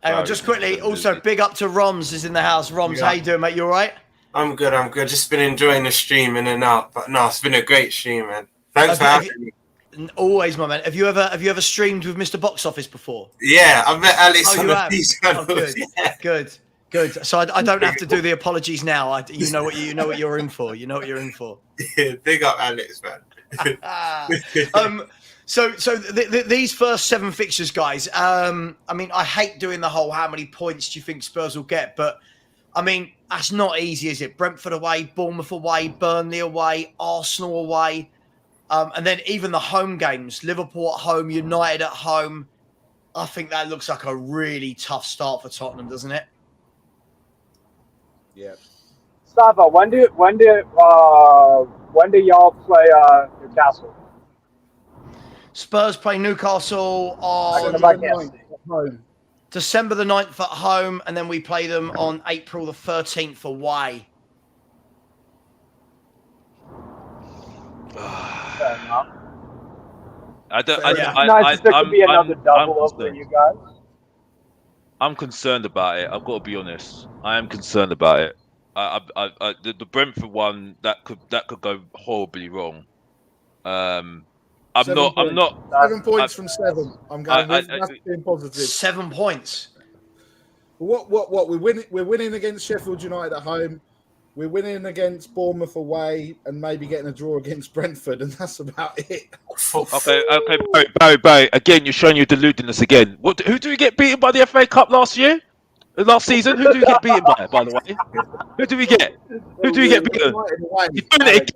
Hang on, just quickly. Also, big up to Roms is in the house. Roms, how you doing, mate? You all right? I'm good. Just been enjoying the stream in and out, but no, it's been a great stream, man. Thanks for having me. Always, my man. Have you ever streamed with Mr. Box Office before? Yeah, I've met Alex on the Peace channel. Good. Yeah. Good. So I don't have to do the apologies now. You know what you're in for. You know what you're in for. Yeah, big up Alex, man. So these first 7 fixtures, guys. I mean, I hate doing the whole how many points do you think Spurs will get, but I mean that's not easy, is it? Brentford away, Bournemouth away, Burnley away, Arsenal away, and then even the home games: Liverpool at home, United at home. I think that looks like a really tough start for Tottenham, doesn't it? Yeah. Savva, when do y'all play Newcastle? Spurs play Newcastle on December the 9th at home, and then we play them on April the 13th away. Could be another double over you guys. I'm concerned about it. I've got to be honest. I am concerned about it. The Brentford one that could go horribly wrong. I'm not 7 points from 7. I'm going with that's being positive. 7 points. What we're winning against Sheffield United at home. We're winning against Bournemouth away and maybe getting a draw against Brentford, and that's about it. Okay, Barry. Again, you're showing you're deluding us again. Who do we get beaten by the FA Cup last season? Who do we get beaten by the way? Who do we get? Who do we get beaten? You're doing it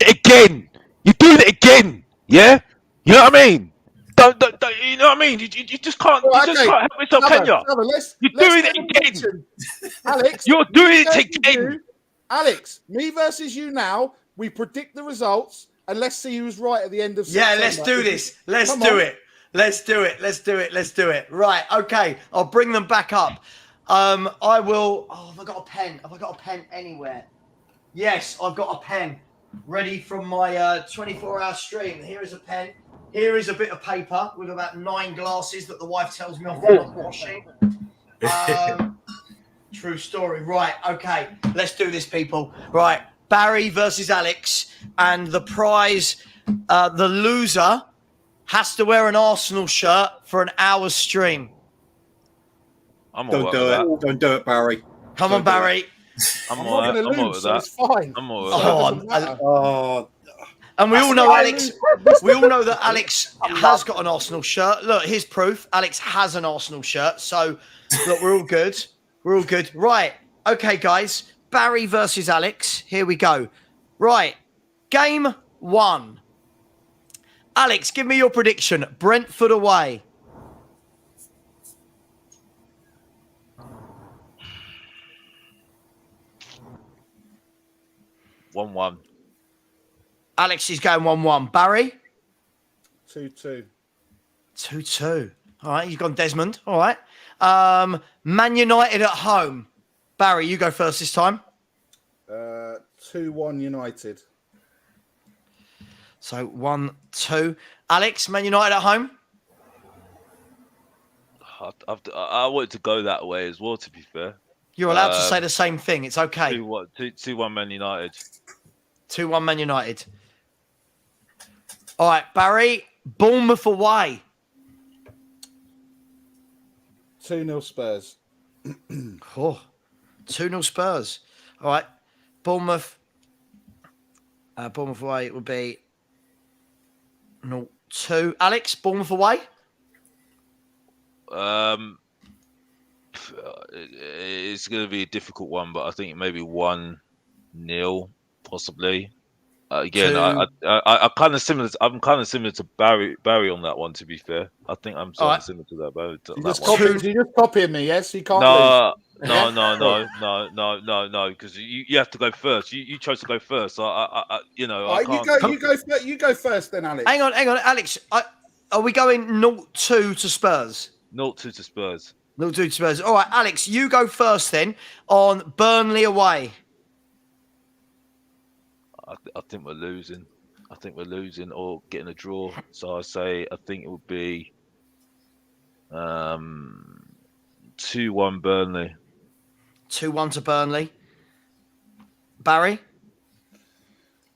again. You're doing it again. Yeah? You know what I mean? Don't you know what I mean? You just can't. You just can't help yourself, can you? You're doing it again, Alex. You're doing it again, Alex. Me versus you now. We predict the results, and let's see who's right at the end of. Yeah, let's do this. Let's do it. Right. Okay. I'll bring them back up. I will. Oh, have I got a pen? Have I got a pen anywhere? Yes, I've got a pen ready from my 24-hour stream. Here is a pen. Here is a bit of paper with about 9 glasses that the wife tells me off for not washing. True story. Right. Okay. Let's do this, people. Right. Barry versus Alex. And the prize, the loser has to wear an Arsenal shirt for an hour's stream. Don't do it, Barry. Come on, Barry. I'm not going to lose, so it's fine. I'm all right. And we all know Alex. We all know that Alex has got an Arsenal shirt. Look, here's proof. Alex has an Arsenal shirt. So, look, we're all good. We're all good. Right. Okay, guys. Barry versus Alex. Here we go. Right. Game 1. Alex, give me your prediction. Brentford away. (1-1). Alex is going 1-1. Barry? 2-2. 2-2. All right, you've gone Desmond. All right. Man United at home. Barry, you go first this time. 2-1 United. So 1-2. Alex, Man United at home. I wanted to go that way as well, to be fair. You're allowed to say the same thing. It's okay. 2-1 Man United. 2-1 Man United. All right, Barry, Bournemouth away. 2-0 Spurs. Oh, 2-0 Spurs. All right, Bournemouth. Bournemouth away would be 0-2. Alex, Bournemouth away. It's going to be a difficult one, but I think maybe 1-0, possibly. Again, I kind of similar. I'm kind of similar to Barry on that one. To be fair, I think I'm sort of similar to that. Barry, You're just copying me, yes? You can't. No, because you have to go first. You chose to go first. I you go first, then, Alex. Hang on, Alex. Are we going 0-2 to Spurs? 0-2 to Spurs. 0-2 to Spurs. All right, Alex, you go first then on Burnley away. I think we're losing. Or getting a draw. So I think it would be 2-1 Burnley. 2-1 to Burnley. Barry?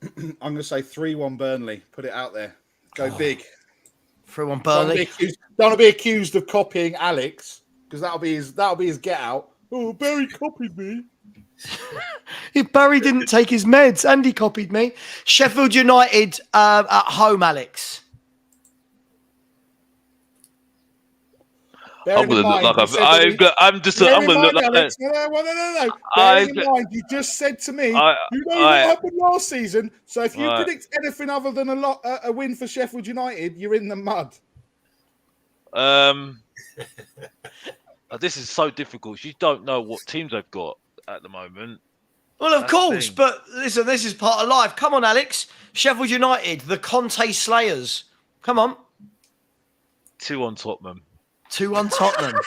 I'm going to say 3-1 Burnley. Put it out there. Go big. 3-1 Burnley. Don't want to be accused of copying Alex, because that'll be his get out. Oh, Barry copied me. If Barry didn't take his meds and he copied me. Sheffield United at home, Alex. I'm going to look like I'm just. I'm going to look like. Alex, no. Bearing in mind, you just said to me, you know what happened last season. So if you predict anything other than a win for Sheffield United, you're in the mud. This is so difficult. You don't know what teams they've got at the moment. Well, of course, but listen, this is part of life. Come on, Alex. Sheffield United, the Conte Slayers. Come on. 2-1 Tottenham. 2-1 Tottenham.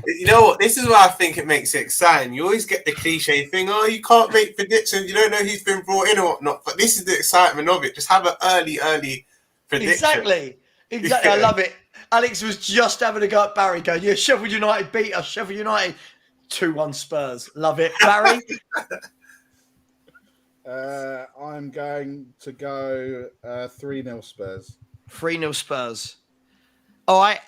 You know what? This is why I think it makes it exciting. You always get the cliche thing, oh, you can't make predictions. You don't know who's been brought in or whatnot. But this is the excitement of it. Just have an early prediction. Exactly. I love it. Alex was just having a go at Barry going, yeah, Sheffield United beat us. Sheffield United 2-1 Spurs. Love it. Barry? I'm going to go 3-0 Spurs. 3-0 Spurs. All right.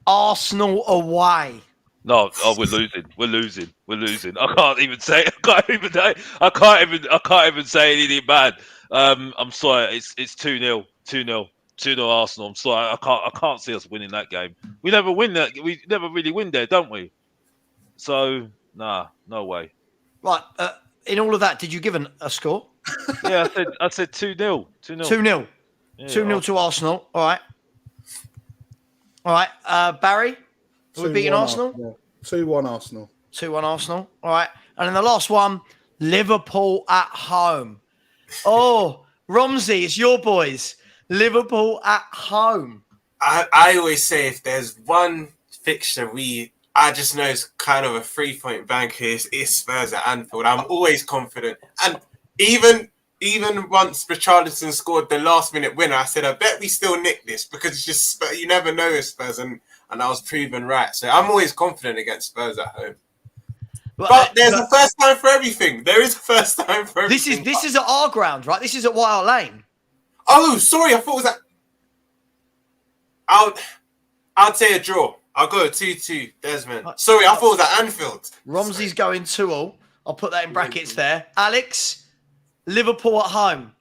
Arsenal away. No, we're losing. I can't even say. I can't even say anything bad. I'm sorry. It's 2-0. 2-0 Arsenal. I'm sorry. I can't see us winning that game. We never win that. We never really win there, don't we? So no way. Right. In all of that, did you give a score? Yeah, I said 2-0. 2-0. Yeah, 2-0 to Arsenal. All right. Barry, are we beating Arsenal? Yeah. 2-1 Arsenal. 2-1 Arsenal. All right. And then the last one, Liverpool at home. Oh, Romsey, it's your boys. Liverpool at home. I always say if there's one fixture I just know it's kind of a 3-point bank is Spurs at Anfield. I'm always confident. And even once Richarlison scored the last minute winner, I said, I bet we still nick this because it's just you never know with Spurs. And I was proven right. So I'm always confident against Spurs at home. But there's a first time for everything. There is a first time for everything. This is at our ground, right? This is at White Hart Lane. Oh, sorry. I thought it was that. I'd say a draw. I'll go 2-2, Desmond. Sorry, I thought it was at Anfield. Romsey's going 2-2. I'll put that in brackets there. Alex, Liverpool at home.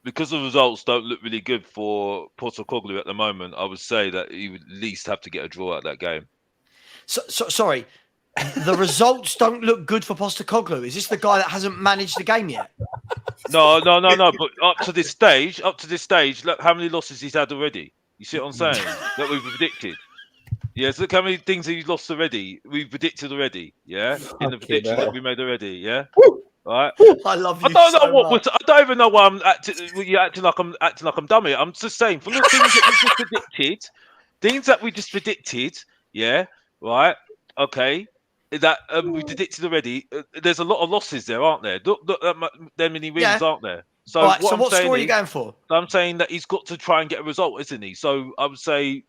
Because the results don't look really good for Postecoglou at the moment, I would say that he would at least have to get a draw out of that game. Sorry, the results don't look good for Postecoglou. Is this the guy that hasn't managed the game yet? No. But up to this stage, look how many losses he's had already. You see what I'm saying? That we've predicted. Yes, look how many things he's lost already. We've predicted already. Yeah, in the prediction that we made already. Yeah. Right. I love you. I don't know so much. I don't even know why I'm acting. You're acting like I'm dumb here. I'm just saying from the things that we just predicted. Yeah. Right. Okay. That we predicted already. There's a lot of losses there, aren't there? Look there many wins, aren't there? So right, what score are you going for? I'm saying that he's got to try and get a result, isn't he? So I would say,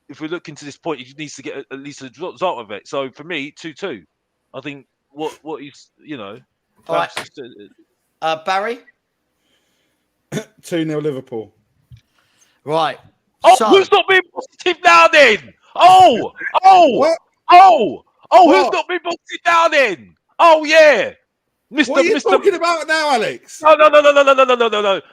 if we look into this point, he needs to get at least a result of it. So for me, 2-2. I think what he's All right. Barry? 2-0 Liverpool. Right. Oh, who's not being positive now then? Oh, What? who's not being positive now then? Oh, yeah. What are you talking about now, Alex?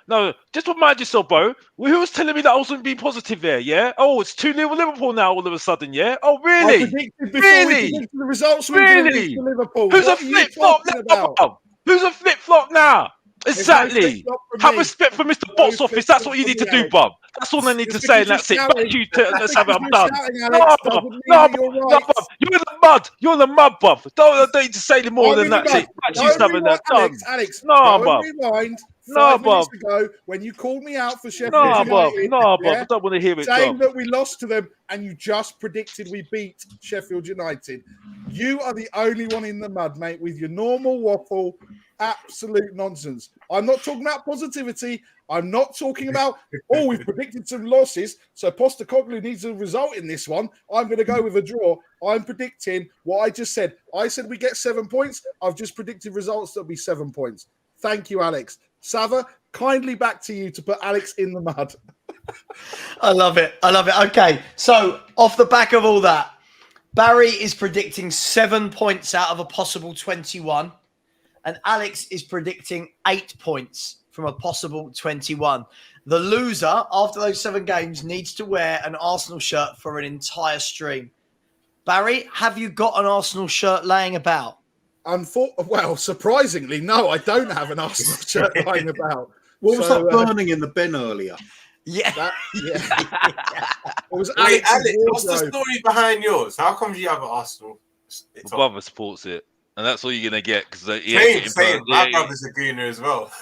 No. Just remind yourself, bro. Who was telling me that I wasn't being positive there, yeah? Oh, it's 2-0 Liverpool now all of a sudden, yeah? Oh, really? I predicted before we predicted the results we Really? to Liverpool. Who's what a flip-flop now? Who's a flip-flop now? Exactly. Have respect for Mr. Box Office. That's what you need to do, bub. That's all I need to say, and that's it. Thank you. Let's have it. I'm done. No, bub. You're in the mud. You're in the mud, bub. Don't need to say any more than that's it. She's having that done. Alex, no, bub. No, Bob. Ago, when you called me out for Sheffield United, Bob. I don't want to hear it. Saying that we lost to them, and you just predicted we beat Sheffield United. You are the only one in the mud, mate, with your normal waffle. Absolute nonsense. I'm not talking about positivity. I'm not talking about, we've predicted some losses, so Postecoglou needs a result in this one. I'm going to go with a draw. I'm predicting what I just said. I said we get 7 points. I've just predicted results that'll be 7 points. Thank you, Alex. Savva, kindly back to you to put Alex in the mud. I love it. Okay, so off the back of all that, Barry is predicting 7 points out of a possible 21. And Alex is predicting 8 points from a possible 21. The loser, after those 7 games, needs to wear an Arsenal shirt for an entire stream. Barry, have you got an Arsenal shirt laying about? Well, surprisingly, no, I don't have an Arsenal shirt lying about. What was that burning in the bin earlier? Yeah. It was Wait, Alex, what's the story behind yours? How come you have an Arsenal? My brother supports it. And that's all you're going to get. Same. My brother's a Gooner as well.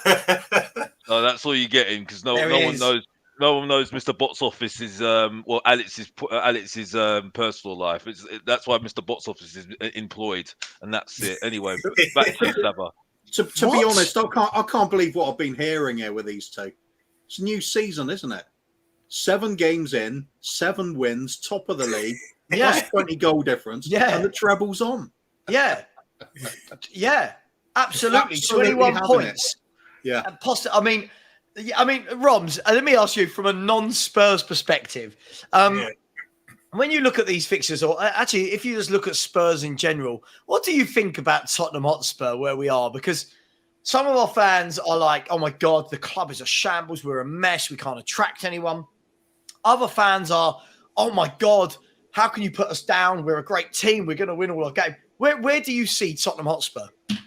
No, that's all you're getting because no one knows Mr. Box Office's Alex's personal life. That's why Mr. Box Office is employed, and that's it. Anyway, back to you, Savva. To be honest, I can't believe what I've been hearing here with these two. It's a new season, isn't it? 7 games in, 7 wins, top of the league, plus 20 goal difference, and the treble's on. Yeah, absolutely. 21 points. Yeah. I mean, Roms, let me ask you from a non-Spurs perspective. When you look at these fixtures, or actually, if you just look at Spurs in general, what do you think about Tottenham Hotspur, where we are? Because some of our fans are like, oh my God, the club is a shambles. We're a mess. We can't attract anyone. Other fans are, oh my God, how can you put us down? We're a great team. We're going to win all our games. Where do you see Tottenham Hotspur? Do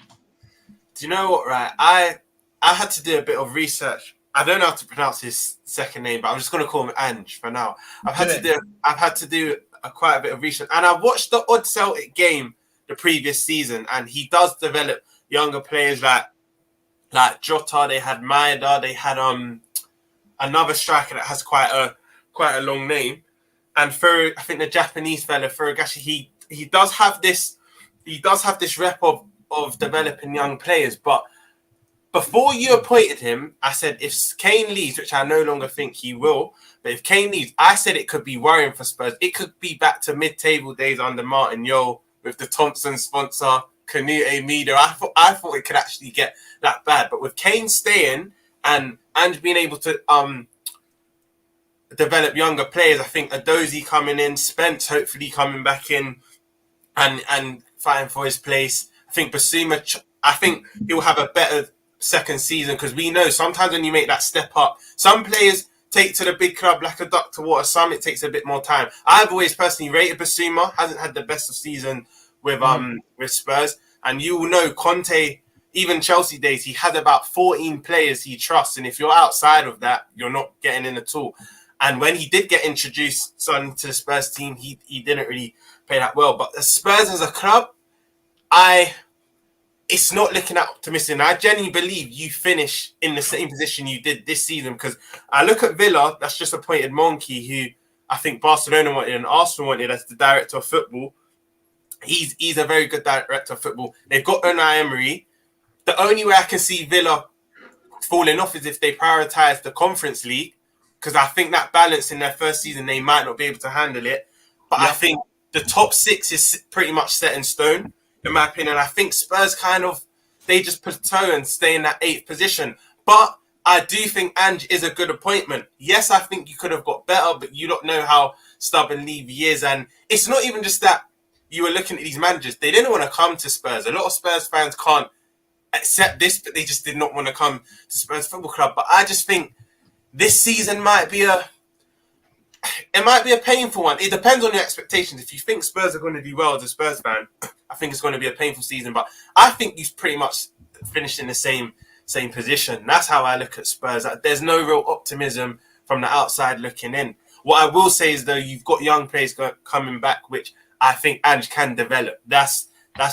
you know what, right? I had to do a bit of research. I don't know how to pronounce his second name, but I'm just going to call him Ange for now. I've had to do quite a bit of research. And I watched the Odd Celtic game the previous season, and he does develop younger players like Jota. They had Maeda. They had another striker that has quite a long name. And I think the Japanese fella, Furugashi, he does have this rep of developing young players. But before you appointed him, I said if Kane leaves, which I no longer think he will, but if Kane leaves, I said it could be worrying for Spurs. It could be back to mid-table days under Martin Yeo with the Thompson sponsor, Canute Mido. I thought it could actually get that bad. But with Kane staying and being able to develop younger players, I think Adozie coming in, Spence hopefully coming back in, and fighting for his place. I think Basuma, I think he'll have a better second season because we know sometimes when you make that step up, some players take to the big club like a duck to water. Some it takes a bit more time. I've always personally rated Basuma. Hasn't had the best of season with Spurs, and you will know Conte. Even Chelsea days, he had about 14 players he trusts, and if you're outside of that, you're not getting in at all. And when he did get introduced to the Spurs team, he didn't really play that well. But the Spurs as a club, it's not looking that optimistic. And I genuinely believe you finish in the same position you did this season because I look at Villa, that's just appointed Monkey, who I think Barcelona wanted and Arsenal wanted as the director of football. He's a very good director of football. They've got Unai Emery. The only way I can see Villa falling off is if they prioritise the Conference League, because I think that balance in their first season, they might not be able to handle it. But I think the top 6 is pretty much set in stone, in my opinion. I think Spurs they just plateau and stay in that 8th position. But I do think Ange is a good appointment. Yes, I think you could have got better, but you don't know how stubborn Levy is. And it's not even just that you were looking at these managers. They didn't want to come to Spurs. A lot of Spurs fans can't accept this, but they just did not want to come to Spurs Football Club. But I just think this season might be a painful one. It depends on your expectations. If you think Spurs are going to do well as a Spurs fan, I think it's going to be a painful season. But I think he's pretty much finished in the same position. That's how I look at Spurs. There's no real optimism from the outside looking in. What I will say is, though, you've got young players coming back, which I think Ange can develop. That's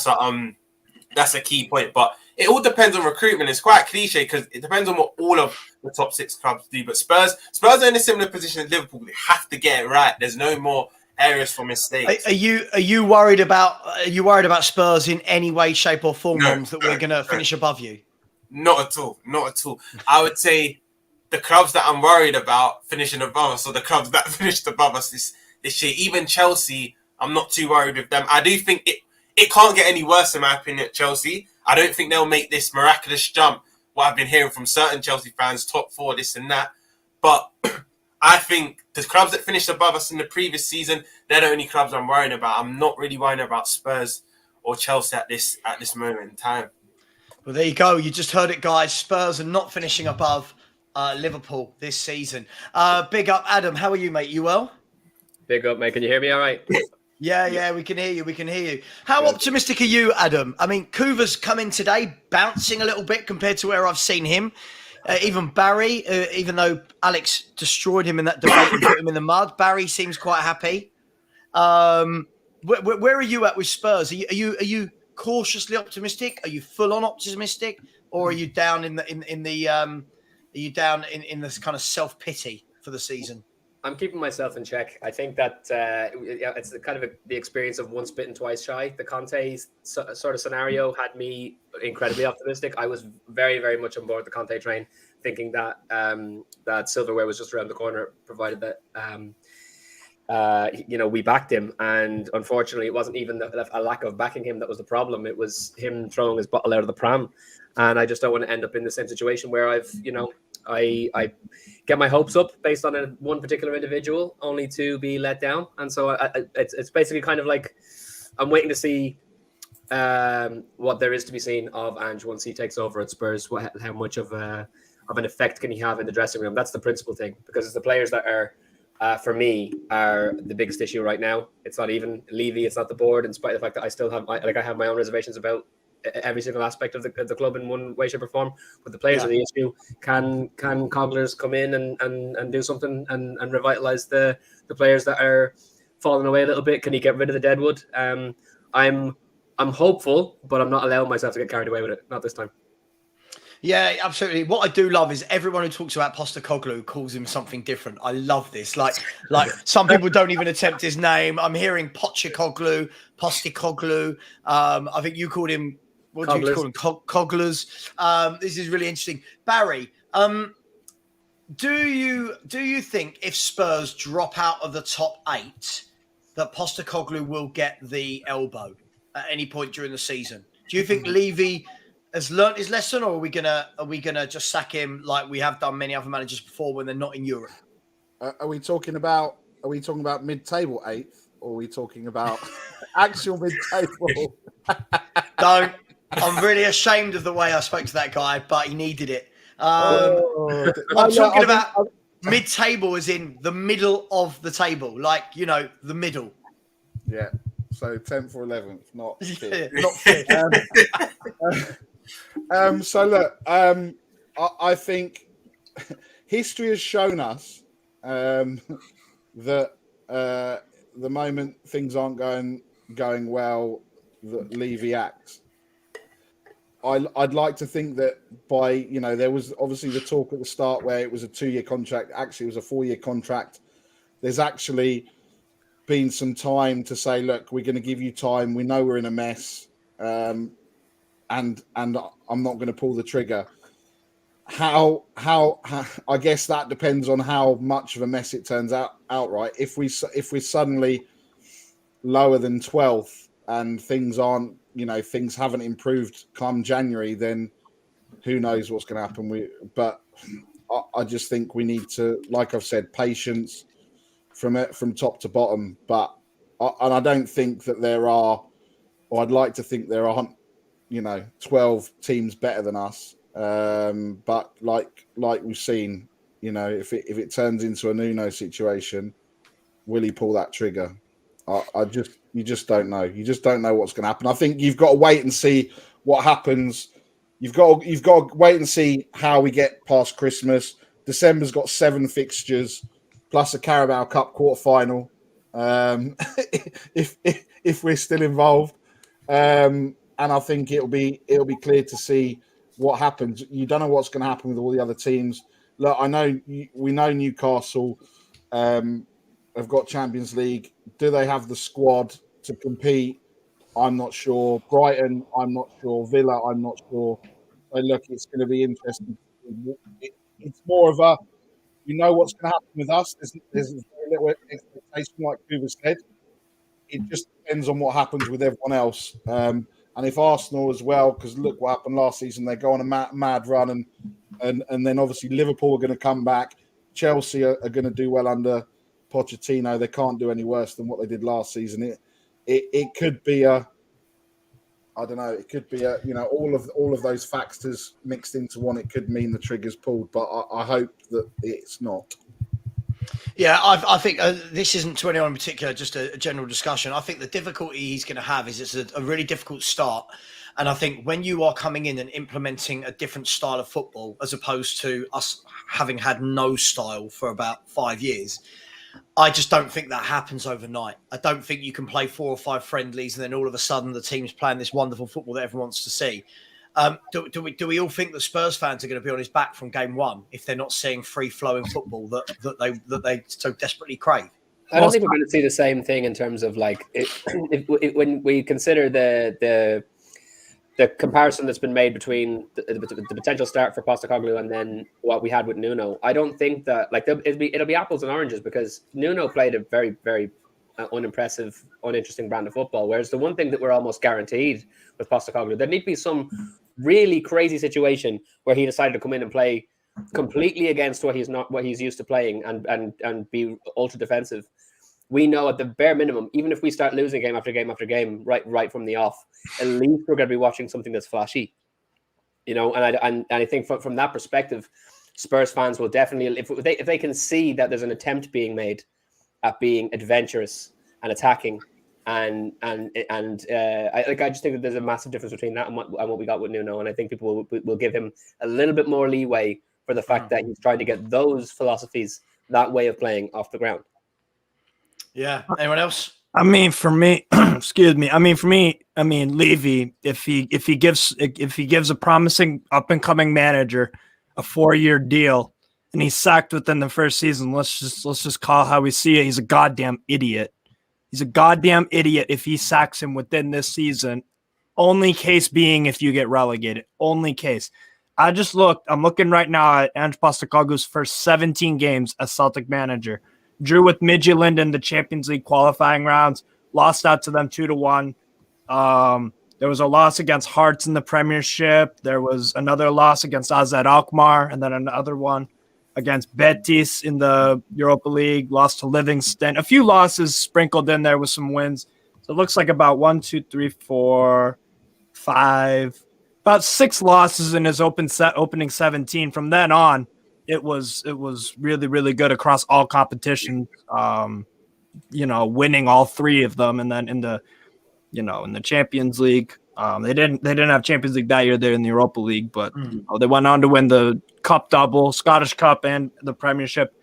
a key point. But it all depends on recruitment. It's quite cliche because it depends on what all of the top 6 clubs do. But Spurs are in a similar position as Liverpool. They have to get it right. There's no more areas for mistakes. Are you worried about Spurs in any way, shape, or form? No, that we're going to finish above you? Not at all. Not at all. I would say the clubs that I'm worried about finishing above us, or the clubs that finished above us this year, even Chelsea, I'm not too worried with them. I do think it can't get any worse, in my opinion, at Chelsea. I don't think they'll make this miraculous jump, what I've been hearing from certain Chelsea fans, top 4, this and that. But I think the clubs that finished above us in the previous season, they're the only clubs I'm worrying about. I'm not really worrying about Spurs or Chelsea at this moment in time. Well, there you go. You just heard it, guys. Spurs are not finishing above Liverpool this season. Big up, Adam. How are you, mate? You well? Big up, mate. Can you hear me all right? Yeah, we can hear you. How optimistic are you, Adam? I mean, Kuva's come in today, bouncing a little bit compared to where I've seen him. Even Barry, even though Alex destroyed him in that debate and put him in the mud, Barry seems quite happy. Where are you at with Spurs? Are you cautiously optimistic? Are you full on optimistic, or are you down in this kind of self pity for the season? I'm keeping myself in check. I think that it's the experience of once bitten, twice shy. The Conte sort of scenario had me incredibly optimistic. I was very, very much on board the Conte train, thinking that that silverware was just around the corner, provided that we backed him. And unfortunately, it wasn't even a lack of backing him that was the problem. It was him throwing his bottle out of the pram. And I just don't want to end up in the same situation where I get my hopes up based on one particular individual, only to be let down. And so it's basically kind of like I'm waiting to see what there is to be seen of Ange once he takes over at Spurs. How much of an effect can he have in the dressing room? That's the principal thing, because it's the players that are, for me, are the biggest issue right now. It's not even Levy, it's not the board, in spite of the fact that I still have I have my own reservations about every single aspect of the club in one way, shape, or form. But the players are the issue. Can Coglers come in and do something and revitalize the players that are falling away a little bit? Can he get rid of the deadwood? I'm hopeful, but I'm not allowing myself to get carried away with it. Not this time. Yeah, absolutely. What I do love is everyone who talks about Postecoglou calls him something different. I love this. Like some people don't even attempt his name. I'm hearing Pochecoglou, Postecoglou. I think you called him. What do you call him? Coglers. This is really interesting. Barry, do you think if Spurs drop out of the top 8, that Postecoglou will get the elbow at any point during the season? Do you think Levy has learnt his lesson, or are we gonna just sack him like we have done many other managers before when they're not in Europe? Are we talking about mid-table 8th, or are we talking about Actual mid-table. Don't. I'm really ashamed of the way I spoke to that guy, but he needed it. I'm talking about mid-table as in the middle of the table, like, you know, the middle. Yeah. So 10th or 11th, not 5th. Not 5th. So look, I think history has shown us that the moment things aren't going well, that Levy acts. I'd like to think that by, you know, there was obviously the talk at the start where it was a 2-year contract. Actually, it was a 4-year contract. There's actually been some time to say, look, we're going to give you time. We know we're in a mess, and I'm not going to pull the trigger. How I guess that depends on how much of a mess it turns out outright. If we're suddenly lower than 12th and things aren't, you know, things haven't improved come January, then who knows what's going to happen. But I just think we need to, like I've said, patience from top to bottom. But I don't think that there are, or I'd like to think there aren't, you know, 12 teams better than us. But like we've seen, you know, if it turns into a Nuno situation, will he pull that trigger? You just don't know. You just don't know what's going to happen. I think you've got to wait and see what happens. You've got to wait and see how we get past Christmas. December's got 7 fixtures plus a Carabao Cup quarterfinal. If we're still involved, and I think it'll be clear to see what happens. You don't know what's going to happen with all the other teams. Look, we know Newcastle have got Champions League. Do they have the squad to compete? I'm not sure. Brighton, I'm not sure. Villa, I'm not sure. So look, it's going to be interesting. It's more of a, you know what's going to happen with us. There's very little expectation, like Kuba said. It just depends on what happens with everyone else. And if Arsenal as well, because look what happened last season, they go on a mad run, and then obviously Liverpool are going to come back. Chelsea are going to do well under Pochettino. They can't do any worse than what they did last season. It could be a, I don't know. It could be a, you know, all of those factors mixed into one. It could mean the trigger's pulled, but I hope that it's not. Yeah, I think this isn't to anyone in particular, just a general discussion. I think the difficulty he's going to have is it's a really difficult start. And I think when you are coming in and implementing a different style of football, as opposed to us having had no style for about 5 years, I just don't think that happens overnight. I don't think you can play 4 or 5 friendlies and then all of a sudden the team's playing this wonderful football that everyone wants to see. Do we all think that Spurs fans are going to be on his back from game one if they're not seeing free-flowing football that they so desperately crave? I don't think we're going to see the same thing in terms of like when we consider the comparison that's been made between the potential start for Postecoglou and then what we had with Nuno. I don't think that like it'll be apples and oranges, because Nuno played a very, very unimpressive, uninteresting brand of football. Whereas the one thing that we're almost guaranteed with Postecoglou, there need to be some really crazy situation where he decided to come in and play completely against what he's used to playing and be ultra defensive. We know at the bare minimum, even if we start losing game after game after game, right from the off, at least we're going to be watching something that's flashy, you know. And I think from that perspective, Spurs fans will definitely, if they can see that there's an attempt being made at being adventurous and attacking, I just think that there's a massive difference between that and what we got with Nuno. And I think people will give him a little bit more leeway for the fact that he's trying to get those philosophies, that way of playing, off the ground. Yeah. Anyone else? I mean, for me, excuse me. I mean, Levy, if he gives a promising up and coming manager a 4-year deal and he's sacked within the first season, let's just call how we see it. He's a goddamn idiot. He's a goddamn idiot if he sacks him within this season. Only case being if you get relegated. Only case. I'm looking right now at Ange Postecoglou's first 17 games as Celtic manager. Drew with Midfield in the Champions League qualifying rounds, lost out to them 2-1. There was a loss against Hearts in the Premiership. There was another loss against AZ Alkmaar, and then another one against Betis in the Europa League, lost to Livingston. A few losses sprinkled in there with some wins. So So it looks like about 1, 2, 3, 4, 5, about 6 losses in his opening 17. From then on, it was really, really good across all competitions. Winning all 3 of them, and then in the Champions League, they didn't have Champions League that year. They're in the Europa League, but they went on to win the Cup double, Scottish Cup, and the Premiership.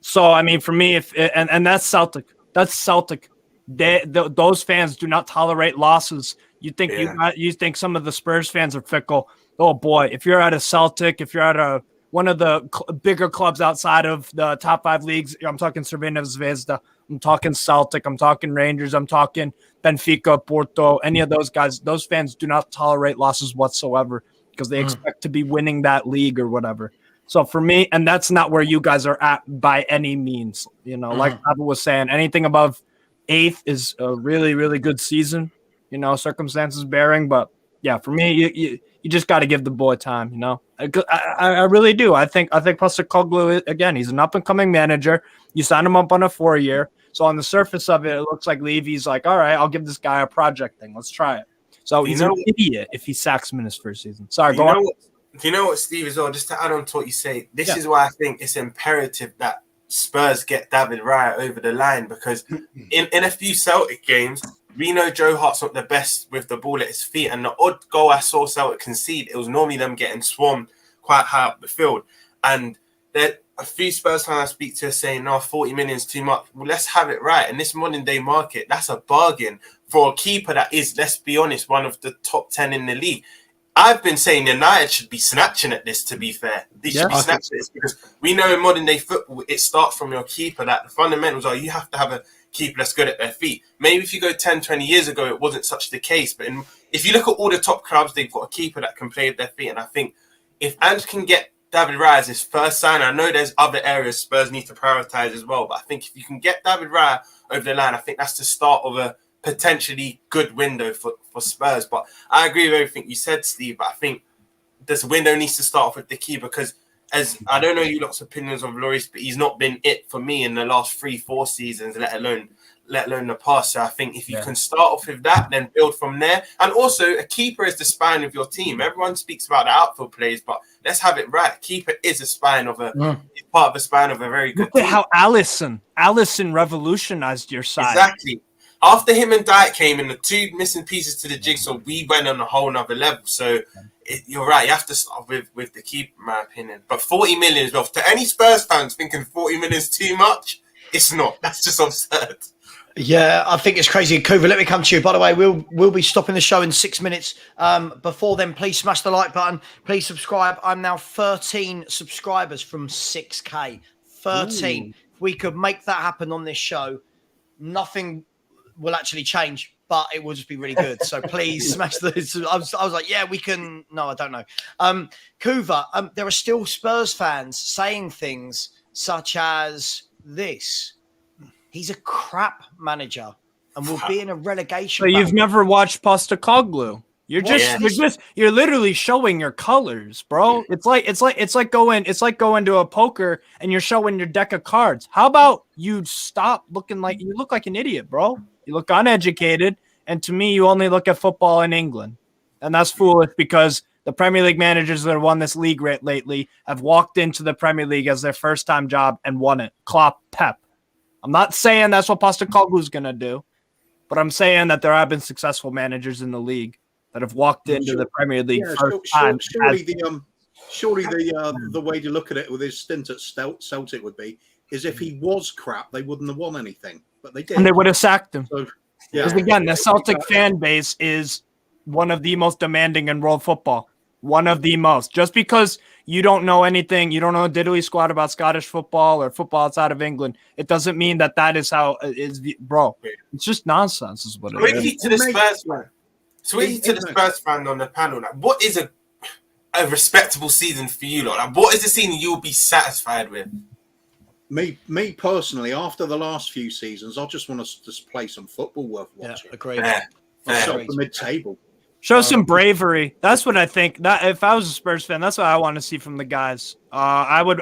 So I mean, for me, and that's Celtic. That's Celtic. Those fans do not tolerate losses. You think some of the Spurs fans are fickle? Oh boy, if you're at a Celtic, if you're at one of the bigger clubs outside of the top 5 leagues, I'm talking Cervena Zvezda, I'm talking Celtic, I'm talking Rangers, I'm talking Benfica, Porto, any of those guys. Those fans do not tolerate losses whatsoever because they expect to be winning that league or whatever. So for me, and that's not where you guys are at by any means. Like Savva was saying, anything above 8th is a really, really good season, circumstances bearing. But yeah, for me, you just got to give the boy time, I really do. I think Postecoglou, again, he's an up-and-coming manager. You sign him up on a 4-year. So on the surface of it, it looks like Levy's like, all right, I'll give this guy a project thing. Let's try it. So he's an idiot if he sacks him in his first season. Sorry, go on. Do you know what, Steve, as well, just to add on to what you say, this is why I think it's imperative that Spurs get David Raya over the line, because in a few Celtic games, we know Joe Hart's not the best with the ball at his feet, and the odd goal I saw Celtic concede, it was normally them getting swarmed quite high up the field. And there a few Spurs fans I speak to are saying, no, 40 million is too much. Well, let's have it right. In this modern day market, that's a bargain for a keeper that is, let's be honest, one of the top 10 in the league. I've been saying United should be snatching at this, to be fair. They should be snatching at this because we know in modern day football, it starts from your keeper. That the fundamentals are you have to have a keeper that's good at their feet. Maybe if you go 10, 20 years ago, it wasn't such the case. But if you look at all the top clubs, they've got a keeper that can play with their feet. And I think if Ange can get David Raya as his first sign, I know there's other areas Spurs need to prioritise as well. But I think if you can get David Raya over the line, I think that's the start of a potentially good window for Spurs. But I agree with everything you said, Steve, but I think this window needs to start off with the key, because as I don't know you lot's opinions of Lloris, but he's not been it for me in the last 3-4 seasons, let alone the past. So I think if you can start off with that, then build from there. And also a keeper is the spine of your team. Everyone speaks about the outfield plays, but let's have it right. Keeper is a spine of is part of the spine of a very good team. Look at how Alisson revolutionized your side. Exactly. After him and Dijk came in, the 2 missing pieces to the jigsaw, we went on a whole nother level. So you're right. You have to start with the keeper, in my opinion. But 40 million as well. To any Spurs fans thinking 40 million is too much, it's not. That's just absurd. Yeah, I think it's crazy. Kuva, let me come to you. By the way, we'll be stopping the show in 6 minutes. Before then, please smash the like button. Please subscribe. I'm now 13 subscribers from 6K. 13. Ooh. If we could make that happen on this show, nothing will actually change, but it will just be really good. So please smash this. I was like, yeah, we can. No, I don't know. Kuva, there are still Spurs fans saying things such as this. He's a crap manager and will be in a relegation. But you've never watched Postecoglou. You're literally showing your colors, bro. It's like going to a poker and you're showing your deck of cards. How about you stop looking like you look like an idiot, bro? You look uneducated, and to me, you only look at football in England, and that's foolish because the Premier League managers that have won this league lately have walked into the Premier League as their first-time job and won it. Klopp, Pep. I'm not saying that's what Postecoglou is going to do, but I'm saying that there have been successful managers in the league that have walked into the Premier League first time. Surely the way to look at it with his stint at Celtic would be is if he was crap, they wouldn't have won anything, but they did. And they would have sacked him. So, because again, the Celtic fan base is one of the most demanding in world football. One of the most. Just because you don't know anything, you don't know diddly squat about Scottish football or football outside of England, it doesn't mean that is how it is. Bro, it's just nonsense is what it is. To the Spurs fan. Speaking to the Spurs fan on the panel, like, what is a respectable season for you, lot? Like, what is the season you'll be satisfied with? Me personally, after the last few seasons, I just want us to play some football worth watching. Yeah, agreed. Stop the mid-table. Show some bravery. That's what I think. That if I was a Spurs fan, that's what I want to see from the guys. I would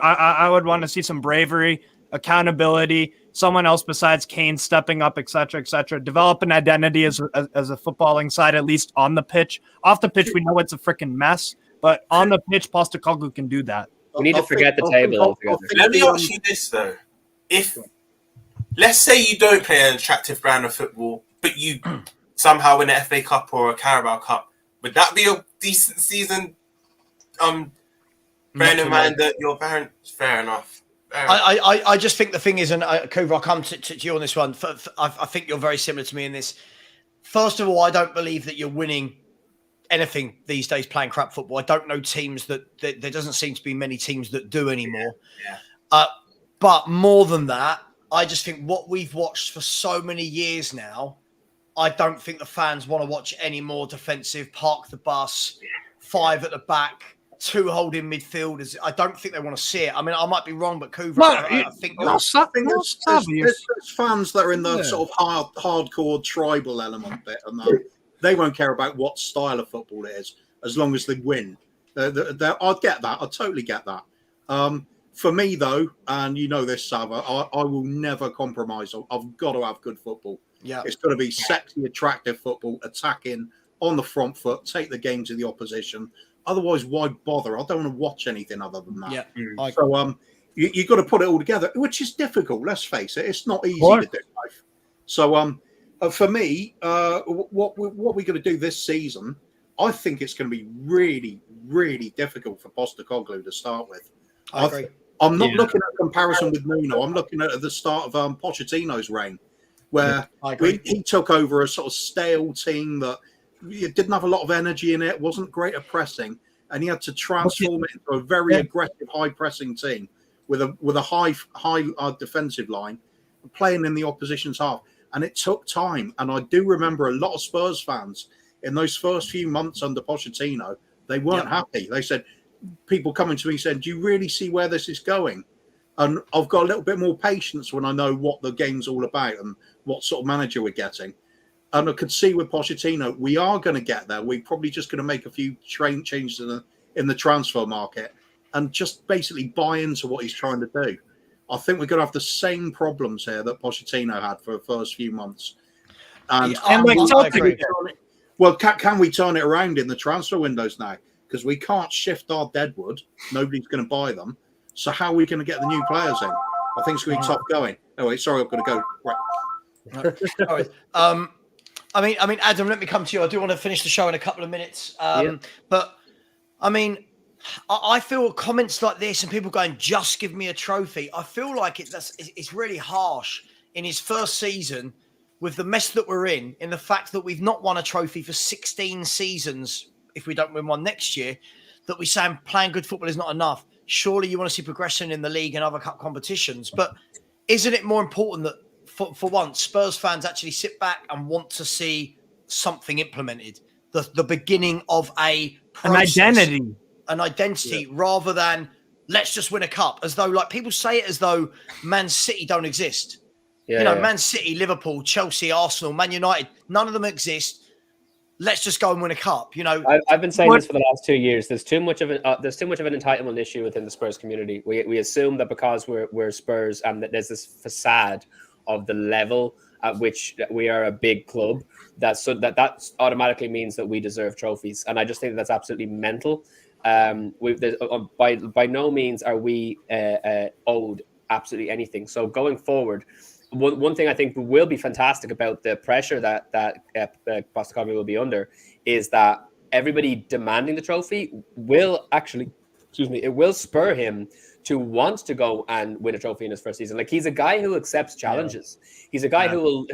want to see some bravery, accountability, someone else besides Kane stepping up, et cetera, develop an identity as a footballing side, at least on the pitch. Off the pitch, we know it's a freaking mess, but on the pitch, Postecoglou can do that. We need to forget the table altogether. Let me ask you this though: if let's say you don't play an attractive brand of football, but you somehow win an FA Cup or a Carabao Cup, would that be a decent season? Bearing in mind that your parents, fair enough. I just think the thing is, and Coover, I'll come to you on this one. I think you're very similar to me in this. First of all, I don't believe that you're winning anything these days playing crap football. I don't know teams that there doesn't seem to be many teams that do anymore. Yeah. But more than that, I just think what we've watched for so many years now, I don't think the fans want to watch any more defensive, park the bus, 5 at the back, 2 holding midfielders. I don't think they want to see it. I mean, I might be wrong, but Coover, I think there's fans that are in the sort of hardcore tribal element bit, and they won't care about what style of football it is as long as they win. I'd get that. I totally get that. For me, though, and you know this, Savva, I will never compromise. I've got to have good football. Yeah, it's got to be sexy, attractive football, attacking on the front foot, take the game to the opposition. Otherwise, why bother? I don't want to watch anything other than that. Yeah. So you got to put it all together, which is difficult. Let's face it; it's not easy to do life. So for me, what we're going to do this season, I think it's going to be really, really difficult for Postecoglou to start with. I agree. I'm not looking at a comparison with Nuno. I'm looking at the start of Pochettino's reign, where he took over a sort of stale team that didn't have a lot of energy in it, wasn't great at pressing, and he had to transform it into a very aggressive, high-pressing team with a high defensive line, playing in the opposition's half. And it took time. And I do remember a lot of Spurs fans in those first few months under Pochettino, they weren't happy. They said, people coming to me saying, do you really see where this is going? And I've got a little bit more patience when I know what the game's all about and what sort of manager we're getting. And I could see with Pochettino, we are going to get there. We're probably just going to make a few changes in the transfer market and just basically buy into what he's trying to do. I think we're going to have the same problems here that Pochettino had for the first few months. And can we turn it around in the transfer windows now? Because we can't shift our deadwood. Nobody's going to buy them. So how are we going to get the new players in? I think it's going to be tough going. Anyway, sorry, I've got to go. Right. I mean, Adam, let me come to you. I do want to finish the show in a couple of minutes. But I mean, I feel comments like this and people going, just give me a trophy. I feel like it's really harsh in his first season with the mess that we're in the fact that we've not won a trophy for 16 seasons. If we don't win one next year, that we say playing good football is not enough. Surely you want to see progression in the league and other cup competitions. But isn't it more important that for once, Spurs fans actually sit back and want to see something implemented? The beginning of an identity rather than let's just win a cup, as though like people say it as though Man City don't exist. Man City, Liverpool, Chelsea, Arsenal, Man United, none of them exist. Let's just go and win a cup. I've been saying this for the last 2 years. There's too much of an entitlement issue within the Spurs community. We assume that because we're Spurs and that there's this facade of the level at which we are a big club, that automatically means that we deserve trophies. And I just think that's absolutely mental. By no means are we owed absolutely anything. So going forward, one thing I think will be fantastic about the pressure that Postecoglou will be under is that everybody demanding the trophy will actually, it will spur him to want to go and win a trophy in his first season. Like, he's a guy who accepts challenges. He's a guy who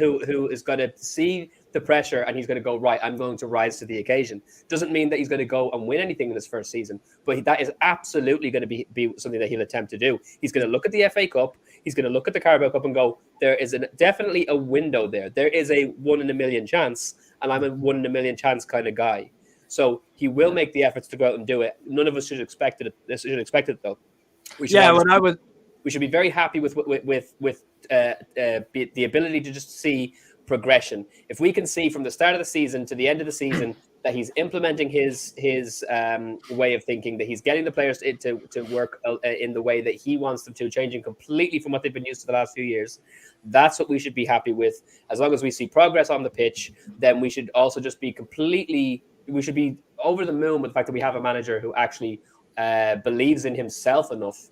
is going to see the pressure and he's going to go, right, I'm going to rise to the occasion. Doesn't mean that he's going to go and win anything in his first season, but that is absolutely going to be something that he'll attempt to do. He's going to look at the FA Cup. He's going to look at the Carabao Cup and go, there is definitely a window there. There is a 1 in a million chance, and I'm a 1 in a million chance kind of guy. So he will make the efforts to go out and do it. None of us should expect it. Though. We should be very happy with the ability to just see progression. If we can see from the start of the season to the end of the season that he's implementing his way of thinking, that he's getting the players to work in the way that he wants them to, changing completely from what they've been used to the last few years. That's what we should be happy with. As long as we see progress on the pitch, then we should also just be we should be over the moon with the fact that we have a manager who actually believes in himself enough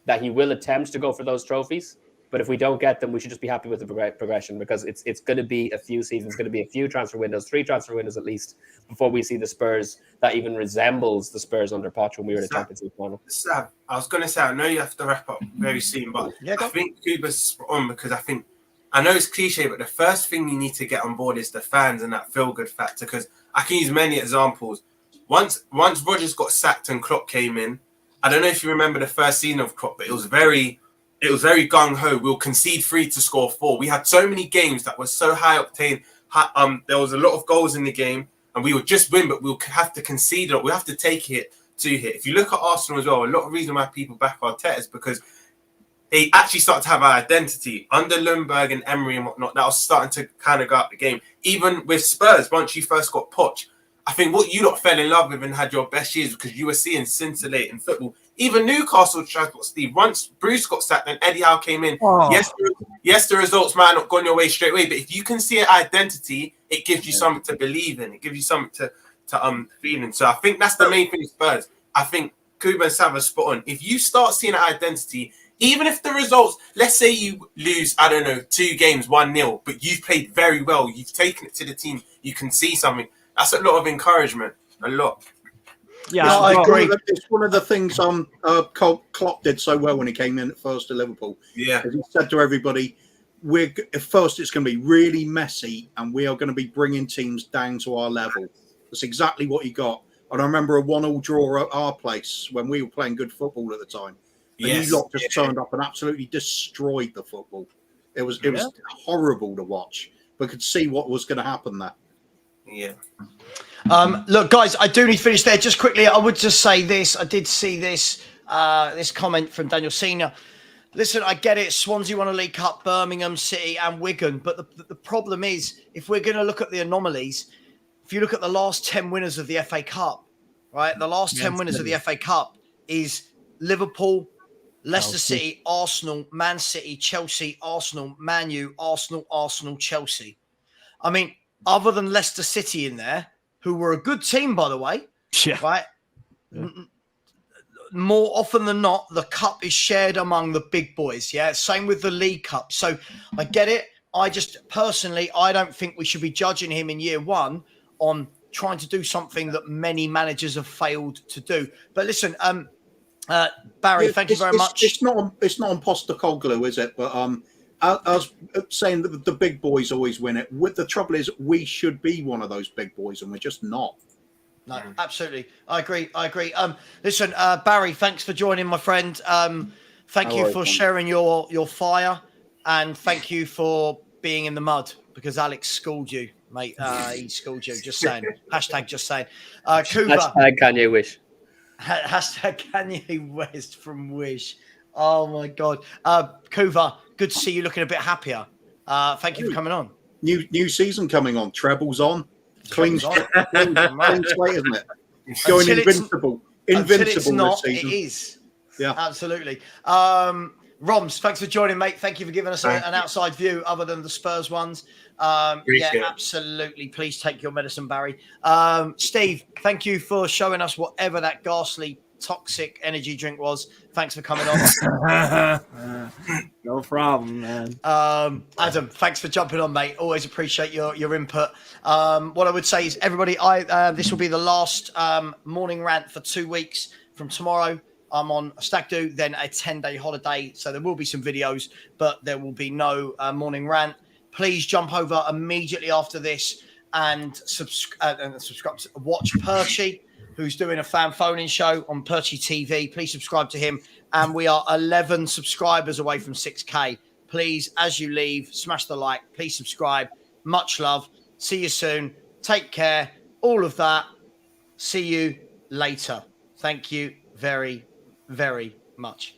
that he will attempt to go for those trophies. But if we don't get them, we should just be happy with the progression, because it's going to be a few seasons, going to be a few transfer windows, 3 transfer windows at least, before we see the Spurs that even resembles the Spurs under Poch when we were in the Champions League final. Sav, I was going to say, I know you have to wrap up very soon, but I think Kuba's spot on, because I know it's cliche, but the first thing you need to get on board is the fans and that feel-good factor, because I can use many examples. Once Rodgers got sacked and Klopp came in, I don't know if you remember the first season of Klopp, but it was very gung-ho. We'll concede 3 to score 4. We had so many games that were so high octane. There was a lot of goals in the game, and we would just win, but we'll have to concede it. We'll have to take it to hit. If you look at Arsenal as well, a lot of reason why people back Arteta is because they actually started to have an identity under Lundberg and Emery and whatnot. That was starting to kind of go up the game. Even with Spurs, once you first got Poch, I think what you lot fell in love with and had your best years because you were seeing scintillating football. Even Newcastle transport Steve. Once Bruce got sacked and Eddie Howe came in, yes, the results might not have gone your way straight away, but if you can see an identity, it gives you something to believe in. It gives you something to feel in. So I think that's the main thing with Spurs. I think Kuba and Savva spot on. If you start seeing an identity, even if the results, let's say you lose, 2 games, 1-0, but you've played very well, you've taken it to the team, you can see something. That's a lot of encouragement. A lot. Yeah, I agree. It's one of the things Klopp did so well when he came in at first to Liverpool. Yeah. As he said to everybody, at first it's going to be really messy and we are going to be bringing teams down to our level. That's exactly what he got. And I remember a 1-1 draw at our place when we were playing good football at the time. And you lot just turned up and absolutely destroyed the football. It was horrible to watch, but could see what was going to happen there. Yeah. Look, guys, I do need to finish there. Just quickly, I would just say this. I did see this comment from Daniel Senior. Listen, I get it. Swansea won a League Cup, Birmingham, City and Wigan. But the problem is, if we're going to look at the anomalies, if you look at the last 10 winners of the FA Cup, right? The last 10 winners of the FA Cup is Liverpool, Leicester City, Arsenal, Man City, Chelsea, Arsenal, Man U, Arsenal, Chelsea. I mean, other than Leicester City in there, who were a good team, by the way, right? Yeah. More often than not, the cup is shared among the big boys. Yeah, same with the League Cup. So I get it. I just personally, I don't think we should be judging him in year 1 on trying to do something that many managers have failed to do. But listen, Barry, thank you very much. It's not on Postecoglou, is it? But I was saying that the big boys always win it. The trouble is, we should be one of those big boys, and we're just not. No, absolutely. I agree. Listen, Barry, thanks for joining, my friend. Thank you for sharing your fire, and thank you for being in the mud because Alex schooled you, mate. He schooled you. Just saying. Hashtag just saying. Kuba. Hashtag Kanye Wish. Hashtag Kanye West from Wish. Oh my God. Kuva, good to see you looking a bit happier. Thank you for coming on. New season coming on. Trebles on. Clean slate, isn't it? Going invincible. Invincible it's not, this season. It is. Yeah. Absolutely. Roms, thanks for joining, mate. Thank you for giving us an outside view other than the Spurs ones. Absolutely. Please take your medicine, Barry. Steve, thank you for showing us whatever that ghastly toxic energy drink was. Thanks for coming on. No problem, man. Adam, thanks for jumping on, mate. Always appreciate your input. What I would say is, everybody, this will be the last morning rant for 2 weeks. From tomorrow, I'm on a stag do, then a 10-day holiday. So there will be some videos, but there will be no morning rant. Please jump over immediately after this and subscribe. Watch Perchy, who's doing a fan phoning show on Perchy TV. Please subscribe to him. And we are 11 subscribers away from 6K. Please, as you leave, smash the like. Please subscribe. Much love. See you soon. Take care. All of that. See you later. Thank you very, very much.